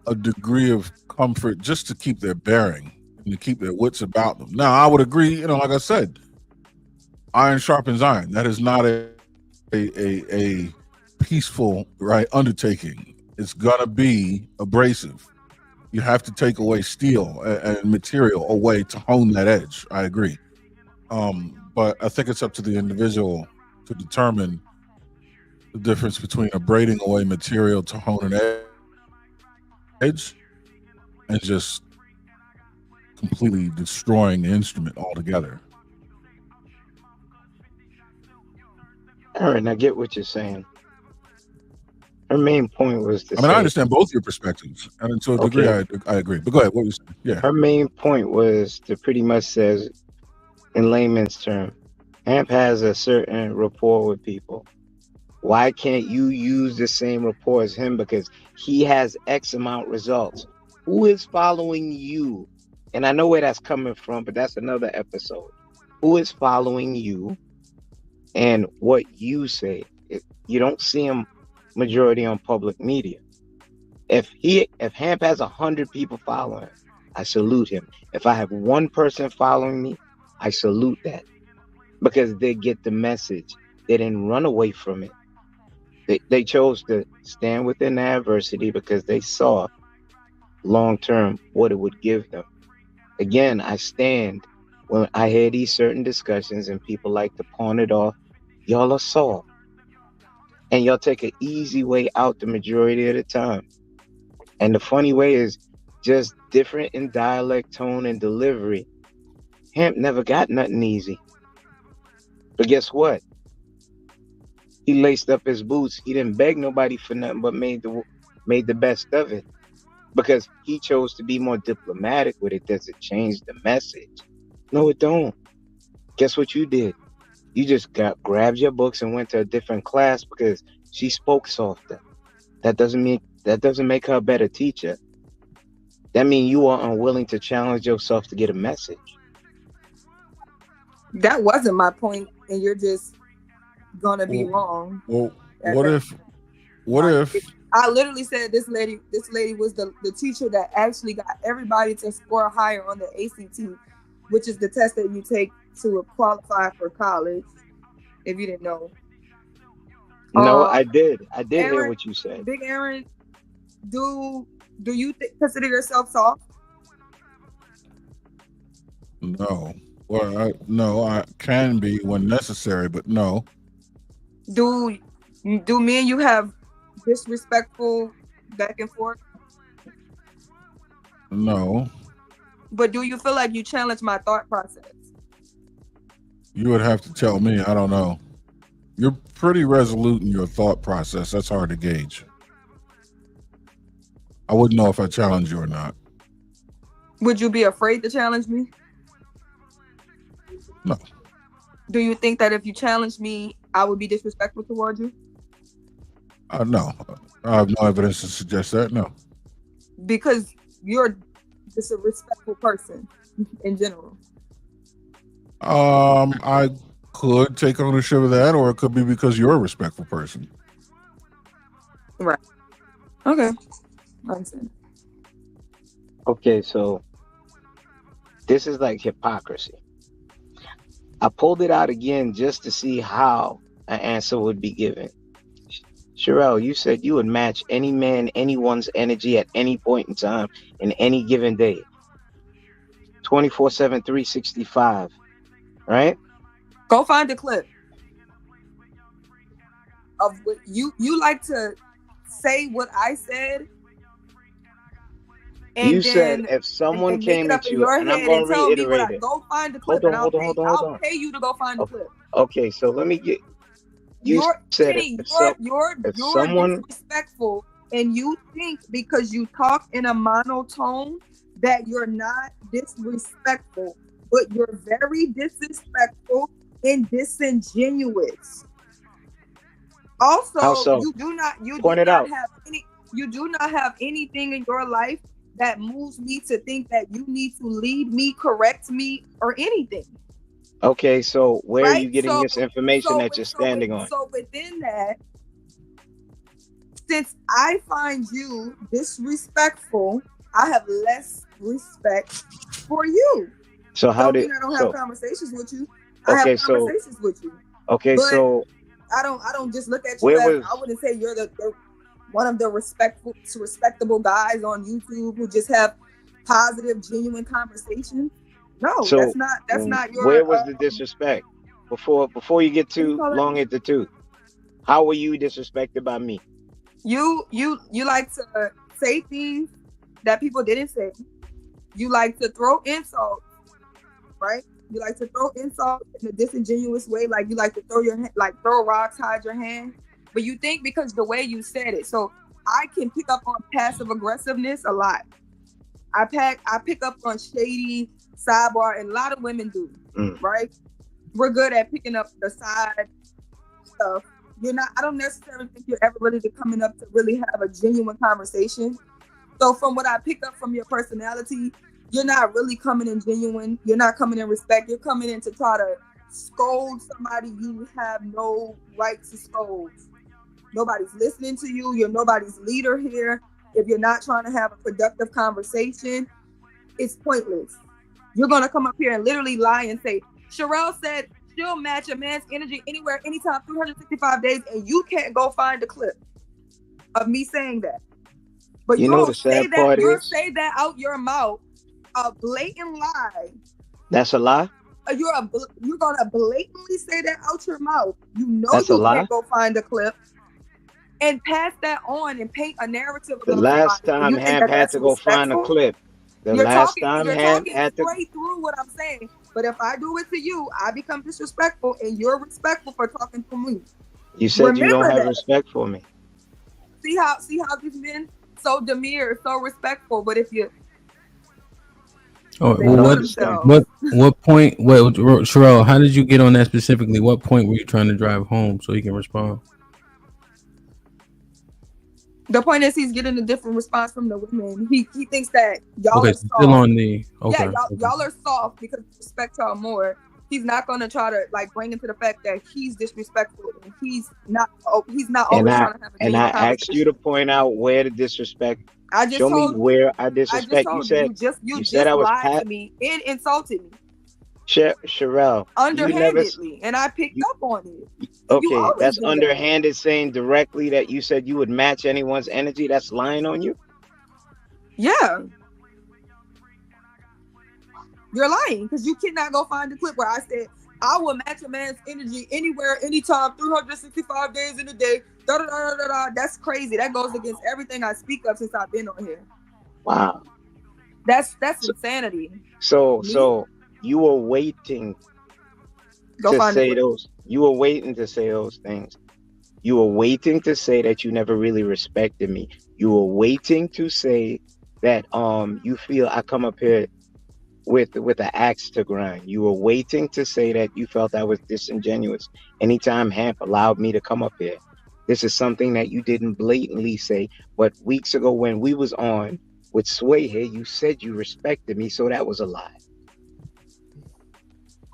a degree of comfort just to keep their bearing and to keep their wits about them. Now, I would agree, like I said, iron sharpens iron. That is not a peaceful, right, undertaking. It's gonna be abrasive. You have to take away steel and material away to hone that edge. I agree. But I think it's up to the individual to determine the difference between abrading away material to hone an edge and just completely destroying the instrument altogether. Aaron, I get what you're saying. Her main point was to I understand both your perspectives, and to a degree, I agree. But go ahead. What were you saying? Yeah. Her main point was to pretty much says, in layman's term, Amp has a certain rapport with people. Why can't you use the same rapport as him? Because he has X amount results. Who is following you? And I know where that's coming from, but that's another episode. Who is following you and what you say. You don't see him majority on public media. If Hamp has 100 people following him, I salute him. If I have one person following me, I salute that, because they get the message. They didn't run away from it. They chose to stand within the adversity because they saw long term what it would give them. Again, I stand when I hear these certain discussions and people like to pawn it off. Y'all are soft, and y'all take an easy way out the majority of the time. And the funny way is just different in dialect, tone, and delivery. Hamp never got nothing easy. But guess what? He laced up his boots. He didn't beg nobody for nothing, but made the best of it. Because he chose to be more diplomatic with it. Does it change the message? No, it don't. Guess what you did? You just grabbed your books and went to a different class because she spoke softer. That doesn't make her a better teacher. That means you are unwilling to challenge yourself to get a message. That wasn't my point, and you're just gonna be wrong. Well, what if I literally said this lady was the teacher that actually got everybody to score higher on the ACT, which is the test that you take to qualify for college, if you didn't know. No, I did. I did Aaron, hear what you said. Big Aaron, do you consider yourself soft? No. Well, I can be when necessary, but no. Do me and you have disrespectful back and forth? No. But do you feel like you challenge my thought process? You would have to tell me. I don't know. You're pretty resolute in your thought process. That's hard to gauge. I wouldn't know if I challenge you or not. Would you be afraid to challenge me? No. Do you think that if you challenge me, I would be disrespectful towards you? No. I have no evidence to suggest that. No. Because you're just a respectful person in general. I could take ownership of that, or it could be because you're a respectful person. Right. Okay. I understand. Okay, so this is like hypocrisy. I pulled it out again just to see how an answer would be given. Sherelle, you said you would match any man, anyone's energy at any point in time in any given day. 24/7, 365. Right? Go find a clip of what you like to say what I said. And you said if someone came at you, and I'm going to reiterate it. Go find the clip. Hold on. I'll pay you to go find the clip. Okay, so let me get. You're disrespectful, and you think because you talk in a monotone that you're not disrespectful, but you're very disrespectful and disingenuous. Also, you do not have anything in your life that moves me to think that you need to lead me, correct me, or anything. Okay, so where are you getting this information that you're standing on? So within that, since I find you disrespectful, I have less respect for you. So how did I don't have conversations with you? Okay, I have conversations with you. Okay, but so I don't just look at you as I wouldn't say you're the one of the respectable guys on YouTube who just have positive, genuine conversations. No, that's not your. Where was the disrespect before you get too long at the tooth? How were you disrespected by me? You like to say things that people didn't say. You like to throw insults, right? You like to throw insults in a disingenuous way, like you like to throw rocks, hide your hand. But you think because the way you said it, so I can pick up on passive aggressiveness a lot. I pick up on shady sidebar, and a lot of women do, right? We're good at picking up the side stuff. I don't necessarily think you're ever ready to coming up to really have a genuine conversation. So from what I pick up from your personality, you're not really coming in genuine. You're not coming in respect. You're coming in to try to scold somebody you have no right to scold. Nobody's listening to you. You're nobody's leader here. If you're not trying to have a productive conversation, it's pointless. You're going to come up here and literally lie and say, Sherelle said she'll match a man's energy anywhere, anytime, 365 days, and you can't go find a clip of me saying that. But You you know don't the say sad that. part You'll is say that out your mouth, a blatant lie. that's a lie. You're gonna blatantly say that out your mouth. You know That's a you lie. can't go find a clip and pass that on and paint a narrative The about last somebody. And time you think Hamp that had that's to go find a respectful? clip. The You're last talking. time You're Hamp talking had to. straight through what I'm saying. But if I do it to you, I become disrespectful, and you're respectful for talking to me. You said you don't Remember have that. respect for me. See how these men so demure, so respectful. But if you Oh, they well, know what themselves. point? Well, Sherelle, how did you get on that specifically? What point were you trying to drive home so he can respond? The point is he's getting a different response from the women. He thinks that y'all Okay, are so soft. still on the okay. Yeah, y'all are soft because you respect y'all more. He's not gonna try to like bring into the fact that he's disrespectful and he's not And always trying to have a genuine I asked you conversation. to point out where the disrespect. I just Show me told where I I just disrespect. told You you said just I was lied to me and insulted me Sherelle. You never. underhandedly, and I picked up on it. You Okay, always that's do that. underhanded saying directly that you said you would match anyone's energy. That's lying on you. Yeah. You're lying because you cannot go find the clip where I said I will match a man's energy anywhere, anytime, 365 days in a day. Da, da, da, da, da. That's crazy. That goes against everything I speak of since I've been on here. Wow. That's insanity. So you were waiting to say those. You were waiting to say those things. You were waiting to say that you never really respected me. You were waiting to say that you feel I come up here with an axe to grind. You were waiting to say that you felt I was disingenuous anytime Hamp allowed me to come up here. This is something that you didn't blatantly say, but weeks ago when we was on with Sway here, you said you respected me, so that was a lie.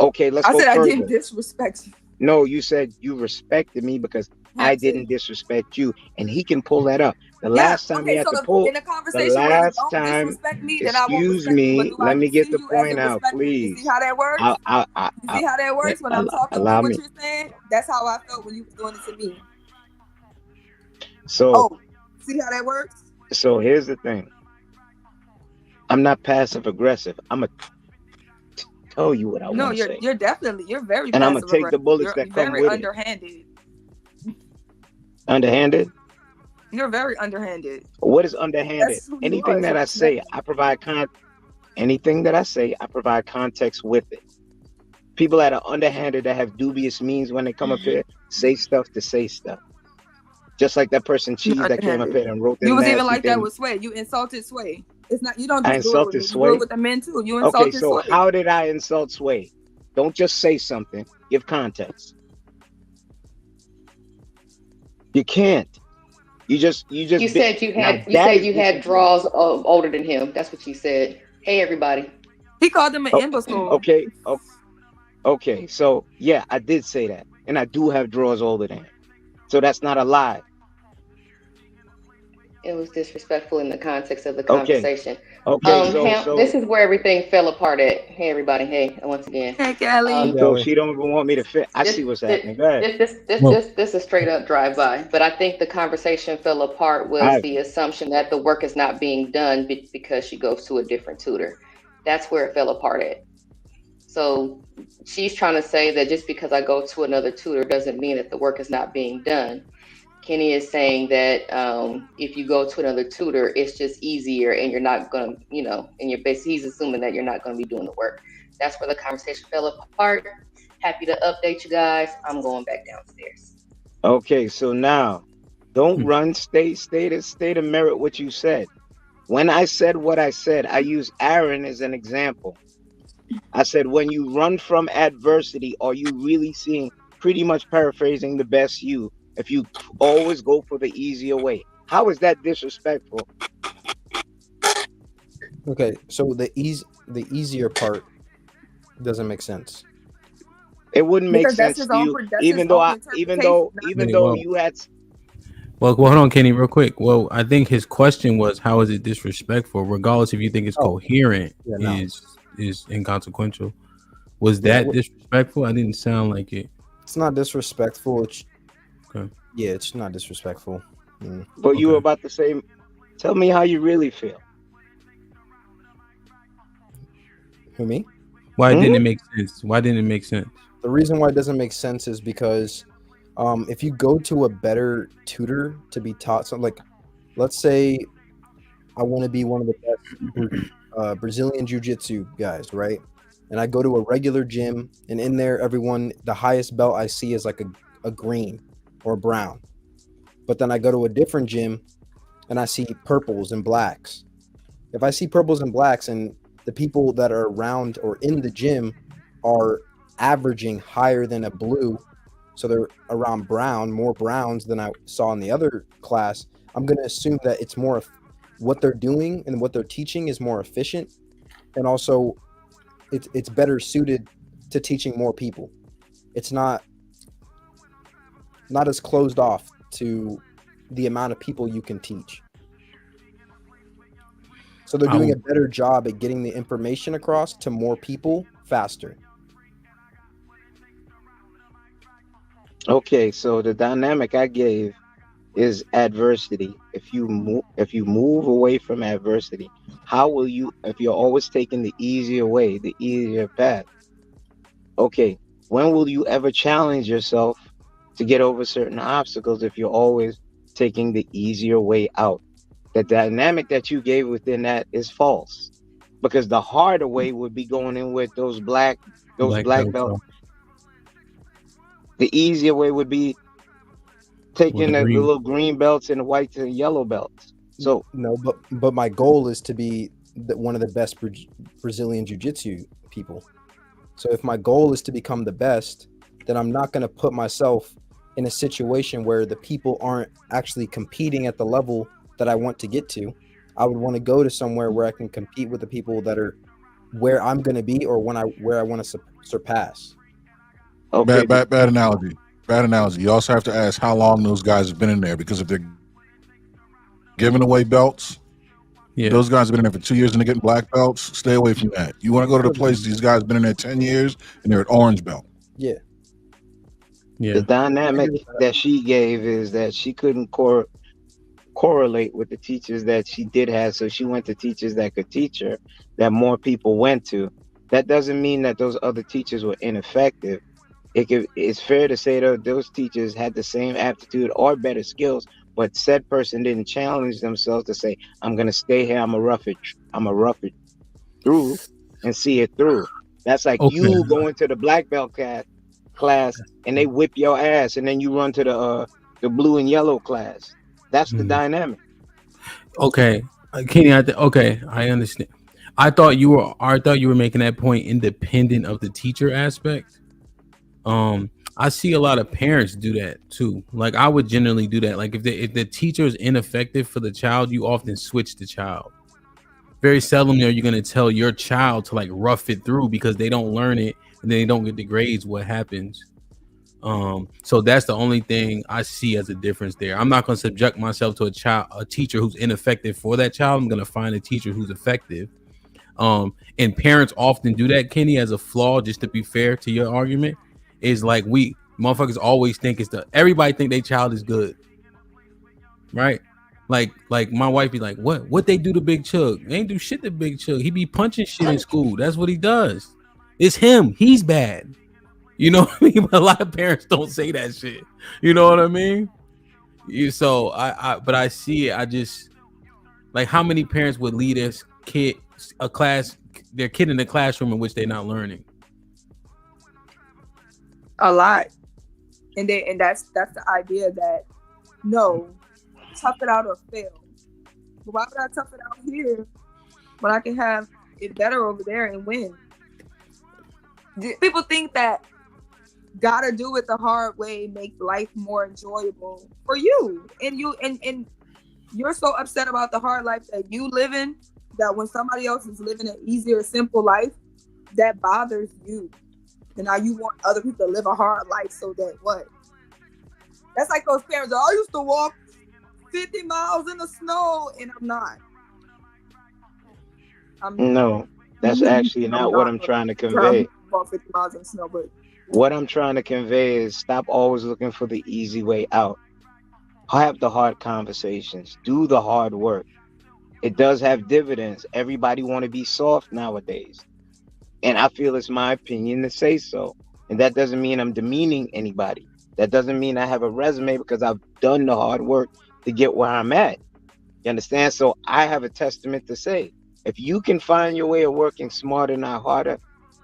Okay, let's go further. I said I didn't disrespect you. No, you said you respected me because I didn't disrespect you, and he can pull that up. The last time he had to pull. In a The conversation where you last don't time. disrespect me, then I won't Excuse respect you. But me. do Let I me get see the you as point a out, respectful? You please. see how that works? You see how that works when I'm talking to allow what me. you're saying? That's how I felt when you was doing it to me. So. See how that works? So here's the thing. I'm not passive aggressive. I'm gonna tell you what I want to say. You're definitely very. And I'm gonna take the bullets that come with it. Underhanded. You're very underhanded. What is underhanded? Anything that I say, I provide anything that I say, I provide context with it. People that are underhanded that have dubious means when they come up here say stuff to say stuff. Just like that person Cheese that came up here and wrote. You was even like that with Sway. You insulted Sway. It's not. You don't just do it with me. Sway. You do it with the men too. You insulted Sway. Okay, so how did I insult Sway? Don't just say something. Give context. You can't. You said you had draws older than him. That's what you said. Hey, everybody. He called him an imbecile. Okay. So yeah, I did say that, and I do have draws older than him. So that's not a lie. It was disrespectful in the context of the conversation. Okay. So this is where everything fell apart at. Hey, everybody. Hey, once again. Hey, Kelly. So she don't even want me to fit. I see what's happening. Go ahead. This is straight up drive-by. But I think the conversation fell apart was the assumption that the work is not being done because she goes to a different tutor. That's where it fell apart at. So she's trying to say that just because I go to another tutor doesn't mean that the work is not being done. Kenny is saying that if you go to another tutor, it's just easier and you're not going to, and he's assuming that you're not going to be doing the work. That's where the conversation fell apart. Happy to update you guys. I'm going back downstairs. Okay, so now don't run, stay to merit what you said. When I said what I said, I used Aaron as an example. I said, when you run from adversity, are you really seeing, pretty much paraphrasing, the best you? If you always go for the easier way, how is that disrespectful? Okay, so the easier part doesn't make sense. It wouldn't make Because that's sense his to own. you, That's his even though own interpretation. Kenny, you had. well, hold on, Kenny, real quick. Well, I think his question was, how is it disrespectful? Regardless if you think it's coherent, yeah, no. is inconsequential. Was Yeah, that disrespectful? I didn't sound like it. It's not disrespectful. Okay. Yeah, it's not disrespectful. But you were about to say, tell me how you really feel. Who, me? Why didn't it make sense? Why didn't it make sense? The reason why it doesn't make sense is because if you go to a better tutor to be taught something, like let's say I want to be one of the best Brazilian jiu-jitsu guys, right? And I go to a regular gym, and in there, the highest belt I see is like a green or brown. But then I go to a different gym, and I see purples and blacks. If I see purples and blacks, and the people that are around or in the gym are averaging higher than a blue, so they're around brown, more browns than I saw in the other class, I'm going to assume that it's more what they're doing and what they're teaching is more efficient, and also it's better suited to teaching more people. It's not as closed off to the amount of people you can teach. So they're doing a better job at getting the information across to more people faster. Okay, so the dynamic I gave is adversity. If you move away from adversity, how will you, if you're always taking the easier way, the easier path? Okay, when will you ever challenge yourself to get over certain obstacles if you're always taking the easier way out? The dynamic that you gave within that is false, because the harder way would be going in with those black belts. The easier way would be taking the little green belts and the white and yellow belts. So no, but my goal is to be one of the best Brazilian jiu-jitsu people. So if my goal is to become the best, then I'm not going to put myself in a situation where the people aren't actually competing at the level that I want to get to. I would want to go to somewhere where I can compete with the people that are where I'm going to be or where I want to surpass. Okay. Bad analogy. Bad analogy. You also have to ask how long those guys have been in there, because if they're giving away belts, those guys have been in there for 2 years and they're getting black belts, stay away from that. You want to go to the place these guys have been in there 10 years and they're at orange belt. Yeah. The dynamic that she gave is that she couldn't correlate with the teachers that she did have, so she went to teachers that could teach her, that more people went to. That doesn't mean that those other teachers were ineffective. It's fair to say that those teachers had the same aptitude or better skills, but said person didn't challenge themselves to say, I'm going to stay here, I'm going to rough it through and see it through. That's like you going to the black belt class and they whip your ass, and then you run to the blue and yellow class. That's the dynamic. Okay, Kenny. I understand. I thought you were making that point independent of the teacher aspect. I see a lot of parents do that too. Like I would generally do that. Like if the teacher is ineffective for the child, you often switch the child. Very seldom are you going to tell your child to like rough it through because they don't learn it and they don't get the grades. What happens? So that's the only thing I see as a difference there. I'm not going to subject myself to a teacher who's ineffective for that child. I'm going to find a teacher who's effective. And parents often do that, Kenny, as a flaw. Just to be fair to your argument, is like we motherfuckers always think everybody think their child is good, right? Like my wife be like, what they do to Big Chug? They ain't do shit to Big Chug. He be punching shit in school. That's what he does. It's him. He's bad. You know what I mean? But a lot of parents don't say that shit. You know what I mean? So but I see it. I just like how many parents would lead their kid in the classroom in which they're not learning. A lot, and that's the idea that no, tough it out or fail. But why would I tough it out here when I can have it better over there and win? People think that gotta do it the hard way make life more enjoyable for you, and you're so upset about the hard life that you live in that when somebody else is living an easier, simple life, that bothers you. And now you want other people to live a hard life so that what? That's like those parents. I used to walk 50 miles in the snow, and I'm not. No, that's actually not what I'm trying to convey. About 50 miles in the snow, but what I'm trying to convey is stop always looking for the easy way out. Have the hard conversations. Do the hard work. It does have dividends. Everybody want to be soft nowadays. And I feel it's my opinion to say so. And that doesn't mean I'm demeaning anybody. That doesn't mean I have a resume because I've done the hard work to get where I'm at. You understand? So I have a testament to say, if you can find your way of working smarter, not harder,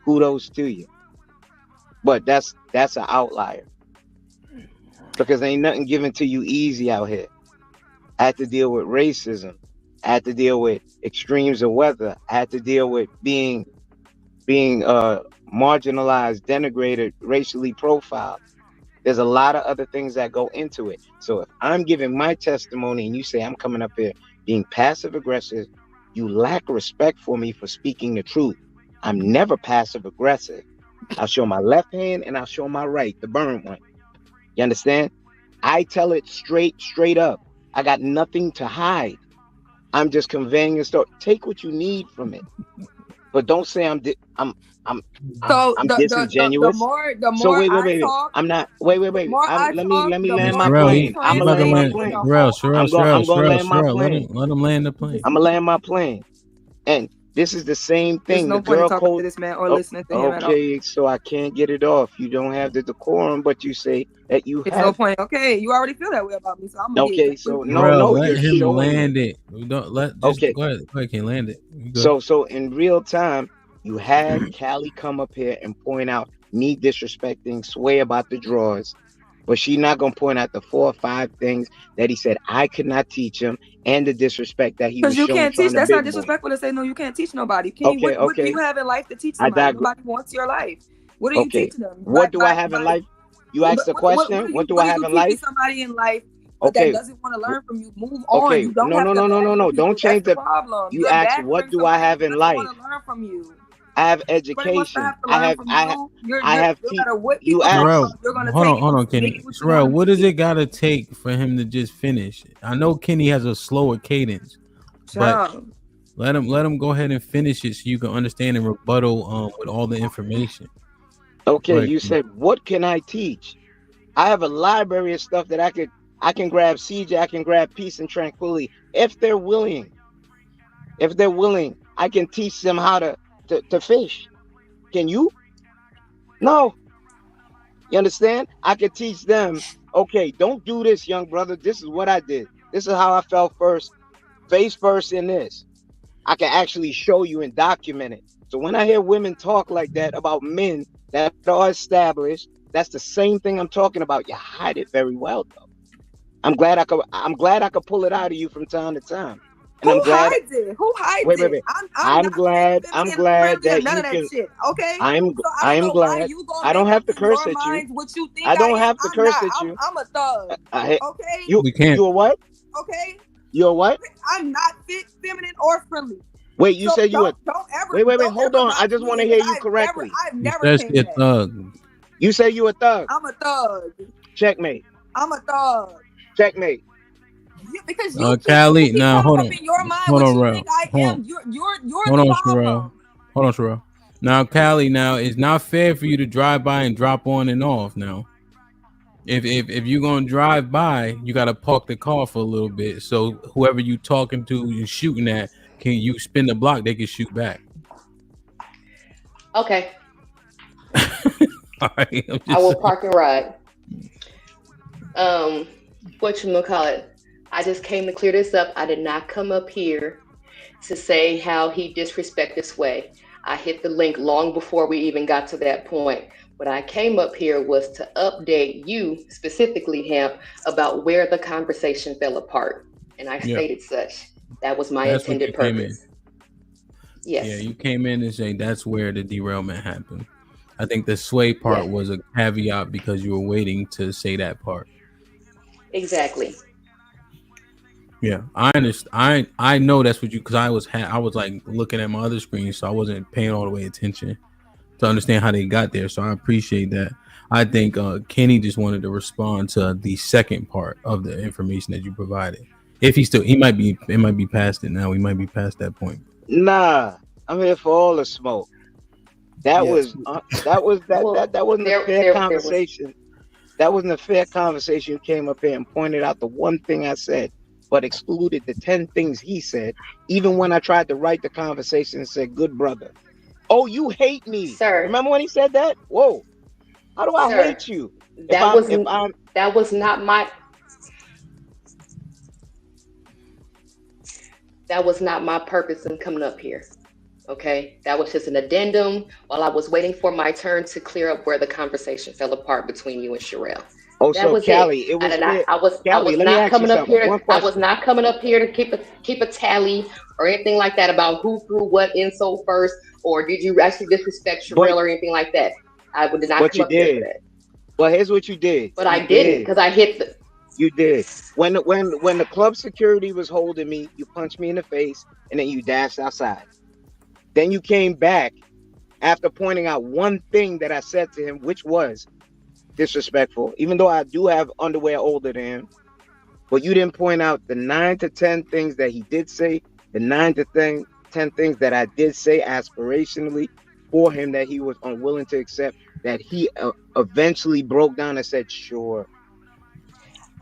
kudos to you. But that's an outlier. Because ain't nothing given to you easy out here. I had to deal with racism. I had to deal with extremes of weather. I had to deal with being marginalized, denigrated, racially profiled. There's a lot of other things that go into it. So if I'm giving my testimony and you say I'm coming up here being passive aggressive, you lack respect for me for speaking the truth. I'm never passive aggressive. I'll show my left hand and I'll show my right, the burned one. You understand? I tell it straight up. I got nothing to hide. I'm just conveying a story. Take what you need from it, but don't say I'm disingenuous. The more so wait. talk, I'm not. Wait. Let me land my plane. I'm gonna land my plane. I'm gonna land my plane. Let him land the plane. I'm gonna land my plane. And this is the same thing. There's no point in talking to this man or listening to him at all. Okay, so I can't get it off. You don't have the decorum, but you say that you have. No point. Okay, you already feel that way about me, so I'm gonna okay. So no, let him land it. We don't okay. Go ahead, can land it. So in real time, you had Callie come up here and point out me disrespecting Sway about the drawers, but she's not gonna point out the 4 or 5 things that he said I could not teach him and the disrespect that he was showing. Because you can't teach. That's not disrespectful to say no. You can't teach nobody. What do you have in life to teach somebody? Nobody wants your life. What are you teaching them? What do I have in life? You asked the question. What do I have in life? Somebody in life that doesn't want to learn from you. Move on. Okay. You don't no. Don't change the problem. You asked what do I have in life? Want to learn from you. I have education. I have. You asked. Hold on, Kenny. Terrell, what does it gotta take for him to just finish? I know Kenny has a slower cadence, but let him go ahead and finish it so you can understand and rebuttal with all the information. Okay, you said what can I teach? I have a library of stuff that I can grab CJ, I can grab Peace and Tranquility if they're willing. If they're willing, I can teach them how to fish. Can you? No. You understand? I can teach them, okay, don't do this, young brother. This is what I did. This is how I felt first, face first in this. I can actually show you and document it. So when I hear women talk like that about men that are established, that's the same thing I'm talking about. You hide it very well, though. I'm glad I could pull it out of you from time to time. And Who hides it? Who hides it? Wait. I'm glad that none you of that can. shit, okay? I'm glad. I don't have to curse at you. What you think I don't have to curse at you. I'm a thug. Okay. You a what? Okay. You a what? I'm not feminine or friendly. Wait, you said you were. Don't ever. Wait. Hold on. I just want to hear you correctly. I've never been a thug. You say you a thug. I'm a thug. Checkmate. I'm a thug. Checkmate. Because you Callie, now hold on. In your mind, hold on, Ro. You're hold on, Sherelle. Hold on, Sherelle. Now, Callie, now it's not fair for you to drive by and drop on and off. Now, if you're gonna drive by, you gotta park the car for a little bit. So whoever you talking to and shooting at, can you spin the block? They can shoot back. Okay. All right. I will park and ride. Whatchamacallit? I just came to clear this up. I did not come up here to say how he disrespected Sway. I hit the link long before we even got to that point. What I came up here was to update you, specifically Hamp, about where the conversation fell apart. And I stated such. That was my intended purpose. Yes. Yeah, you came in and say that's where the derailment happened. I think the Sway part was a caveat because you were waiting to say that part. Exactly. Yeah, I understand. I know that's what you, because I was like looking at my other screen, so I wasn't paying all the way attention. to understand how they got there. So I appreciate that. I think Kenny just wanted to respond to the second part of the information that you provided. If he might be, it might be past it now. We might be past that point. Nah, I'm here for all the smoke. That Yes. was that wasn't a fair conversation. That wasn't a fair conversation. You came up here and pointed out the one thing I said, but excluded the 10 things he said. Even when I tried to write the conversation and said, "Good brother." Oh, you hate me, sir. Remember when he said that? Whoa, how do I Sir, hate you? That was not my purpose in coming up here. Okay, that was just an addendum while I was waiting for my turn to clear up where the conversation fell apart between you and Sherelle. Oh, that so was Callie, it. it was I was not coming up here. I was not coming up here to keep a tally or anything like that about who threw what insult first, or did you actually disrespect Sherelle or anything like that. I did not come up here for that. Well, here's what you did. But I didn't, because I hit the. You did. When the club security was holding me, you punched me in the face, and then you dashed outside. Then you came back after pointing out one thing that I said to him, which was disrespectful, even though I do have underwear older than him. But you didn't point out the 9 to 10 things that he did say, the 9 to 10 things that I did say aspirationally for him that he was unwilling to accept, that he eventually broke down and said, sure.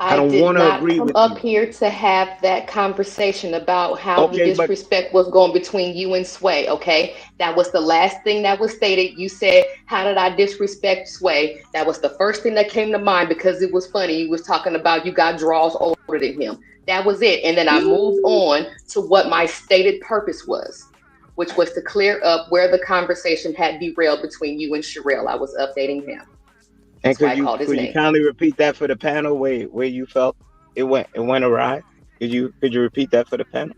I don't want to agree with you. I did not come up here to have that conversation about how the disrespect was going between you and Sway, okay? That was the last thing that was stated. You said, how did I disrespect Sway? That was the first thing that came to mind because it was funny. You was talking about you got draws older than him. That was it. And then I moved on to what my stated purpose was, which was to clear up where the conversation had derailed between you and Sherelle. I was updating him. And could you kindly repeat that for the panel where you felt it went awry? Could you repeat that for the panel?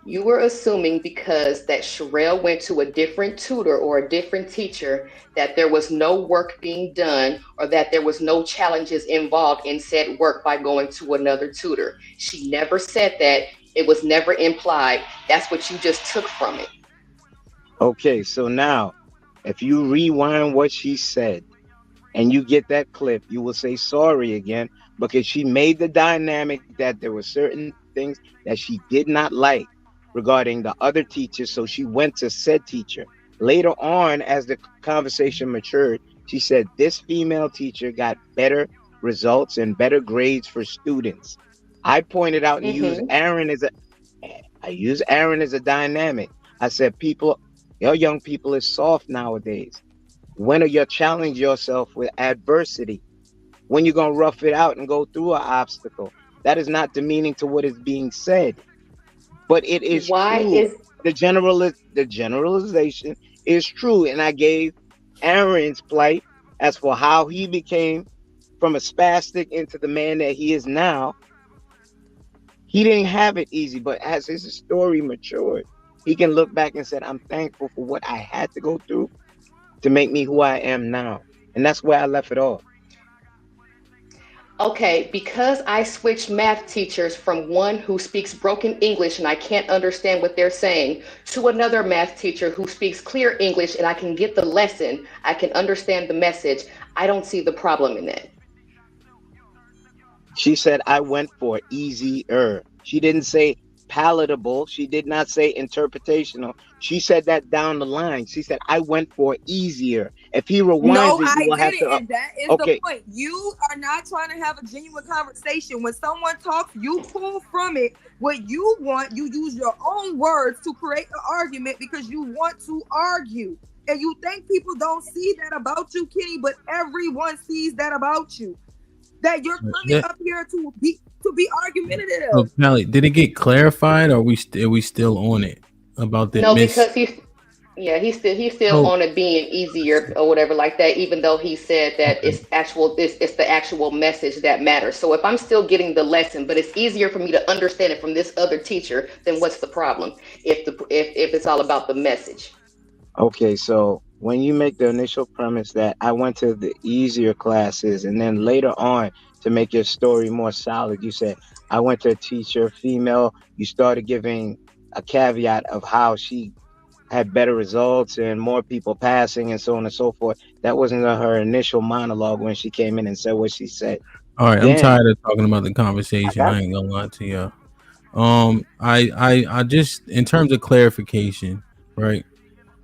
You were assuming because that Sherelle went to a different tutor or a different teacher that there was no work being done or that there was no challenges involved in said work by going to another tutor. She never said that. It was never implied. That's what you just took from it. Okay, so now if you rewind what she said and you get that clip, you will say sorry again, because she made the dynamic that there were certain things that she did not like regarding the other teachers. So she went to said teacher. Later on, as the conversation matured, she said this female teacher got better results and better grades for students. I pointed out and used Aaron as a dynamic. I said, your young people is soft nowadays. When are you challenge yourself with adversity? When you're going to rough it out and go through an obstacle? That is not demeaning to what is being said. But it is true. The generalization is true. And I gave Aaron's plight as for how he became from a spastic into the man that he is now. He didn't have it easy, but as his story matured, he can look back and say, I'm thankful for what I had to go through to make me who I am now. And that's where I left it off. Okay, because I switched math teachers from one who speaks broken English and I can't understand what they're saying to another math teacher who speaks clear English and I can get the lesson, I can understand the message, I don't see the problem in that. She said, I went for easier. She didn't say palatable. She did not say interpretational. She said that down the line. She said, I went for easier. If he rewinds it, you will have to. And that is the point. You are not trying to have a genuine conversation. When someone talks, you pull from it what you want. You use your own words to create an argument because you want to argue. And you think people don't see that about you, Kenny, but everyone sees that about you. That you're coming up here to be argumentative. Oh, Callie, did it get clarified, or are we still on it about that? No, because he's still on it being easier or whatever like that. Even though he said that it's the actual message that matters. So if I'm still getting the lesson, but it's easier for me to understand it from this other teacher, then what's the problem? If it's all about the message. Okay, so when you make the initial premise that I went to the easier classes, and then later on to make your story more solid, you said, I went to a teacher, female, you started giving a caveat of how she had better results and more people passing and so on and so forth. That wasn't her initial monologue when she came in and said what she said. All right, I'm Then tired of talking about the conversation. I ain't gonna lie to you. I just, in terms of clarification, right?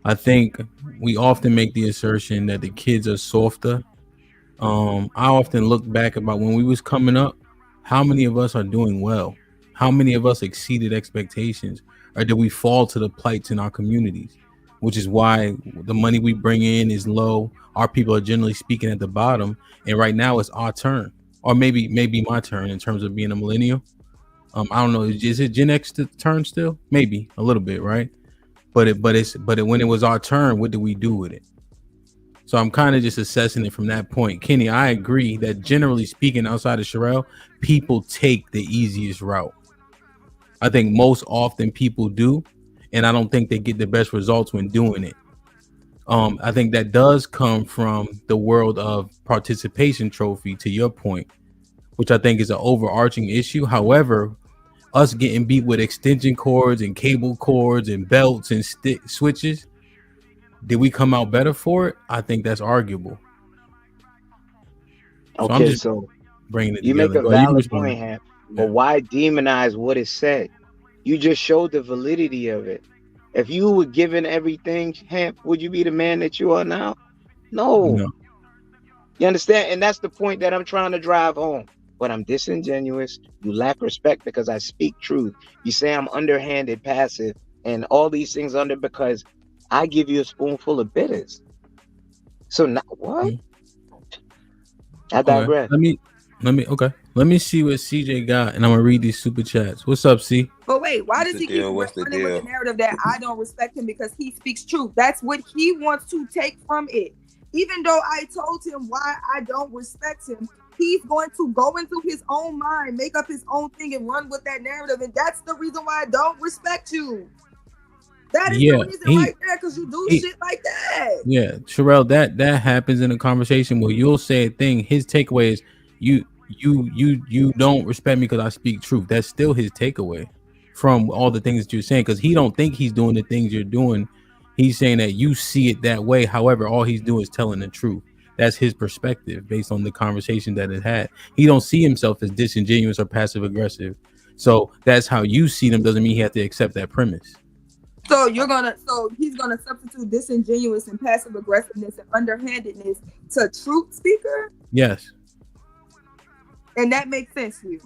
I think we often make the assertion that the kids are softer. I often look back about when we was coming up, how many of us are doing well? How many of us exceeded expectations? Or did we fall to the plights in our communities? Which is why the money we bring in is low. Our people are generally speaking at the bottom. And right now it's our turn. Or maybe my turn in terms of being a millennial. I don't know. Is it Gen X turn still? Maybe a little bit, right? But when it was our turn, what did we do with it? So I'm kind of just assessing it from that point. Kenny, I agree that generally speaking, outside of Sherelle, people take the easiest route. I think most often people do, and I don't think they get the best results when doing it. I think that does come from the world of participation trophy, to your point, which I think is an overarching issue. However, us getting beat with extension cords and cable cords and belts and switches, did we come out better for it? I think that's arguable. So okay, I'm just so bringing it you make together. a Go ahead, you valid respond. point, Hamp, but why demonize what is said? You just showed the validity of it. If you were given everything, Hamp, would you be the man that you are now? No. No. You understand? And that's the point that I'm trying to drive home. But I'm disingenuous. You lack respect because I speak truth. You say I'm underhanded, passive, and all these things under because I give you a spoonful of bitters. So now what? I digress. Let me see what CJ got, and I'm gonna read these super chats. What's up, C? But wait, why does he keep running with the narrative that I don't respect him because he speaks truth? That's what he wants to take from it. Even though I told him why I don't respect him, he's going to go into his own mind, make up his own thing, and run with that narrative. And that's the reason why I don't respect you. That is the reason right there, because you do shit like that. Yeah, Sherelle, that happens in a conversation where you'll say a thing. His takeaway is you don't respect me because I speak truth. That's still his takeaway from all the things that you're saying, because he don't think he's doing the things you're doing. He's saying that you see it that way. However, all he's doing is telling the truth. That's his perspective based on the conversation that it had. He don't see himself as disingenuous or passive aggressive. So that's how you see them. Doesn't mean he has to accept that premise. So he's gonna substitute disingenuous and passive aggressiveness and underhandedness to truth speaker? Yes. And that makes sense to you.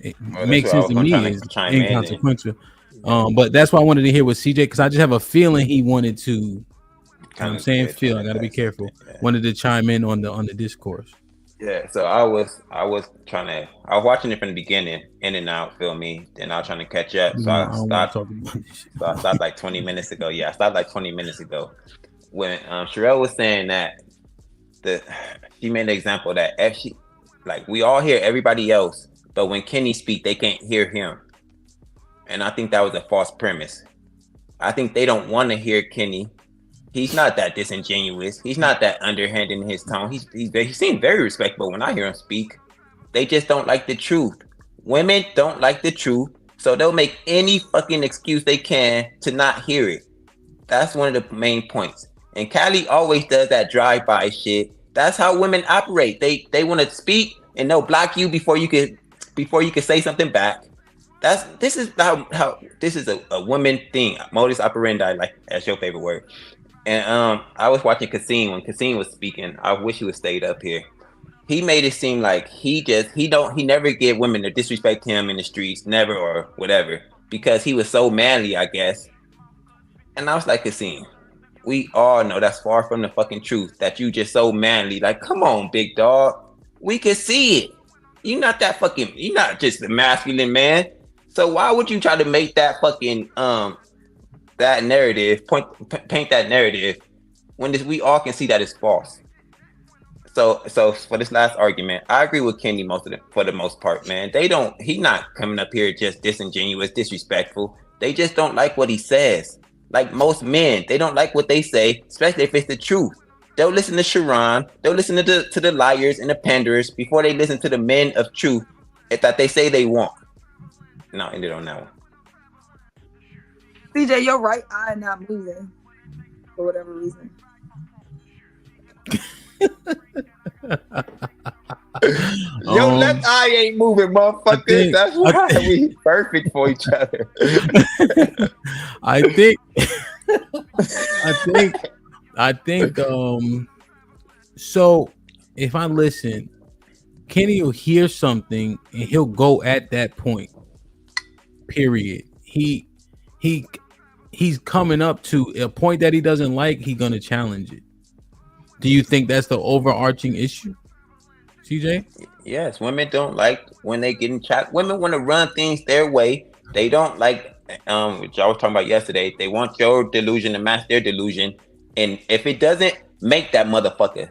It makes sense to me. It's inconsequential. But that's why I wanted to hear with CJ, because I just have a feeling he wanted to. You know what I'm saying? I gotta be careful. Wanted to chime in on the discourse. Yeah, so I was watching it from the beginning, in and out, feel me? Then I was trying to catch up. So I stopped like 20 minutes ago. Yeah, I stopped like 20 minutes ago. When Sherelle was saying that she made an example that if she, like, we all hear everybody else, but when Kenny speak, they can't hear him. And I think that was a false premise. I think they don't want to hear Kenny. He's not that disingenuous. He's not that underhanded in his tone. He seems very respectable when I hear him speak. They just don't like the truth. Women don't like the truth, so they'll make any fucking excuse they can to not hear it. That's one of the main points. And Callie always does that drive-by shit. That's how women operate. They want to speak and they'll block you before you can say something back. This is a woman thing, modus operandi, like that's your favorite word. And I was watching Kasim when Kasim was speaking. I wish he would stayed up here. He made it seem like he never get women to disrespect him in the streets, never or whatever, because he was so manly, I guess. And I was like, Kasim, we all know that's far from the fucking truth, that you just so manly. Like, come on, big dog. We can see it. You're not just a masculine man. So why would you try to make that fucking that narrative, paint that narrative when we all can see that it's false? So for this last argument, I agree with Kenny for the most part, man. He's not coming up here just disingenuous, disrespectful. They just don't like what he says. Like most men, they don't like what they say, especially if it's the truth. They'll listen to Sharon, they'll listen to the liars and the panders before they listen to the men of truth that they say they want. And I'll end it on that one. CJ, your right eye not moving for whatever reason. Your left eye ain't moving, motherfucker. That's why we perfect for each other. I think so if I listen, Kenny will hear something and he'll go at that point. Period. He's coming up to a point that he doesn't like, he's gonna challenge it. Do you think that's the overarching issue, CJ? Yes, women don't like when they get in chat. Women want to run things their way. They don't like which I was talking about yesterday. They want your delusion to match their delusion. And if it doesn't, make that motherfucker.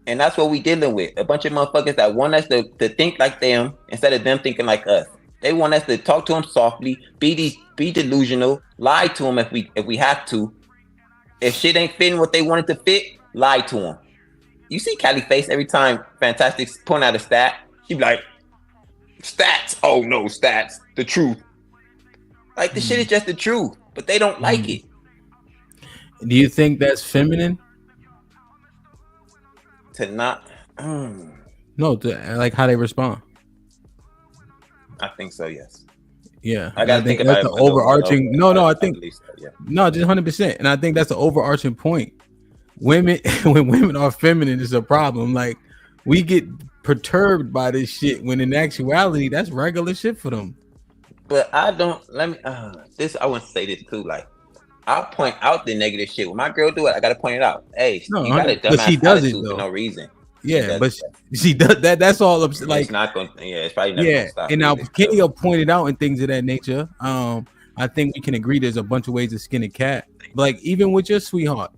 And that's what we dealing with. A bunch of motherfuckers that want us to think like them instead of them thinking like us. They want us to talk to them softly, be delusional, lie to them if we have to. If shit ain't fitting what they wanted to fit, lie to them. You see Callie face every time Fantastic's point out a stat. She be like, stats. Oh no, stats. The truth. Like the shit is just the truth, but they don't like it. Do you think that's feminine? To not No, to like how they respond. I think so, yes. Yeah, I gotta think that's about the overarching. I think so, yeah. No, just 100%. And I think that's the overarching point. Women, when women are feminine, is a problem. Like we get perturbed by this shit when in actuality that's regular shit for them. But I don't. Let me. I want to say this too. Like I'll point out the negative shit. When my girl do it, I gotta point it out. Hey, No, you got a but she dumbass does it attitude though. for no reason. Yeah, but she does that. That's all. Like it's not going. Yeah, it's probably never gonna stop. And now either. Kenny pointed out and things of that nature. I think we can agree there's a bunch of ways to skin a cat. Like even with your sweetheart,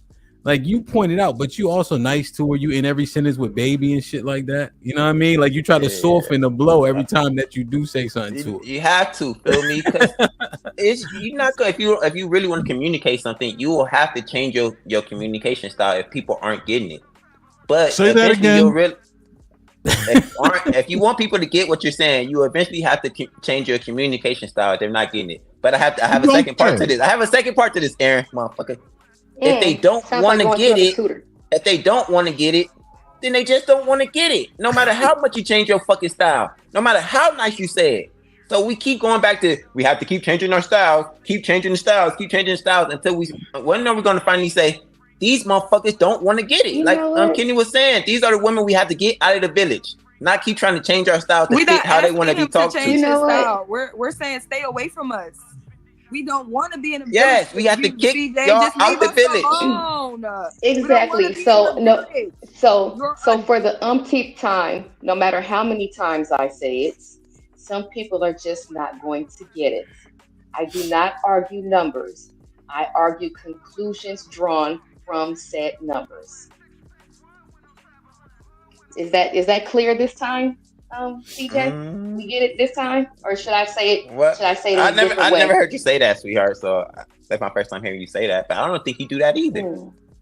like you pointed out, but you also nice to her. You in every sentence with baby and shit like that. You know what I mean? Like you try to soften the blow every time that you do say something to her. You have to feel me because you're not good. If you really want to communicate something, you will have to change your communication style if people aren't getting it. But say that again. If you want people to get what you're saying, you eventually have to change your communication style if they're not getting it. But I have a second part to this. I have a second part to this, Aaron, motherfucker. If they don't want to get it, then they just don't want to get it. No matter how much you change your fucking style, no matter how nice you say it. So we keep going back to we have to keep changing our styles, keep changing the styles until when are we going to finally say these motherfuckers don't want to get it? You like Kenny was saying, these are the women we have to get out of the village. Not keep trying to change our style to fit how they want to be talked to. You know what? We're saying stay away from us. We don't want to be in a village. Yes, we have to kick y'all out the village. Exactly. So for the umpteenth time, no matter how many times I say it, some people are just not going to get it. I do not argue numbers. I argue conclusions drawn from said numbers. Is that clear this time, CJ? We get it this time, or should I say it? What? Should I say it in a different way? I never heard you say that, sweetheart. So that's my first time hearing you say that. But I don't think you do that either.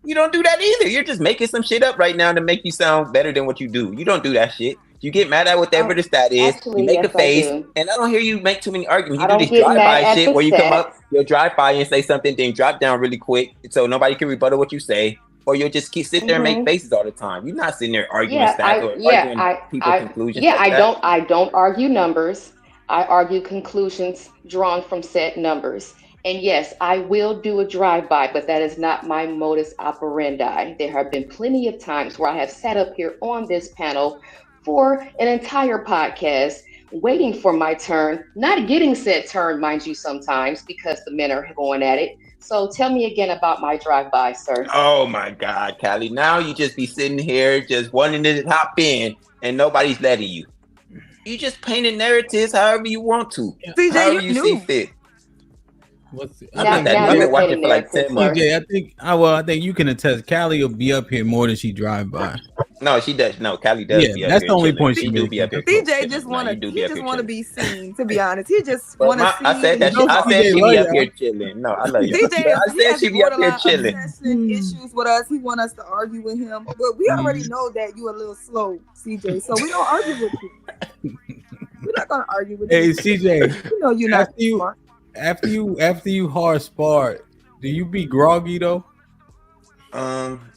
You don't do that either. You're just making some shit up right now to make you sound better than what you do. You don't do that shit. You get mad at whatever the stat is. Actually, you make yes, a face, and I don't hear you make too many arguments. You do this drive-by shit where you come up, you'll drive by and say something, then drop down really quick, so nobody can rebuttal what you say. Or you'll just sit there and make faces all the time. You're not sitting there arguing stats or arguing people's conclusions. Yeah, I don't argue numbers. I argue conclusions drawn from said numbers. And yes, I will do a drive-by, but that is not my modus operandi. There have been plenty of times where I have sat up here on this panel for an entire podcast, waiting for my turn, not getting said turn, mind you, sometimes because the men are going at it. So tell me again about my drive-by, sir. Oh my God, Callie. Now you just be sitting here just wanting to hop in and nobody's letting you. You just painting narratives however you want to. CJ, however you see fit. I've been watching for like 10 months. CJ, I think you can attest. Callie will be up here more than she drive by. No, she does. No, Callie does. Yeah, that's the only point she do be up here. CJ just want to be seen. To be honest, he just want to see. I said that. I said she be up here chilling. No, I love you. CJ, I said she be up here chilling. Issues with us. He want us to argue with him, but we already know that you a little slow, CJ. So we don't argue with you. We're not gonna argue with you. Hey, CJ. You know you're not smart. After you hard spar, do you be groggy though?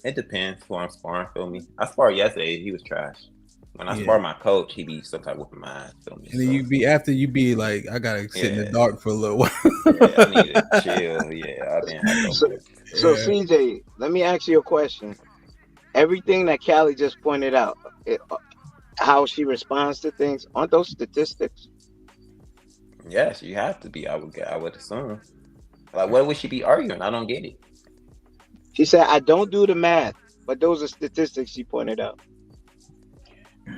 It depends who I'm sparring. Feel me? I sparred yesterday. He was trash. When I spar my coach, he be sometimes whooping my ass. Feel me? And then you be like, I gotta sit in the dark for a little while. Yeah, I need to chill. Yeah, I've been had So CJ, let me ask you a question. Everything that Callie just pointed out, how she responds to things, aren't those statistics? Yes, you have to be. I would assume. Like, what would she be arguing? I don't get it. She said, "I don't do the math," but those are statistics she pointed out.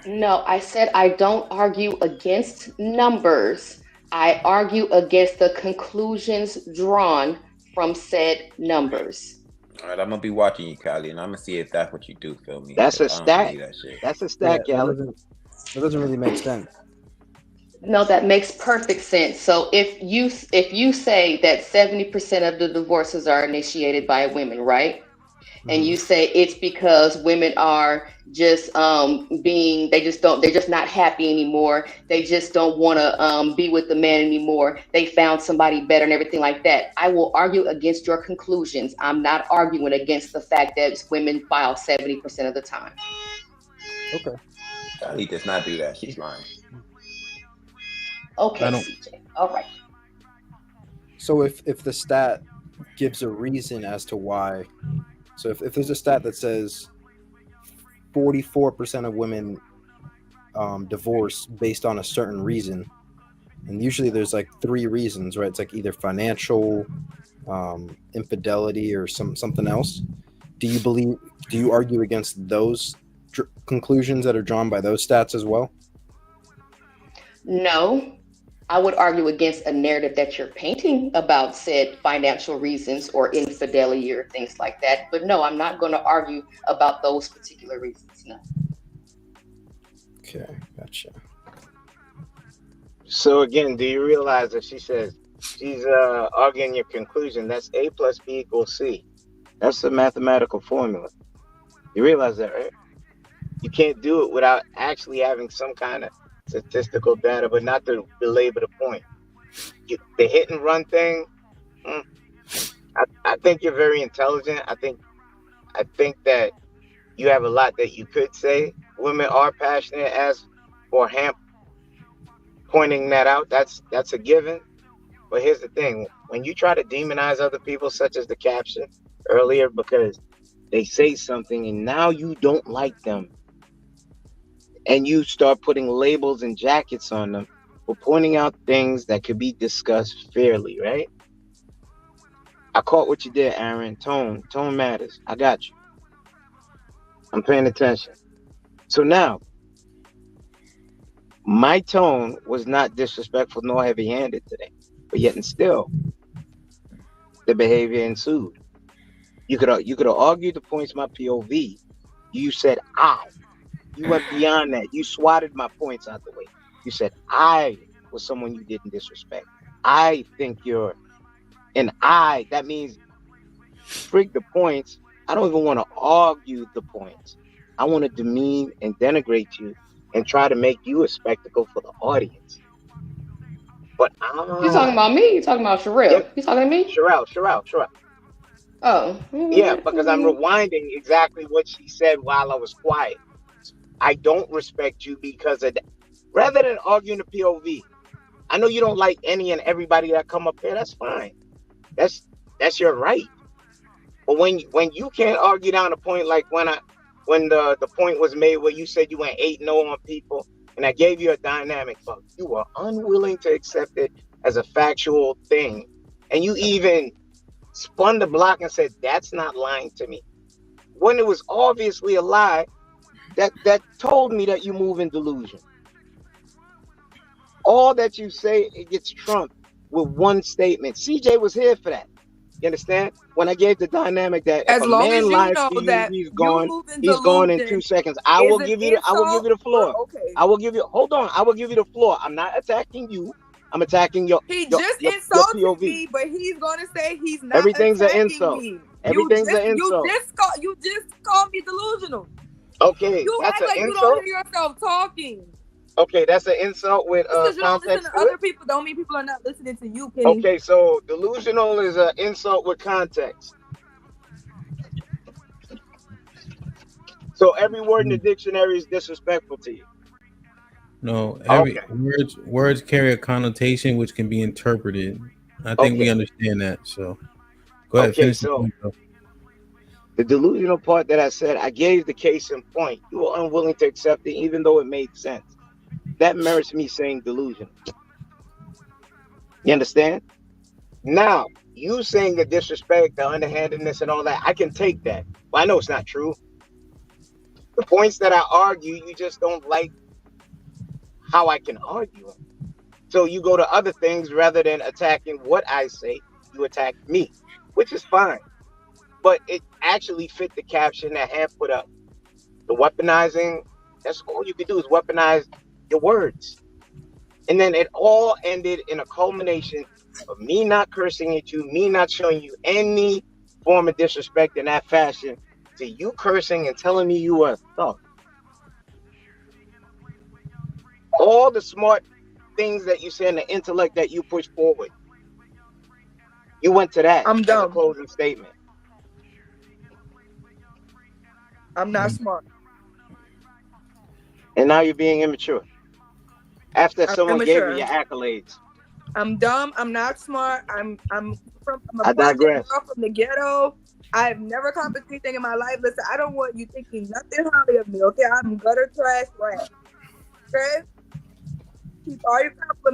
No, I said I don't argue against numbers. I argue against the conclusions drawn from said numbers. All right, I'm gonna be watching you, Kylie, and I'm gonna see if that's what you do. Feel me? That's a stat. That shit. That's a stat, Callie. That doesn't really make sense. No, that makes perfect sense. So if you say that 70% of the divorces are initiated by women, right? And you say it's because women are just they're just not happy anymore. They just don't want to be with the man anymore. They found somebody better and everything like that. I will argue against your conclusions. I'm not arguing against the fact that women file 70% of the time. Okay. Kylie does not do that. She's lying. Okay, CJ. All right. So if the stat gives a reason as to why, so if there's a stat that says 44% of women divorce based on a certain reason, and usually there's like 3 reasons, right? It's like either financial, infidelity, or something else. Do you argue against those conclusions that are drawn by those stats as well? No. I would argue against a narrative that you're painting about said financial reasons or infidelity or things like that. But no, I'm not going to argue about those particular reasons. No. Okay, gotcha. So again, do you realize that she says she's arguing your conclusion? That's A plus B equals C. That's the mathematical formula. You realize that, right? You can't do it without actually having some kind of statistical data, but not to belabor the point. The hit and run thing, I think you're very intelligent. I think that you have a lot that you could say. Women are passionate, as for Hamp pointing that out. That's a given. But here's the thing: when you try to demonize other people, such as the caption earlier, because they say something and now you don't like them, and you start putting labels and jackets on them for pointing out things that could be discussed fairly, right? I caught what you did, Aaron. Tone matters. I got you. I'm paying attention. So now, my tone was not disrespectful nor heavy-handed today, but yet and still, the behavior ensued. You could have argued the points my POV. You said I. You went beyond that. You swatted my points out the way. You said I was someone you didn't disrespect. I think you're an I. That means frig the points. I don't even want to argue the points. I want to demean and denigrate you and try to make you a spectacle for the audience. But You talking about me? You talking about Sherelle? Yeah. You talking to me? Sherelle. Oh. Yeah, because I'm rewinding exactly what she said while I was quiet. I don't respect you because of that. Rather than arguing the POV, I know you don't like any and everybody that come up here. That's fine. That's your right. But when you can't argue down a point, like when the point was made where you said you went 8-0 on people, and I gave you a dynamic, but you were unwilling to accept it as a factual thing, and you even spun the block and said that's not lying to me, when it was obviously a lie. That told me that you move in delusion. All that you say, it gets trumped with one statement. CJ was here for that. You understand? When I gave the dynamic that if a man lies to you, he's gone in 2 seconds. I will give you the floor. Okay. I will give you the floor. I'm not attacking you. I'm attacking your insulted POV. me, but he's gonna say he's not. Everything's an insult. Me. Everything's an insult. You just called me delusional. Okay, You that's act an like insult. you don't hear yourself talking. Okay, that's an insult with Because you don't listen context to to it. other people, don't mean people are not listening to you, Kenny. Okay, so delusional is an insult with context. So every word in the dictionary is disrespectful to you. No, every words carry a connotation which can be interpreted. I think we understand that. So go ahead, Okay, finish the so point, though. the delusional part that I said, I gave the case in point. You were unwilling to accept it, even though it made sense. That merits me saying delusional. You understand? Now, you saying the disrespect, the underhandedness, and all that, I can take that. But I know it's not true. The points that I argue, you just don't like how I can argue them. So you go to other things rather than attacking what I say, you attack me, which is fine. But it actually fit the caption that Ham put up. The weaponizing, that's all you can do is weaponize your words. And then it all ended in a culmination of me not cursing at you, me not showing you any form of disrespect in that fashion, to you cursing and telling me you were a thug. All the smart things that you say and the intellect that you push forward, you went to that I'm as dumb. a closing statement. I'm not smart. And now you're being immature. After I'm someone gave you immature. your accolades. I'm dumb. I'm not smart. I'm a I project digress. girl from the ghetto. I've never accomplished anything in my life. Listen, I don't want you thinking nothing highly of me. Okay, I'm gutter trash rat. Okay, keep all your compliments.